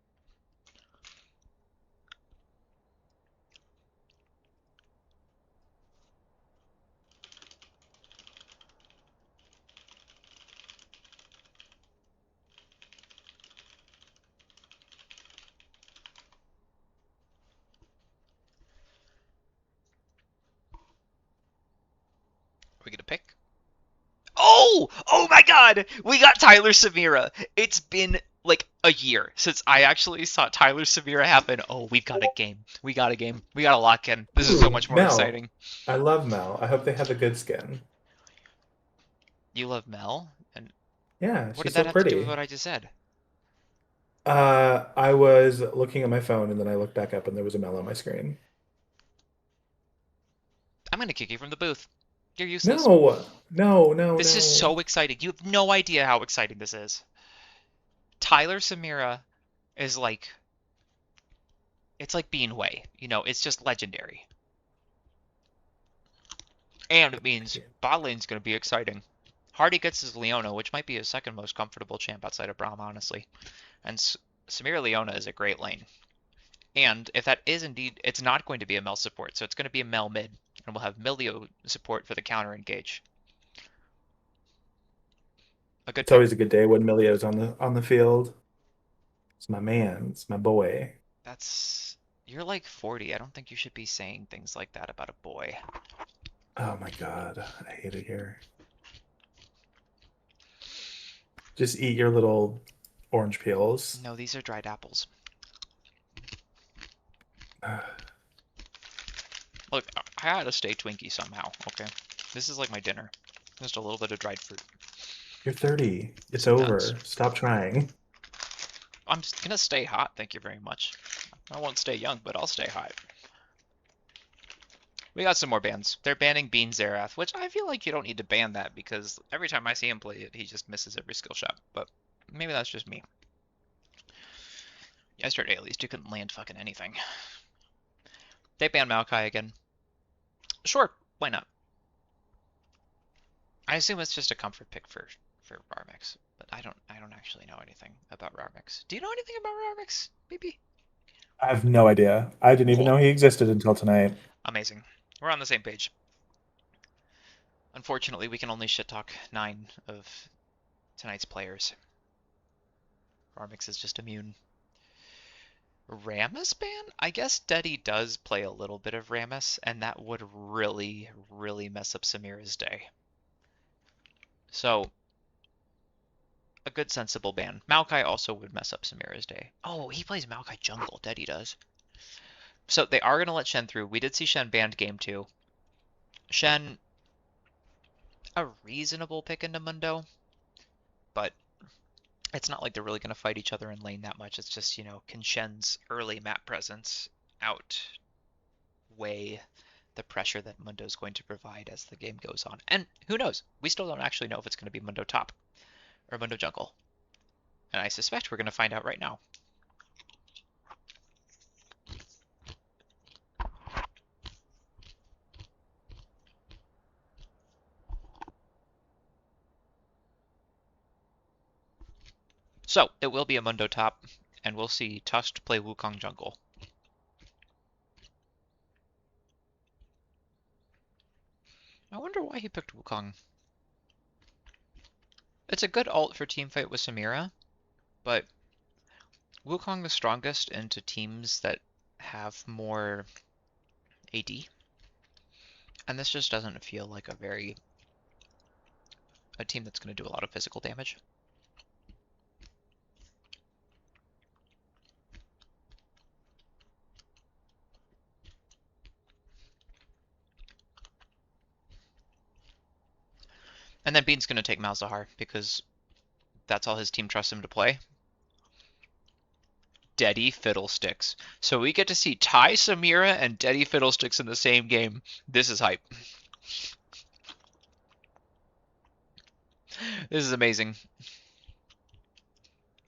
We get a pick. Oh! Oh my god! We got Tyler Samira. It's been like a year since I actually saw Tyler Samira happen. Oh, we've got a game. We got a game. We got a lock in. This is so Ooh, much more Mel. exciting. I love Mel. I hope they have a good skin. You love Mel? And Yeah, what she's did so that have to do with pretty. what I just said? I was looking at my phone and then I looked back up and there was a Mel on my screen. I'm gonna kick you from the booth. You're useless. No, no, no, This is no. so exciting. You have no idea how exciting this is. Tyler Samira is like, it's like Bean Way. You know, it's just legendary. And it means bot lane's going to be exciting. Hardy gets his Leona, which might be his second most comfortable champ outside of Braum, honestly. And Samira Leona is a great lane. And if that is indeed, it's not going to be a Mel support, so it's going to be a Mel mid. And we'll have Milio support for the counter engage. A good It's pick. always a good day when Milio's on the field. It's my man. It's my boy. That's... You're like 40. I don't think you should be saying things like that about a boy. Oh my God, I hate it here. Just eat your little orange peels. No, these are dried apples. Look, I had to stay Twinkie somehow, okay? This is like my dinner. Just a little bit of dried fruit. You're 30. It's Some nuts. over. Stop trying. I'm just gonna stay hot, thank you very much. I won't stay young, but I'll stay hot. We got some more bans. They're banning Bean Zerath, which I feel like you don't need to ban that because every time I see him play it, he just misses every skill shot. But maybe that's just me. Yesterday, at least, you couldn't land fucking anything. They banned Maokai again. Sure, why not? I assume it's just a comfort pick for Rarmix, but I don't actually know anything about Rarmix. Do you know anything about Rarmix, BB? I have no idea. I didn't even Cool. know he existed until tonight. Amazing. We're on the same page. Unfortunately, we can only shit talk 9 of tonight's players. Rarmix is just immune. Rammus ban? I guess Deddy does play a little bit of Rammus, and that would really, really mess up Samira's day. So, a good sensible ban. Maokai also would mess up Samira's day. Oh, he plays Maokai jungle. Deddy does. So they are going to let Shen through. We did see Shen banned game 2. Shen, a reasonable pick into Mundo, but it's not like they're really going to fight each other in lane that much. It's just, you know, can Shen's early map presence outweigh the pressure that Mundo's going to provide as the game goes on? And who knows? We still don't actually know if it's going to be Mundo top or Mundo jungle. And I suspect we're going to find out right now. So, it will be a Mundo top, and we'll see Tusk play Wukong jungle. I wonder why he picked Wukong. It's a good ult for teamfight with Samira, but Wukong the strongest into teams that have more AD. And this just doesn't feel like a team that's going to do a lot of physical damage. And then Bean's going to take Malzahar because that's all his team trusts him to play. Deddy Fiddlesticks. So we get to see Ty Samira and Deddy Fiddlesticks in the same game. This is hype. This is amazing.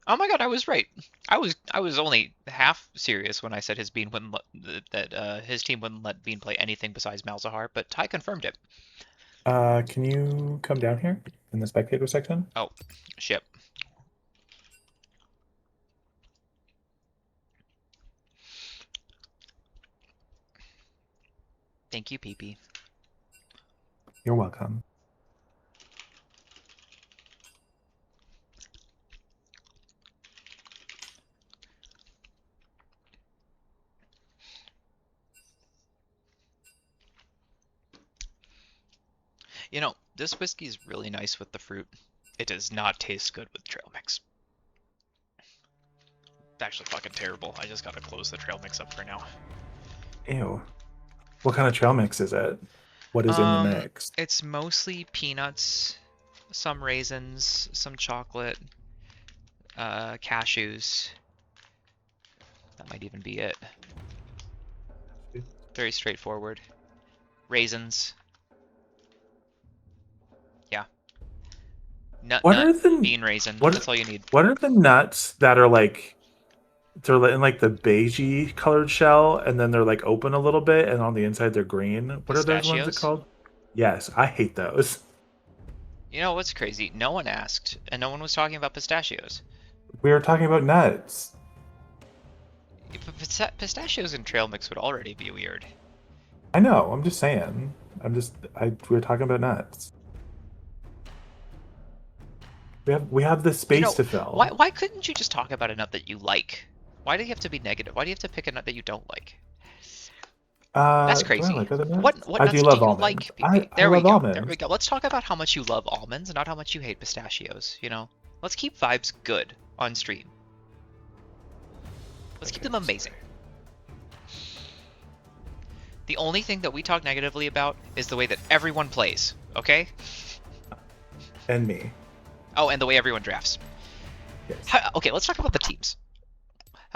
Oh my god, I was right. I was only half serious when I said his Bean wouldn't his team wouldn't let Bean play anything besides Malzahar, but Ty confirmed it. Can you come down here in the spectator section? Oh, shit. Thank you, PP. You're welcome. You know, This whiskey is really nice with the fruit. It does not taste good with trail mix. It's actually fucking terrible. I just gotta close the trail mix up for now. Ew. What kind of trail mix is it? What is in the mix? It's mostly peanuts, some raisins, some chocolate, cashews. That might even be it. Very straightforward. Raisins. Yeah. Nut, What are the bean raisin. what That's all you need. what are the nuts that are like they're in like the beigey colored shell and then they're like open a little bit and on the inside they're green? What are those ones Pistachios? called? Yes, I hate those. You know what's crazy? No one asked, and no one was talking about pistachios. We were talking about nuts. Pistachios and trail mix would already be weird. I know, I'm just saying. We were talking about nuts. We have the space to fill. Why couldn't you just talk about a nut that you like? Why do you have to be negative? Why do you have to pick a nut that you don't like? That's Do I crazy. like other nuts? What I nuts do do love you almonds. like, I PP? There we love go. almonds. There we go. Let's talk about how much you love almonds, not how much you hate pistachios, you know? Let's keep vibes good on stream. Let's keep them amazing. The only thing that we talk negatively about is the way that everyone plays, okay? And me. Oh, and the way everyone drafts. Yes. Okay, let's talk about the teams.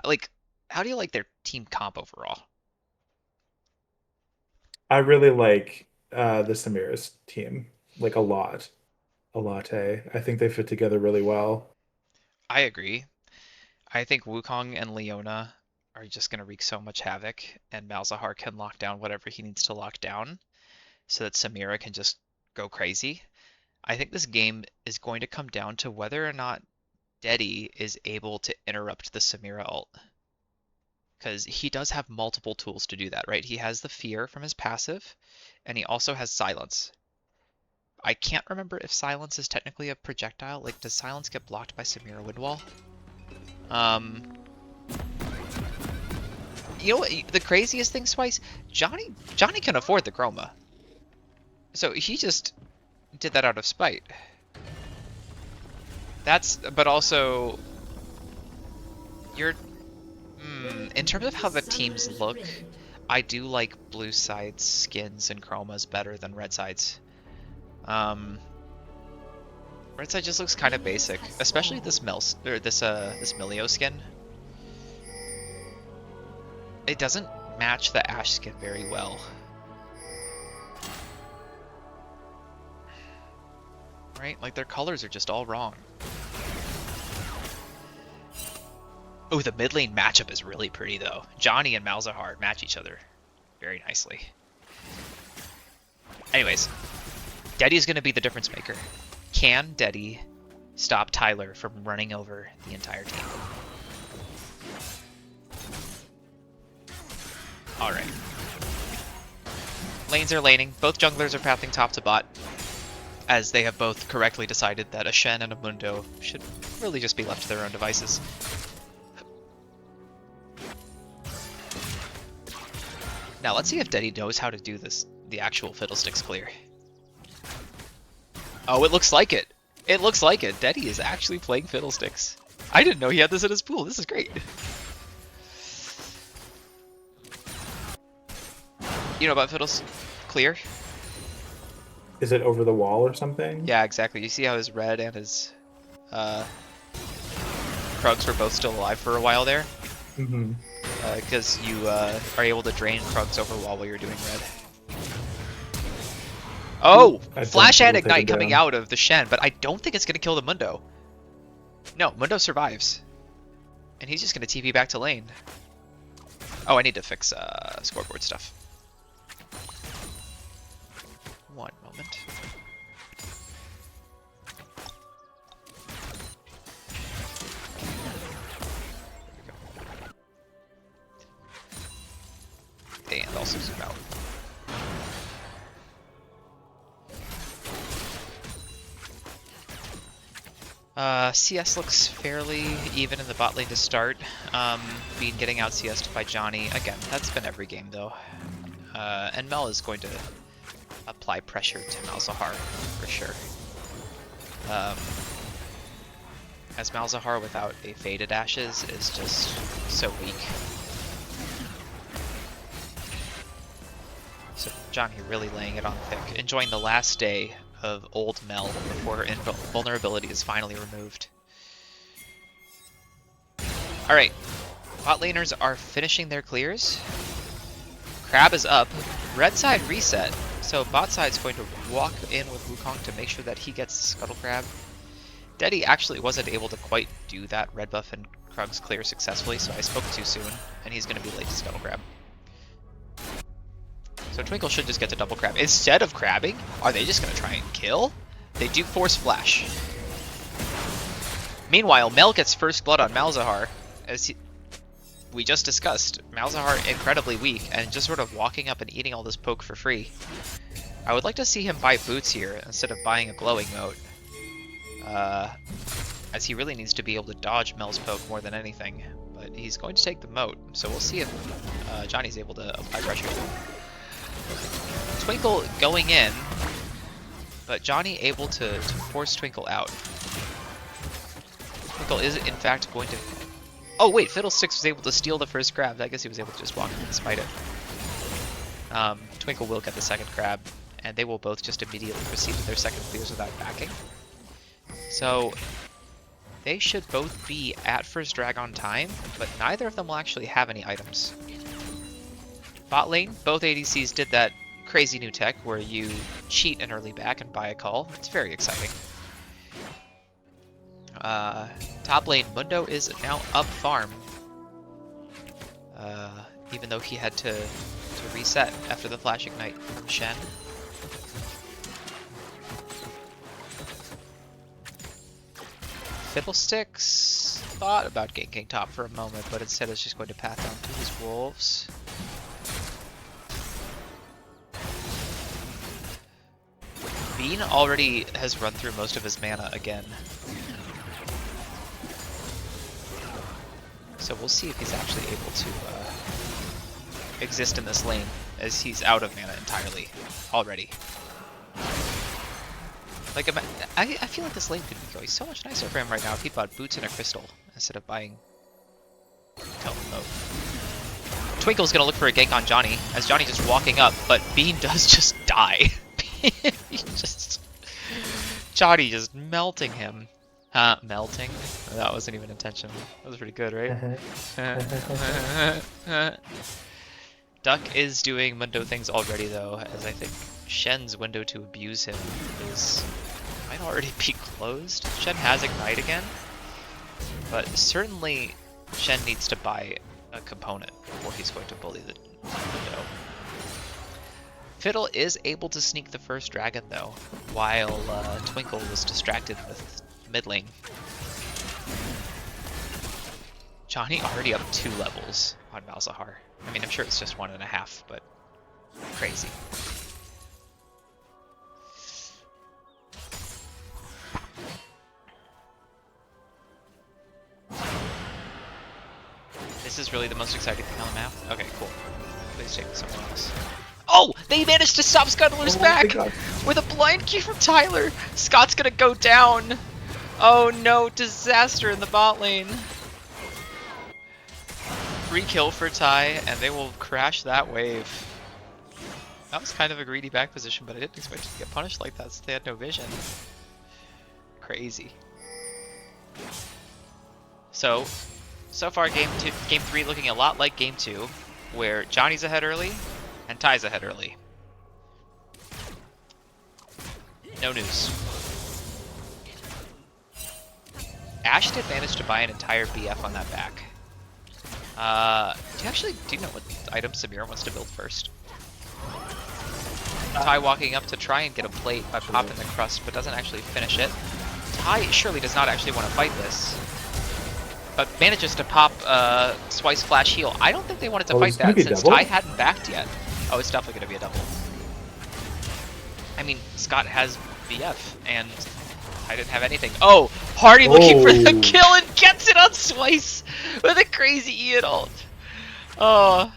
Like, how do you like their team comp overall? I really like the Samira's team. Like a lot. A latte. I think they fit together really well. I agree. I think Wukong and Leona are just going to wreak so much havoc, and Malzahar can lock down whatever he needs to lock down so that Samira can just go crazy. I think this game is going to come down to whether or not Deddy is able to interrupt the Samira ult. Because he does have multiple tools to do that, right? He has the fear from his passive, and he also has silence. I can't remember if silence is technically a projectile. Like, does silence get blocked by Samira Windwall? You know what? The craziest thing, Spice? Johnny can afford the Chroma. So he just did that out of spite. But also, in terms of how the teams look, I do like blue side's skins and chromas better than red side's. Red side just looks kind of basic, especially this Milio skin. It doesn't match the Ash skin very well. Right? Like, their colors are just all wrong. Oh, the mid lane matchup is really pretty, though. Johnny and Malzahar match each other very nicely. Anyways, Deddy's going to be the difference maker. Can Deddy stop Tyler from running over the entire team? Alright. Lanes are laning. Both junglers are pathing top to bot, as they have both correctly decided that a Shen and a Mundo should really just be left to their own devices. Now let's see if Deddy knows how to do the actual Fiddlesticks clear. Oh, it looks like it. It looks like it. Deddy is actually playing Fiddlesticks. I didn't know he had this in his pool. This is great. You know about Fiddles clear? Is it over the wall or something? Yeah, exactly. You see how his red and his Krugs were both still alive for a while there? Mm-hmm. Because you are able to drain Krugs over wall while you're doing red. Oh! Flash and Ignite coming out of the Shen, but I don't think it's going to kill the Mundo. No, Mundo survives. And he's just going to TP back to lane. Oh, I need to fix scoreboard stuff. One moment. And also zoom out. CS looks fairly even in the bot lane to start. Bean getting out CS'd by Johnny. Again, that's been every game though. And Mel is going to apply pressure to Malzahar for sure. As Malzahar without a Faded Ashes is just so weak. So Johnny really laying it on thick, enjoying the last day of old Mel before her vulnerability is finally removed. Alright, bot laners are finishing their clears. Crab is up. Red side reset, so bot side's going to walk in with Wukong to make sure that he gets Scuttle Crab. Deddy actually wasn't able to quite do that red buff and Krug's clear successfully, so I spoke too soon, and he's going to be late to Scuttle Crab. So Twinkle should just get to double crab. Instead of crabbing, are they just going to try and kill? They do force flash. Meanwhile, Mel gets first blood on Malzahar. As we just discussed, Malzahar incredibly weak and just sort of walking up and eating all this poke for free. I would like to see him buy boots here instead of buying a glowing moat. As he really needs to be able to dodge Mel's poke more than anything. But he's going to take the moat, so we'll see if Johnny's able to apply pressure. Twinkle going in, but Johnny able to force Twinkle out. Twinkle is in fact going to... Oh wait, Fiddlesticks was able to steal the first crab. I guess he was able to just walk in and smite it. Twinkle will get the second crab, and they will both just immediately proceed with their second clears without backing. So they should both be at first drag on time, but neither of them will actually have any items. Bot lane, both ADCs did that crazy new tech where you cheat an early back and buy a call. It's very exciting. Top lane, Mundo is now up farm. Even though he had to reset after the Flash Ignite from Shen. Fiddlesticks thought about ganking top for a moment, but instead is just going to path down to his wolves. Bean already has run through most of his mana again. So we'll see if he's actually able to exist in this lane, as he's out of mana entirely already. Like, I feel like this lane could be going so much nicer for him right now if he bought boots and a crystal instead of buying Moat. Twinkle's gonna look for a gank on Johnny, as Johnny just walking up, but Bean does just die. Johnny just melting him. Melting? That wasn't even intentional. That was pretty good, right? Duck is doing Mundo things already though, as I think Shen's window to abuse him might already be closed. Shen has Ignite again, but certainly Shen needs to buy a component before he's going to bully the window. Fiddle is able to sneak the first dragon though, while Twinkle was distracted with mid lane. Johnny already up 2 levels on Malzahar. I mean, I'm sure it's just 1.5, but crazy. This is really the most exciting thing on the map? Okay, cool. Please take someone else. Oh! They managed to stop Scuttler's back! With a blind key from Tyler! Scott's gonna go down! Oh no, disaster in the bot lane. Free kill for Ty, and they will crash that wave. That was kind of a greedy back position, but I didn't expect to get punished like that since they had no vision. Crazy. So far game 3 looking a lot like game 2, where Johnny's ahead early, and Ty's ahead early. No news. Ash did manage to buy an entire BF on that back. Do you know what item Samira wants to build first? Ty walking up to try and get a plate by popping the crust, but doesn't actually finish it. Ty surely does not actually want to fight this, but manages to pop Swice Flash Heal. I don't think they wanted to fight that since Ty hadn't backed yet. Oh, it's definitely going to be a double. I mean, Scott has BF, and I didn't have anything. Oh, Hardy looking for the kill and gets it on Swice with a crazy Ian ult. Oh,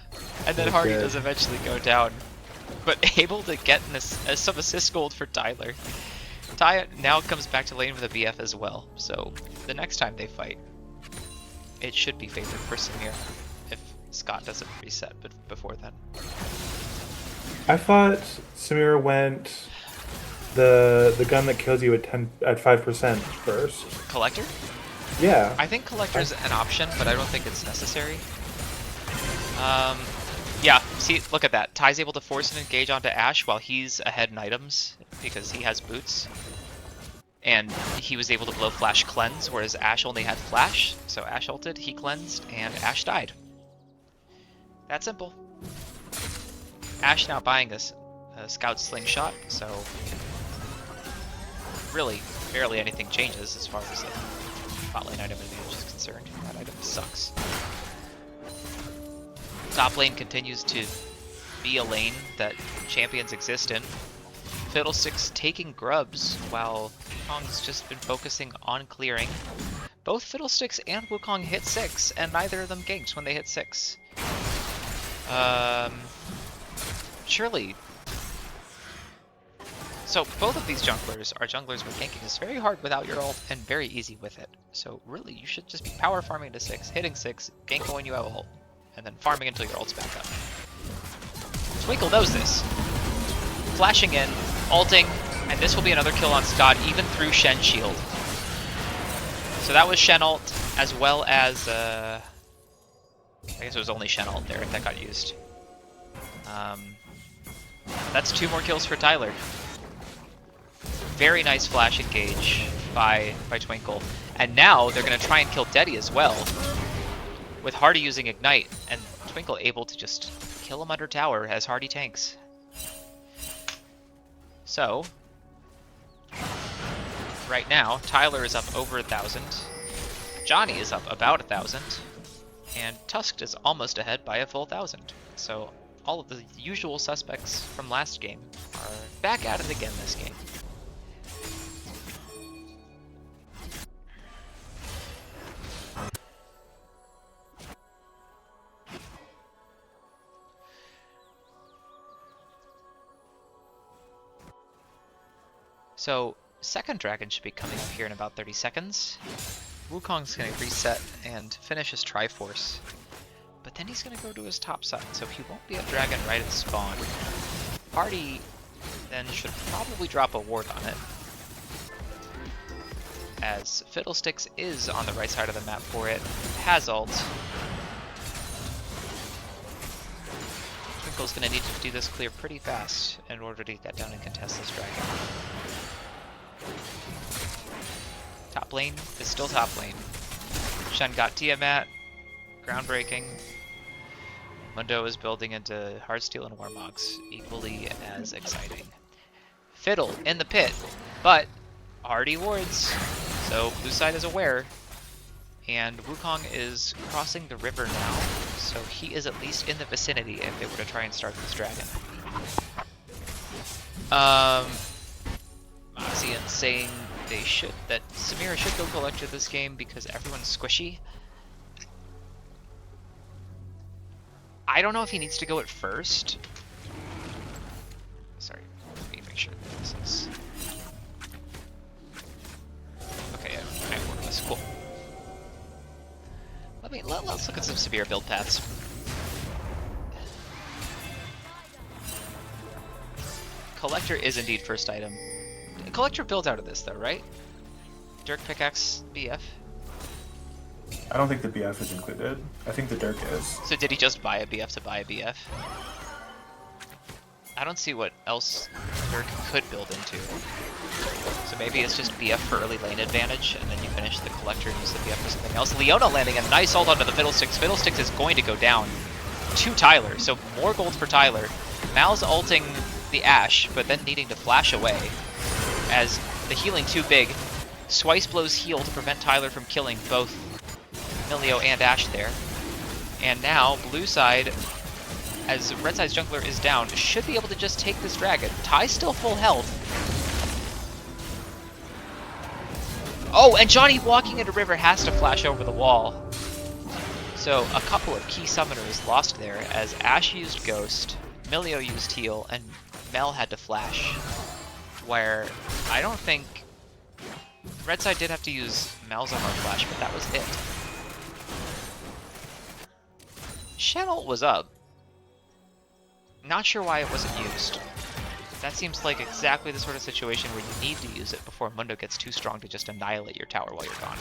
and then Hardy does eventually go down. but able to get some assist gold for Tyler. Ty now comes back to lane with a BF as well, so the next time they fight, it should be favored for Samir if Scott doesn't reset before then. I thought Samira went the gun that kills you at 5% first. Collector? Yeah. I think Collector's an option, but I don't think it's necessary. Yeah, see, look at that. Ty's able to force an engage onto Ashe while he's ahead in items because he has boots. And he was able to blow Flash Cleanse, whereas Ashe only had Flash. So Ashe ulted, he cleansed, and Ashe died. That simple. Ashe now buying a Scout Slingshot, so really barely anything changes as far as the bot lane item advantage is concerned. That item sucks. Top lane continues to be a lane that champions exist in. Fiddlesticks taking grubs while Wukong's just been focusing on clearing. Both Fiddlesticks and Wukong hit 6, and neither of them ganked when they hit 6. Surely. So both of these junglers are junglers where ganking is very hard without your ult and very easy with it. So really, you should just be power farming to 6, hitting 6, ganking when you have ult, and then farming until your ult's back up. Twinkle knows this. Flashing in, ulting, and this will be another kill on Scott, even through Shen shield. So that was Shen ult, as well as, I guess it was only Shen ult there that got used. That's 2 more kills for Tyler. Very nice flash engage by Twinkle. And now they're going to try and kill Deddy as well, with Hardy using Ignite, and Twinkle able to just kill him under tower as Hardy tanks. So, right now, Tyler is up over 1,000, Johnny is up about 1,000, and Tusked is almost ahead by a full 1,000. So, all of the usual suspects from last game are back at it again this game. So, second dragon should be coming up here in about 30 seconds. Wukong's going to reset and finish his Triforce. But then he's going to go to his top side, so he won't be a dragon right at spawn. Hardy then should probably drop a ward on it, as Fiddlesticks is on the right side of the map for it, has ult. Twinkle's going to need to do this clear pretty fast in order to get down and contest this dragon. Top lane is still top lane. Shen got Tiamat, groundbreaking. Mundo is building into Heartsteel and Warmogs, equally as exciting. Fiddle in the pit, but already wards, so blue side is aware. And Wukong is crossing the river now, so he is at least in the vicinity if they were to try and start this dragon. Mazian saying that Samira should go Collector this game because everyone's squishy. I don't know if he needs to go at first. Sorry, let me make sure this is... Okay, yeah, I work this. Cool. Let's look at some severe build paths. Collector is indeed first item. Collector builds out of this though, right? Dirk pickaxe BF. I don't think the BF is included. I think the Dirk is. So did he just buy a BF to buy a BF? I don't see what else Dirk could build into. So maybe it's just BF for early lane advantage, and then you finish the Collector and use the BF for something else. Leona landing a nice ult onto the Fiddlesticks. Fiddlesticks is going to go down to Tyler, so more gold for Tyler. Mal's ulting the Ashe, but then needing to flash away, as the healing too big. Swice blows heal to prevent Tyler from killing both Milio and Ashe there. And now, blue side, as red side's jungler is down, should be able to just take this dragon. Ty's still full health. Oh, and Johnny walking into river has to flash over the wall. So a couple of key summoners lost there as Ashe used Ghost. Milio used heal, and Mel had to flash. Where I don't think red side did have to use Mel's armor flash, but that was it. Shen ult was up. Not sure why it wasn't used. That seems like exactly the sort of situation where you need to use it before Mundo gets too strong to just annihilate your tower while you're gone.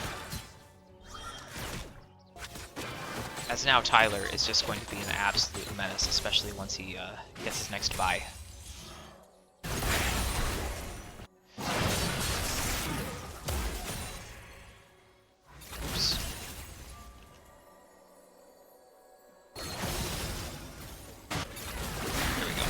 As now Tyler is just going to be an absolute menace, especially once he gets his next buy. Oops. There we go.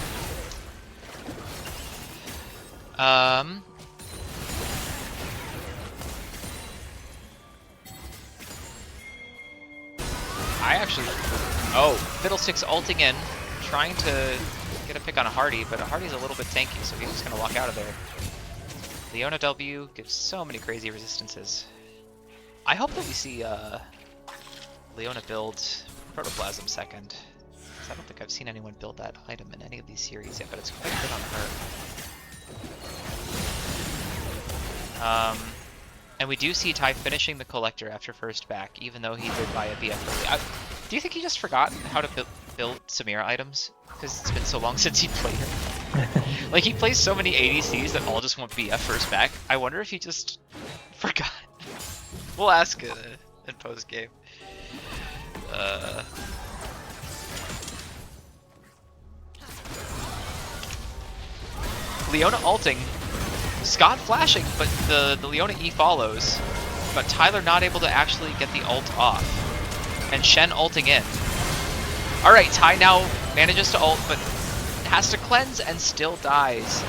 I actually... Oh, Fiddlestick's ulting in, trying to get a pick on a Hardy, but a Hardy's a little bit tanky, so he's just going to walk out of there. Leona W gives so many crazy resistances. I hope that we see Leona build Protoplasm second. I don't think I've seen anyone build that item in any of these series yet, but it's quite good on her. And we do see Ty finishing the Collector after first back, even though he did buy a BF early. Do you think he just forgot how to build Samira items? Because it's been so long since he played her. Like, he plays so many ADCs that all just want BF first back. I wonder if he just forgot. We'll ask in post-game. Leona ulting. Scott flashing, but the Leona E follows. But Tyler not able to actually get the ult off. And Shen ulting in. Alright, Ty now manages to ult, but has to cleanse and still dies.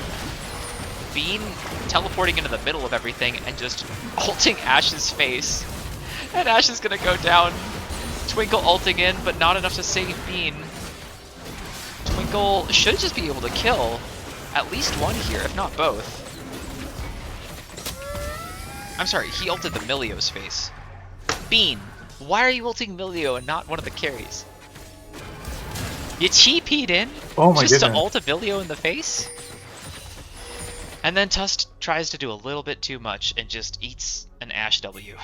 Bean teleporting into the middle of everything and just ulting Ash's face. And Ash is gonna go down. Twinkle ulting in, but not enough to save Bean. Twinkle should just be able to kill at least one here, if not both. I'm sorry, he ulted the Milio's face. Bean, why are you ulting Milio and not one of the carries? You TP'd in just to ult a Milio in the face? And then Tusk tries to do a little bit too much and just eats an Ashe W.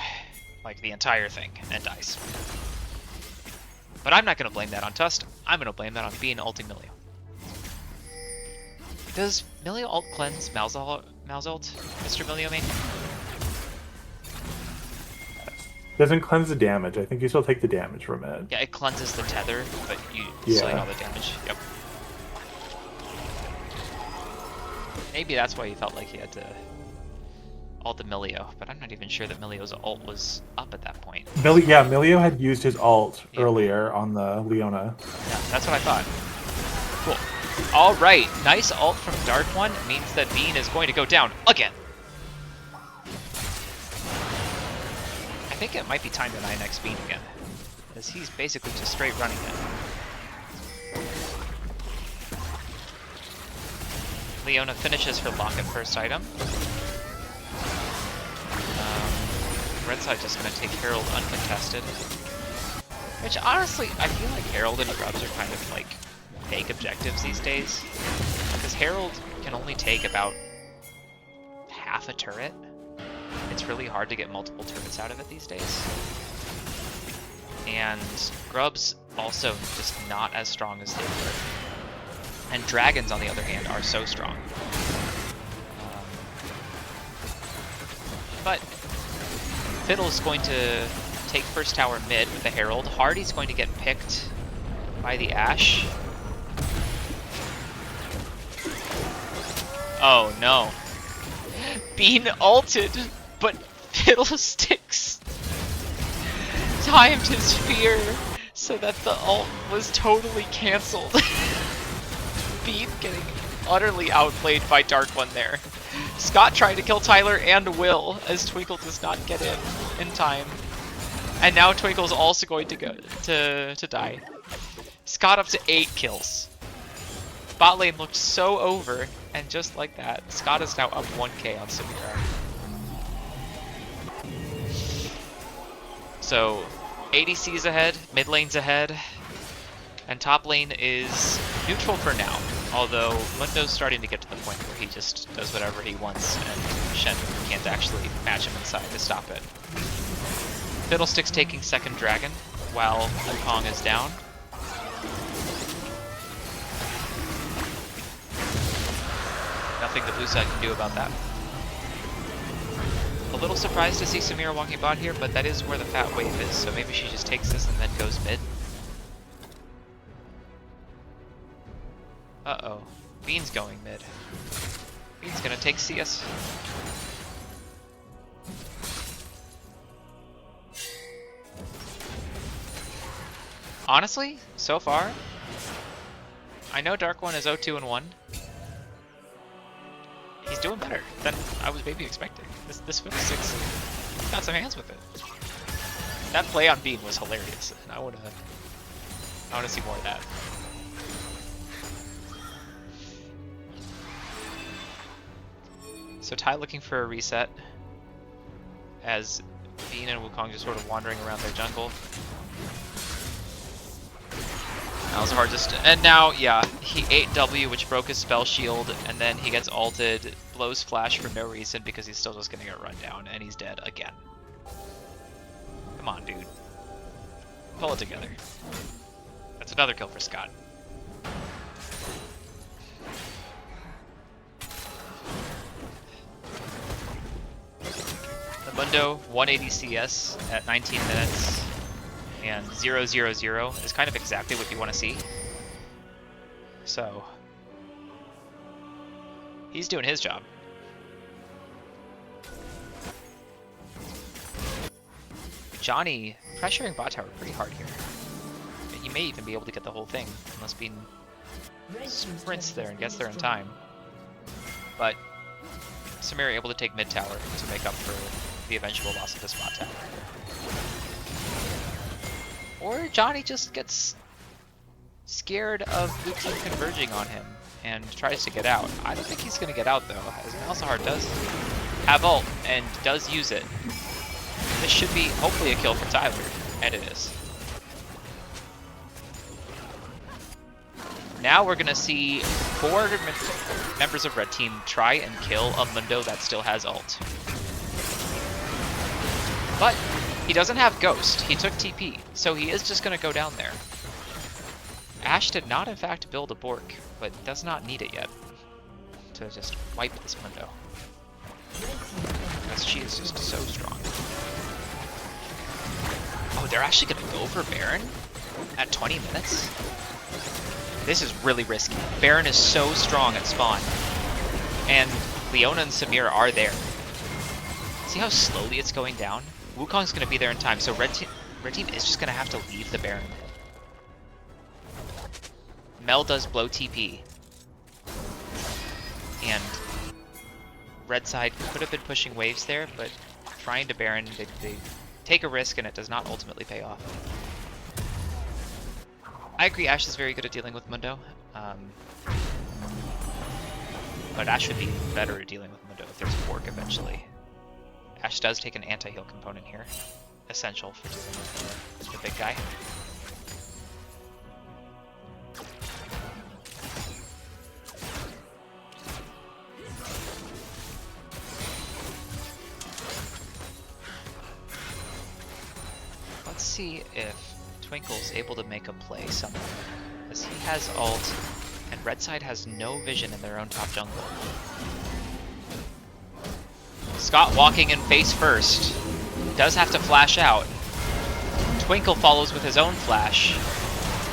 Like the entire thing, and dies. But I'm not going to blame that on Tusk. I'm going to blame that on Bean ulting Milio. Does Milio ult cleanse Mal's ult, Mr. Milio main? Doesn't cleanse the damage. I think you still take the damage from it. Yeah, it cleanses the tether, but you still get all the damage. Yep. Maybe that's why he felt like he had to ult the Milio, but I'm not even sure that Milio's ult was up at that point. Milio had used his ult earlier on the Leona. Yeah, that's what I thought. Cool. Alright, nice ult from Dark One means that Bean is going to go down again. I think it might be time to 9x Bean again, as he's basically just straight running it. Leona finishes her locket first item. Red side just going to take Herald uncontested. Which honestly, I feel like Herald and Grubs are kind of like fake objectives these days. Because Herald can only take about half a turret. It's really hard to get multiple turrets out of it these days. And Grubs also just not as strong as they were. And Dragons, on the other hand, are so strong. But Fiddle's going to take first tower mid with the Herald. Hardy's going to get picked by the Ashe. Oh no. Bean ulted, but Fiddlesticks timed his fear so that the ult was totally cancelled. Bean getting utterly outplayed by Dark One there. Scott trying to kill Tyler and Will as Twinkle does not get in time. And now Twinkle's also going to go to die. Scott up to 8 kills. Bot lane looked so over, and just like that, Scott is now up 1k on Samira. So, ADC's ahead, mid lane's ahead, and top lane is Neutral for now, although Mundo's starting to get to the point where he just does whatever he wants, and Shen can't actually match him inside to stop it. Fiddlestick's taking second dragon, while Wukong is down. Nothing the blue side can do about that. A little surprised to see Samira walking bot here, but that is where the fat wave is, so maybe she just takes this and then goes mid. Uh-oh. Bean's going mid. Bean's gonna take CS. Honestly, so far, I know Dark One is 0-2-1. He's doing better than I was maybe expecting. This 56 got some hands with it. That play on Bean was hilarious, and I wanna see more of that. So Tai looking for a reset as Bean and Wukong just sort of wandering around their jungle. That was hard and now, yeah, he ate W, which broke his spell shield, and then he gets ulted, blows flash for no reason because he's still just gonna get run down, and he's dead again. Come on, dude. Pull it together. That's another kill for Scott. The Mundo 180 CS at 19 minutes. And 0-0-0 is kind of exactly what you want to see. So he's doing his job. Johnny pressuring bot tower pretty hard here. He may even be able to get the whole thing unless Bean sprints there and gets there in time. But Samira able to take mid tower to make up for the eventual loss of this bot tower. Or Johnny just gets scared of blue team converging on him and tries to get out. I don't think he's going to get out though, as Malzahar does have ult and does use it. This should be hopefully a kill for Tyler, and it is. Now we're going to see 4 members of red team try and kill a Mundo that still has ult. But he doesn't have Ghost, he took TP, so he is just going to go down there. Ashe did not in fact build a Bork, but does not need it yet to just wipe this Mundo. Because she is just so strong. Oh, they're actually going to go for Baron at 20 minutes? This is really risky. Baron is so strong at spawn. And Leona and Samira are there. See how slowly it's going down? Wukong's going to be there in time, so red team is just going to have to leave the Baron. Mel does blow TP. And red side could have been pushing waves there, but trying to Baron, they take a risk and it does not ultimately pay off. I agree Ashe is very good at dealing with Mundo. But Ashe would be better at dealing with Mundo if there's a Bork eventually. Ashe does take an anti-heal component here. Essential for dealing with the big guy. Let's see if Twinkle's able to make a play somewhere. Because he has ult, and red side has no vision in their own top jungle. Scott walking in face first. Does have to flash out. Twinkle follows with his own flash.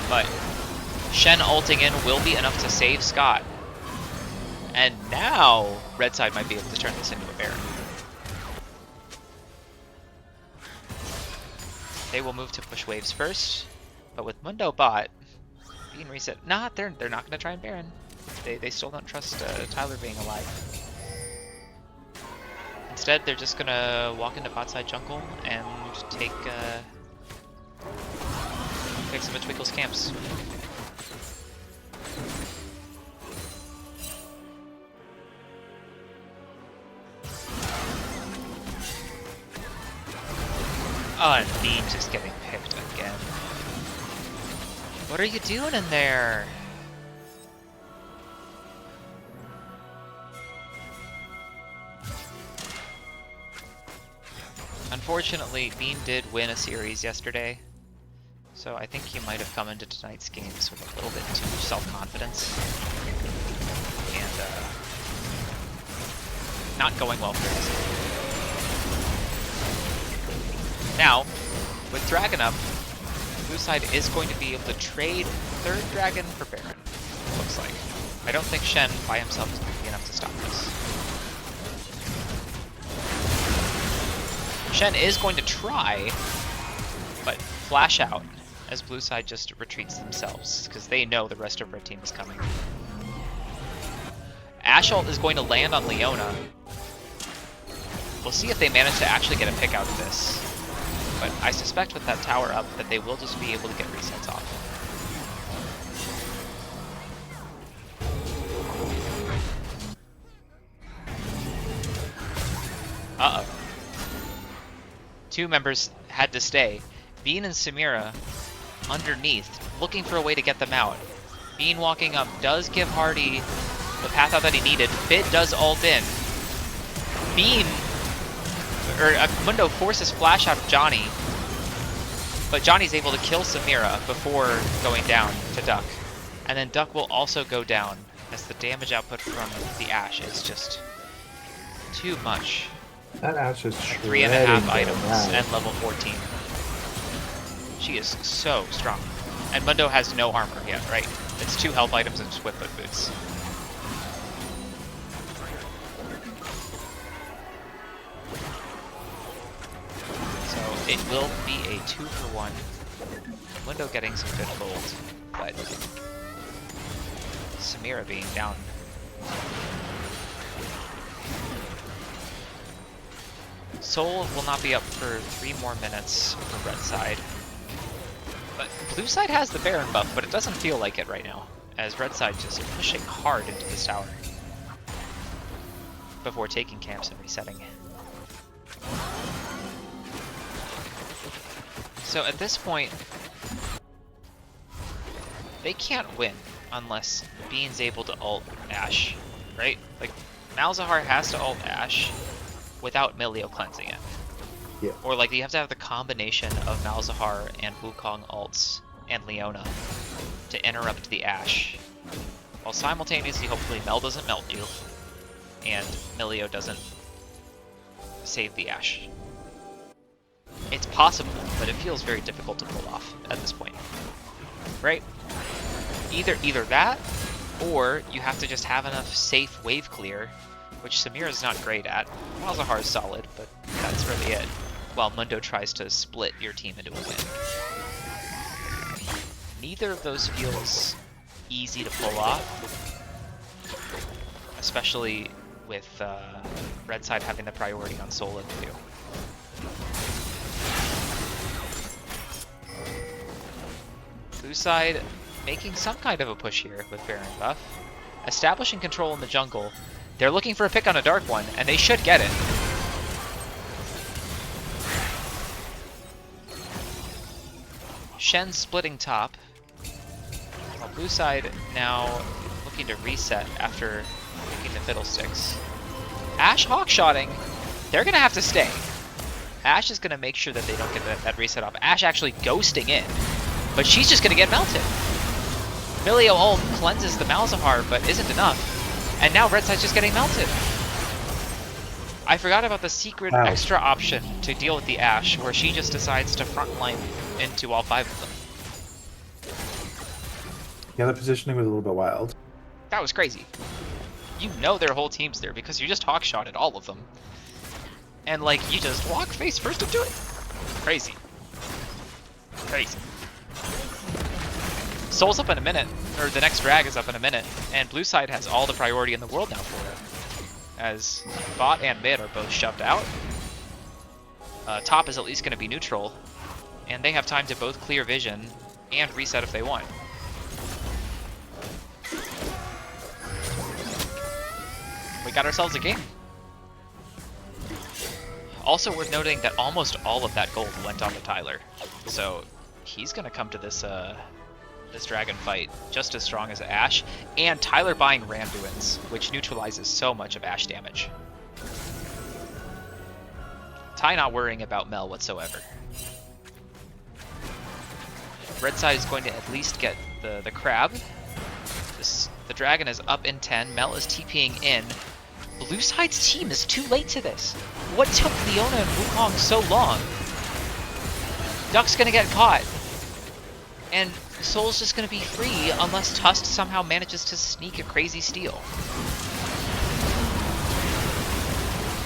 But Shen ulting in will be enough to save Scott. And now red side might be able to turn this into a Baron. They will move to push waves first. But with Mundo bot being reset. Nah, they're not gonna try and Baron. They still don't trust Tyler being alive. Instead, they're just gonna walk into bot side jungle and take some of Twinkle's camps. Oh, and Bean just getting picked again. What are you doing in there? Unfortunately, Bean did win a series yesterday, so I think he might have come into tonight's games with a little bit too much self-confidence. And not going well for him. Now, with Dragon up, blue side is going to be able to trade third Dragon for Baron, looks like. I don't think Shen by himself is going to be enough to stop this. Shen is going to try, but flash out as blue side just retreats themselves, because they know the rest of red team is coming. Ashe ult is going to land on Leona. We'll see if they manage to actually get a pick out of this. But I suspect with that tower up that they will just be able to get resets off. Uh-oh. Two members had to stay. Bean and Samira underneath, looking for a way to get them out. Bean walking up does give Hardy the path out that he needed. Fit does ult in. Bean, or Mundo forces flash out of Johnny, but Johnny's able to kill Samira before going down to Duck. And then Duck will also go down as the damage output from the Ashe is just too much. That Ashe is 3.5 items and level 14. She is so strong. And Mundo has no armor yet, right? It's 2 health items and Swiftfoot boots. So it will be a 2-for-1. Mundo getting some good gold, but Samira being down. Soul will not be up for 3 more minutes for red side. But blue side has the Baron buff, but it doesn't feel like it right now, as red side just pushing hard into this tower before taking camps and resetting. So at this point, they can't win unless Bean's able to ult Ashe, right? Like, Malzahar has to ult Ashe without Milio cleansing it. Yeah. Or like you have to have the combination of Malzahar and Wukong ults and Leona to interrupt the Ashe, while simultaneously hopefully Mel doesn't melt you and Milio doesn't save the Ashe. It's possible, but it feels very difficult to pull off at this point. Right? Either that, or you have to just have enough safe wave clear, which Samira's not great at. Malzahar is solid, but that's really it. While Mundo tries to split your team into a win. Neither of those feels easy to pull off, especially with red side having the priority on Soul too. Blue side making some kind of a push here with Baron buff, establishing control in the jungle. They're looking for a pick on a Dark One, and they should get it. Shen splitting top, while blue side now looking to reset after taking the Fiddlesticks. Ashe hawkshotting, they're going to have to stay. Ashe is going to make sure that they don't get that reset off. Ashe actually ghosting in, but she's just going to get melted. Milio ult cleanses the Malzahar, but isn't enough. And now red side's just getting melted. I forgot about the secret extra option to deal with the Ashe, where she just decides to frontline into all 5 of them. Yeah, the positioning was a little bit wild. That was crazy. You know their whole team's there because you just hawkshotted all of them. And like, you just walk face first into it. Crazy. Crazy. Soul's up in a minute, or the next drag is up in a minute, and blue side has all the priority in the world now for it, as bot and mid are both shoved out. Top is at least going to be neutral, and they have time to both clear vision and reset if they want. We got ourselves a game. Also worth noting that almost all of that gold went on to Tyler, so he's going to come to this this dragon fight just as strong as Ashe, and Tyler buying Randuin's, which neutralizes so much of Ashe damage. Ty not worrying about Mel whatsoever. Red side is going to at least get the crab. The dragon is up in 10. Mel is TPing in. Blue side's team is too late to this. What took Leona and Wukong so long? Duck's gonna get caught. And Soul's just gonna be free unless Tusk somehow manages to sneak a crazy steal.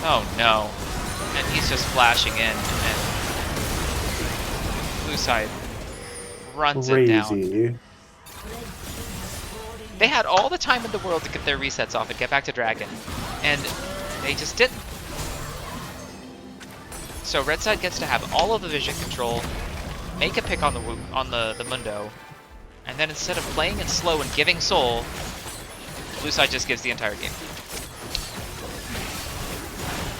Oh no. And he's just flashing in, and blue side runs it down. Crazy. They had all the time in the world to get their resets off and get back to Dragon, and they just didn't. So red side gets to have all of the vision control, make a pick on the Mundo, and then instead of playing it slow and giving Soul, blue side just gives the entire game.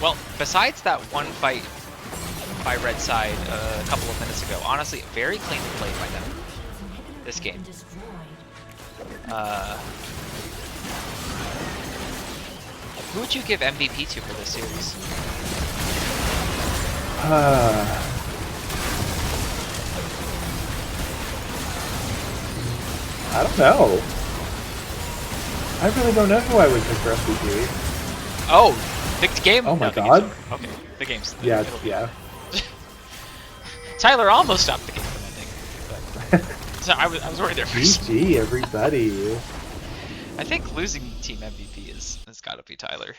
Well, besides that one fight by red side a couple of minutes ago, honestly, very cleanly played by them this game. Who would you give MVP to for this series? I don't know. I really don't know who I would pick for MVP. Oh, the game. Oh my no, the God. game's over. Okay, the game's. Yeah, it'll be- yeah. Tyler almost stopped the game from ending, but so I was worried there for a second. GG, everybody. I think losing team MVP has got to be Tyler.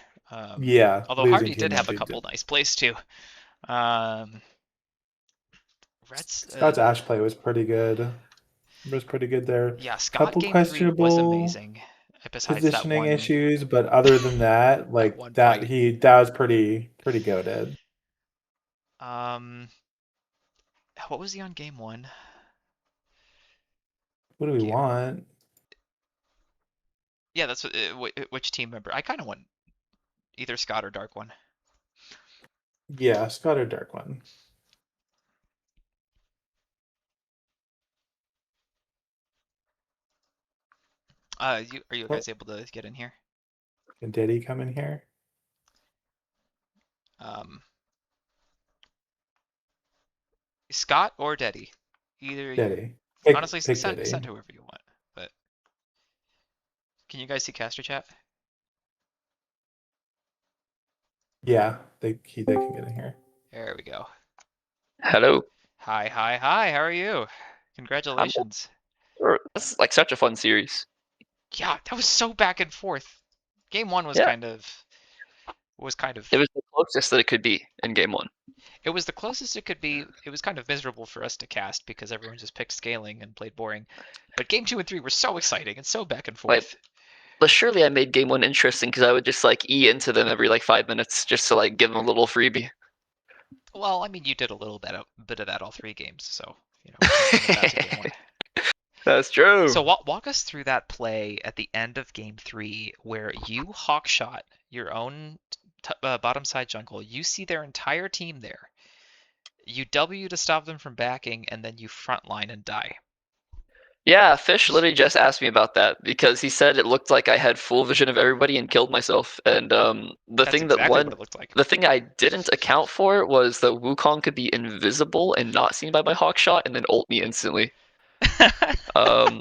Yeah. Although losing Hardy team did have a MVP couple did. nice plays too. Reds. Scott's Ash play was pretty good. There. Yeah, Scott Couple game 3 was questionable amazing. Besides that positioning one, issues, but other than that, like one that fight. that was pretty goated. What was he on game 1? What do we Game- want? Yeah, that's which team member? I kind of want either Scott or Dark One. Yeah, Scott or Dark One. Are you guys able to get in here? Can Diddy come in here? Scott or Deddy. Either. Diddy. Honestly, Pick send Diddy. whoever you want. But can you guys see caster chat? Yeah, they can get in here. There we go. Hello. Hi. How are you? Congratulations. This is like such a fun series. Yeah, that was so back and forth. Game 1 was Yeah. kind of. It was the closest that it could be in game 1. It was the closest it could be. It was kind of miserable for us to cast because everyone just picked scaling and played boring. But game 2 and 3 were so exciting and so back and forth. But surely I made game 1 interesting because I would just like E into them every like 5 minutes just to like give them a little freebie. Well, I mean, you did a little bit of that all 3 games, so we can limit that to game 1. That's true. So walk us through that play at the end of game 3 where you hawk shot your own bottom side jungle. You see their entire team there. You W to stop them from backing, and then you frontline and die. Yeah, Fish literally just asked me about that because he said it looked like I had full vision of everybody and killed myself. And That's exactly what it looked like. the thing I didn't account for was that Wukong could be invisible and not seen by my hawk shot and then ult me instantly.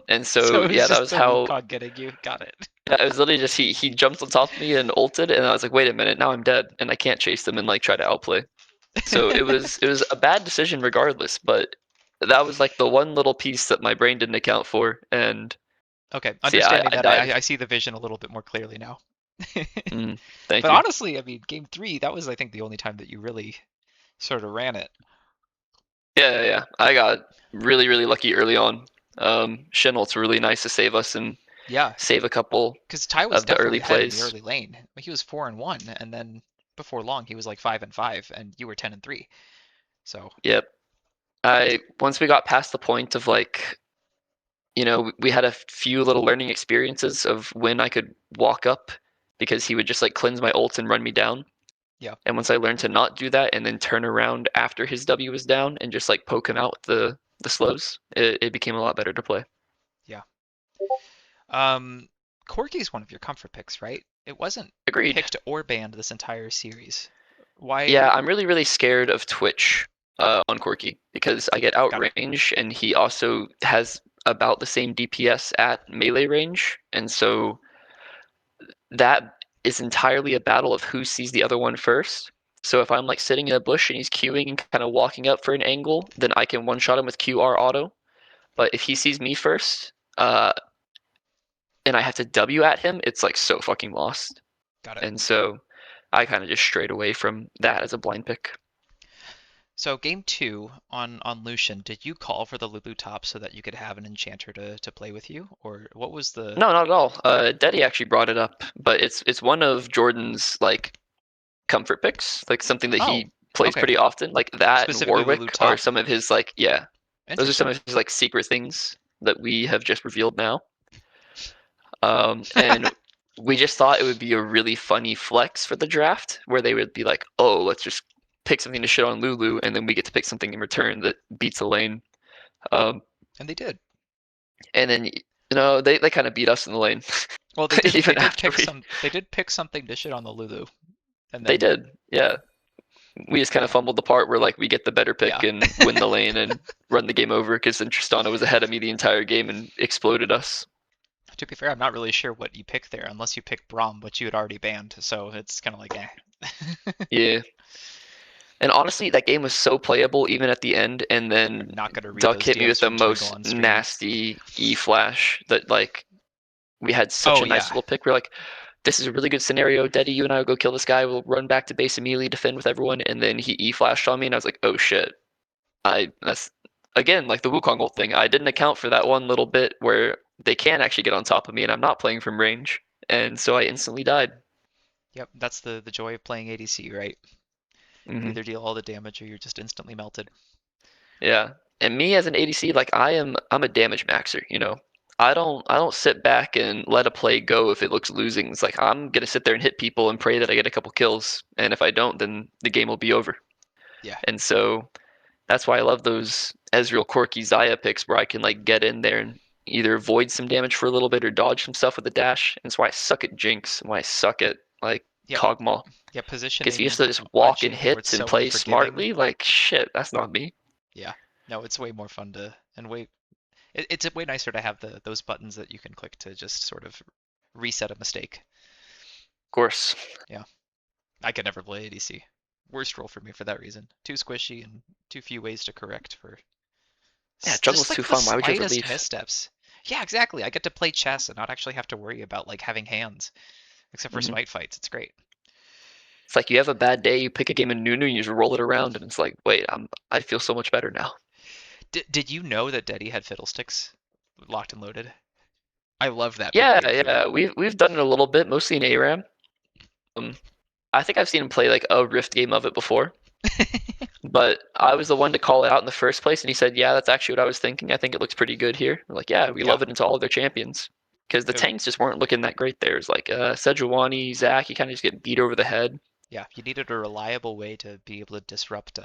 And so it was yeah, that just was the how. Wukong getting you. Got it. Yeah, it was literally just he jumped on top of me and ulted, and I was like, wait a minute, now I'm dead, and I can't chase them and like try to outplay. So it was a bad decision regardless, but that was like the one little piece that my brain didn't account for, and Okay, so, yeah, understanding I that, died. I see the vision a little bit more clearly now. Thank But you. honestly, I mean, game 3, that was, I think, the only time that you really sort of ran it. Yeah. I got really lucky early on. Shin ult's really nice to save us and Yeah, save a couple because Ty was of the definitely early ahead in the plays. early lane. He was 4-1, and then before long, he was like 5-5, and you were 10-3. So Yep. Once we got past the point of like, we had a few little learning experiences of when I could walk up because he would just like cleanse my ult and run me down. Yeah. And once I learned to not do that and then turn around after his W was down and just like poke him out the slows, it became a lot better to play. yeah. Corki's one of your comfort picks, right? It wasn't Agreed. picked or banned this entire series. Why? Yeah, I'm really, really scared of Twitch on Corki because I get Got it. outrange, and he also has about the same DPS at melee range, and so that is entirely a battle of who sees the other one first. So if I'm like sitting in a bush and he's queuing and kind of walking up for an angle, then I can one-shot him with QR auto. But if he sees me first, and I have to W at him, it's like so fucking lost. Got it. And so I kind of just strayed away from that as a blind pick. So game two on Lucian, did you call for the Lulu top so that you could have an enchanter to play with you, or what was the? No, not at all. Deddy actually brought it up, but it's one of Jordan's like comfort picks, like something that Oh, he plays okay. pretty often. Like that and Specifically Lulu Warwick are top. some of his like yeah, those are some Interesting. of his like secret things that we have just revealed now. And we just thought it would be a really funny flex for the draft where they would be like, oh, let's just pick something to shit on Lulu, and then we get to pick something in return that beats a lane. Um, And they did. and then they kind of beat us in the lane Well, they did. They even did after pick we some. They did pick something to shit on the Lulu, and they then did. Yeah. We just kind of yeah, fumbled the part where like we get the better pick yeah. and win the lane and run the game over because then Tristana was ahead of me the entire game and exploded us. To be fair, I'm not really sure what you pick there, unless you pick Braum, which you had already banned. So it's kind of like, eh. Yeah. And honestly, that game was so playable even at the end, and I'm then not gonna read Duck those hit me DMs with the from Twinkle most on stream. nasty E flash that like we had such Oh a nice yeah, little pick. We're like, this is a really good scenario. Deddy, you and I will go kill this guy. We'll run back to base immediately, defend with everyone, and then he E flashed on me, and I was like, oh shit. That's again like the Wukong ult thing. I didn't account for that one little bit where they can actually get on top of me, and I'm not playing from range, and so I instantly died. yep. That's the joy of playing ADC, right? You Hmm. either deal all the damage or you're just instantly melted. Yeah, and me as an ADC, like I'm a damage maxer. I don't sit back and let a play go if it looks losing. It's like I'm gonna sit there and hit people and pray that I get a couple kills, and if I don't, then the game will be over. Yeah. And so that's why I love those Ezreal Corki Zaya picks where I can like get in there and either avoid some damage for a little bit or dodge some stuff with a dash. And that's why I suck at Jinx and why I suck at like Yeah. Kog'Maw. Yeah. Because you Positioning have to just on walk and champion where it's hit and so play unforgiving. smartly, like shit, that's not me. Of Yeah. No, it's way more fun to and way it's way nicer to have those buttons that you can click to just sort of reset a mistake. course. Yeah. I could never play ADC. Worst role for me for that reason. Too squishy and too few ways to correct for Yeah, just jungle's too like the fun. Why would you ever slightest leave? missteps. Yeah, exactly. I get to play chess and not actually have to worry about like having hands, except for Hmm. smite fights. It's great. It's like you have a bad day, you pick a game in Nunu, you just roll it around, and it's like, wait, I feel so much better now. Did you know that Deddy had fiddlesticks locked and loaded? I love that pick Yeah, game too. yeah, we've done it a little bit, mostly in ARAM. Um, I think I've seen him play like a Rift game of it before. But I was the one to call it out in the first place, and he said, "Yeah, that's actually what I was thinking. I think it looks pretty good here." We're like, "Yeah, we Yeah. love it into all of their champions." Because the Uh, tanks just weren't looking that great there. It's like Sejuani, Zach, you kind of just get beat over the head. Yeah, you needed a reliable way to be able to disrupt,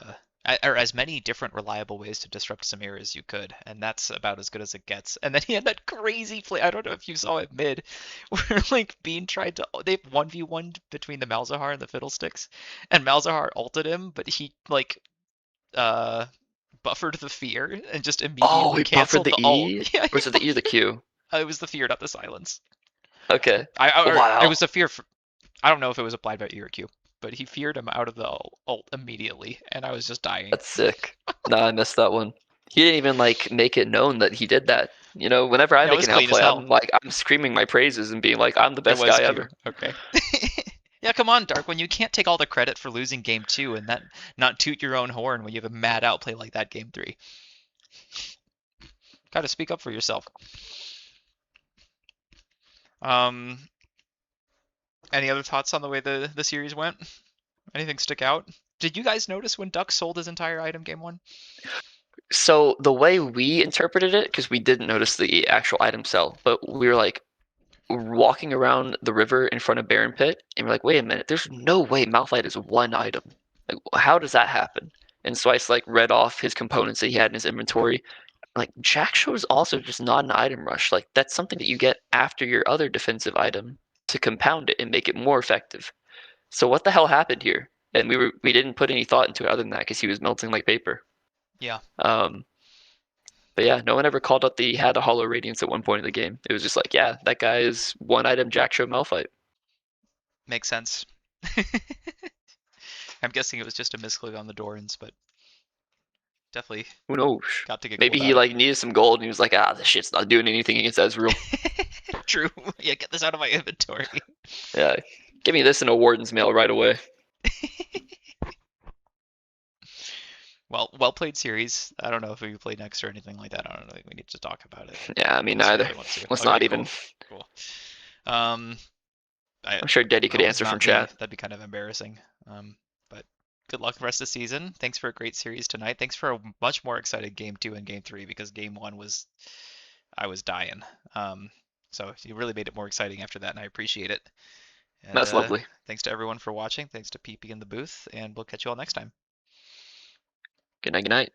or as many different reliable ways to disrupt Samir as you could, and that's about as good as it gets. And then he had that crazy play. I don't know if you saw it mid, where like Bean tried to. They 1v1 between the Malzahar and the Fiddlesticks, and Malzahar ulted him, but he like uh buffered the fear and just Oh, immediately we buffered canceled the the ult. E? Yeah, Or he is it the E or the buffered. Q? It was the fear, not the silence. Okay. Or it Wow. was the fear. I don't know if it was applied by E or Q, but he feared him out of the ult immediately, and I was just dying. That's sick. Nah, I missed that one. He didn't even like make it known that he did that. Whenever I No, it make was an clean as outplay, hell. I'm screaming my praises and being like, I'm the It best was guy Q. ever. Okay. Yeah, come on, Dark. When you can't take all the credit for losing game two and that not toot your own horn when you have a mad outplay like that game three, gotta speak up for yourself. Um, any other thoughts on the way the series went? Anything stick out? Did you guys notice when Duck sold his entire item game one? So the way we interpreted it, because we didn't notice the actual item sell, but we were like walking around the river in front of Baron Pit, and we're like, wait a minute, there's no way Malphite is one item. Like, how does that happen? And so I just like read off his components that he had in his inventory. Like Jackshaw is also just not an item rush. Like that's something that you get after your other defensive item to compound it and make it more effective. So what the hell happened here? and we didn't put any thought into it other than that because he was melting like paper. Yeah. But yeah, no one ever called out that he had a Hollow Radiance at one point in the game. It was just like, yeah, that guy is one item Jack Show Malphite. Makes sense. I'm guessing it was just a misclick on the Dorans, but definitely Who knows? got to get Maybe cool he about like needed some gold and he was like, ah, this shit's not doing anything against Ezreal. it. True. Yeah, get this out of my inventory. Yeah, give me this in a Warden's mail right away. Well played series. I don't know if we play next or anything like that. I don't know. We need to talk about it. Yeah, I mean, Unless you neither. really want to. Let's Okay, not cool. even. Cool. I'm I'm sure Deddy could answer from chat. That'd be kind of embarrassing. But good luck the rest of the season. Thanks for a great series tonight. Thanks for a much more excited game 2 and game 3 because game 1 was I was dying. So you really made it more exciting after that, and I appreciate it. And That's lovely. thanks to everyone for watching. Thanks to PP in the booth, and we'll catch you all next time. Good night. Good night.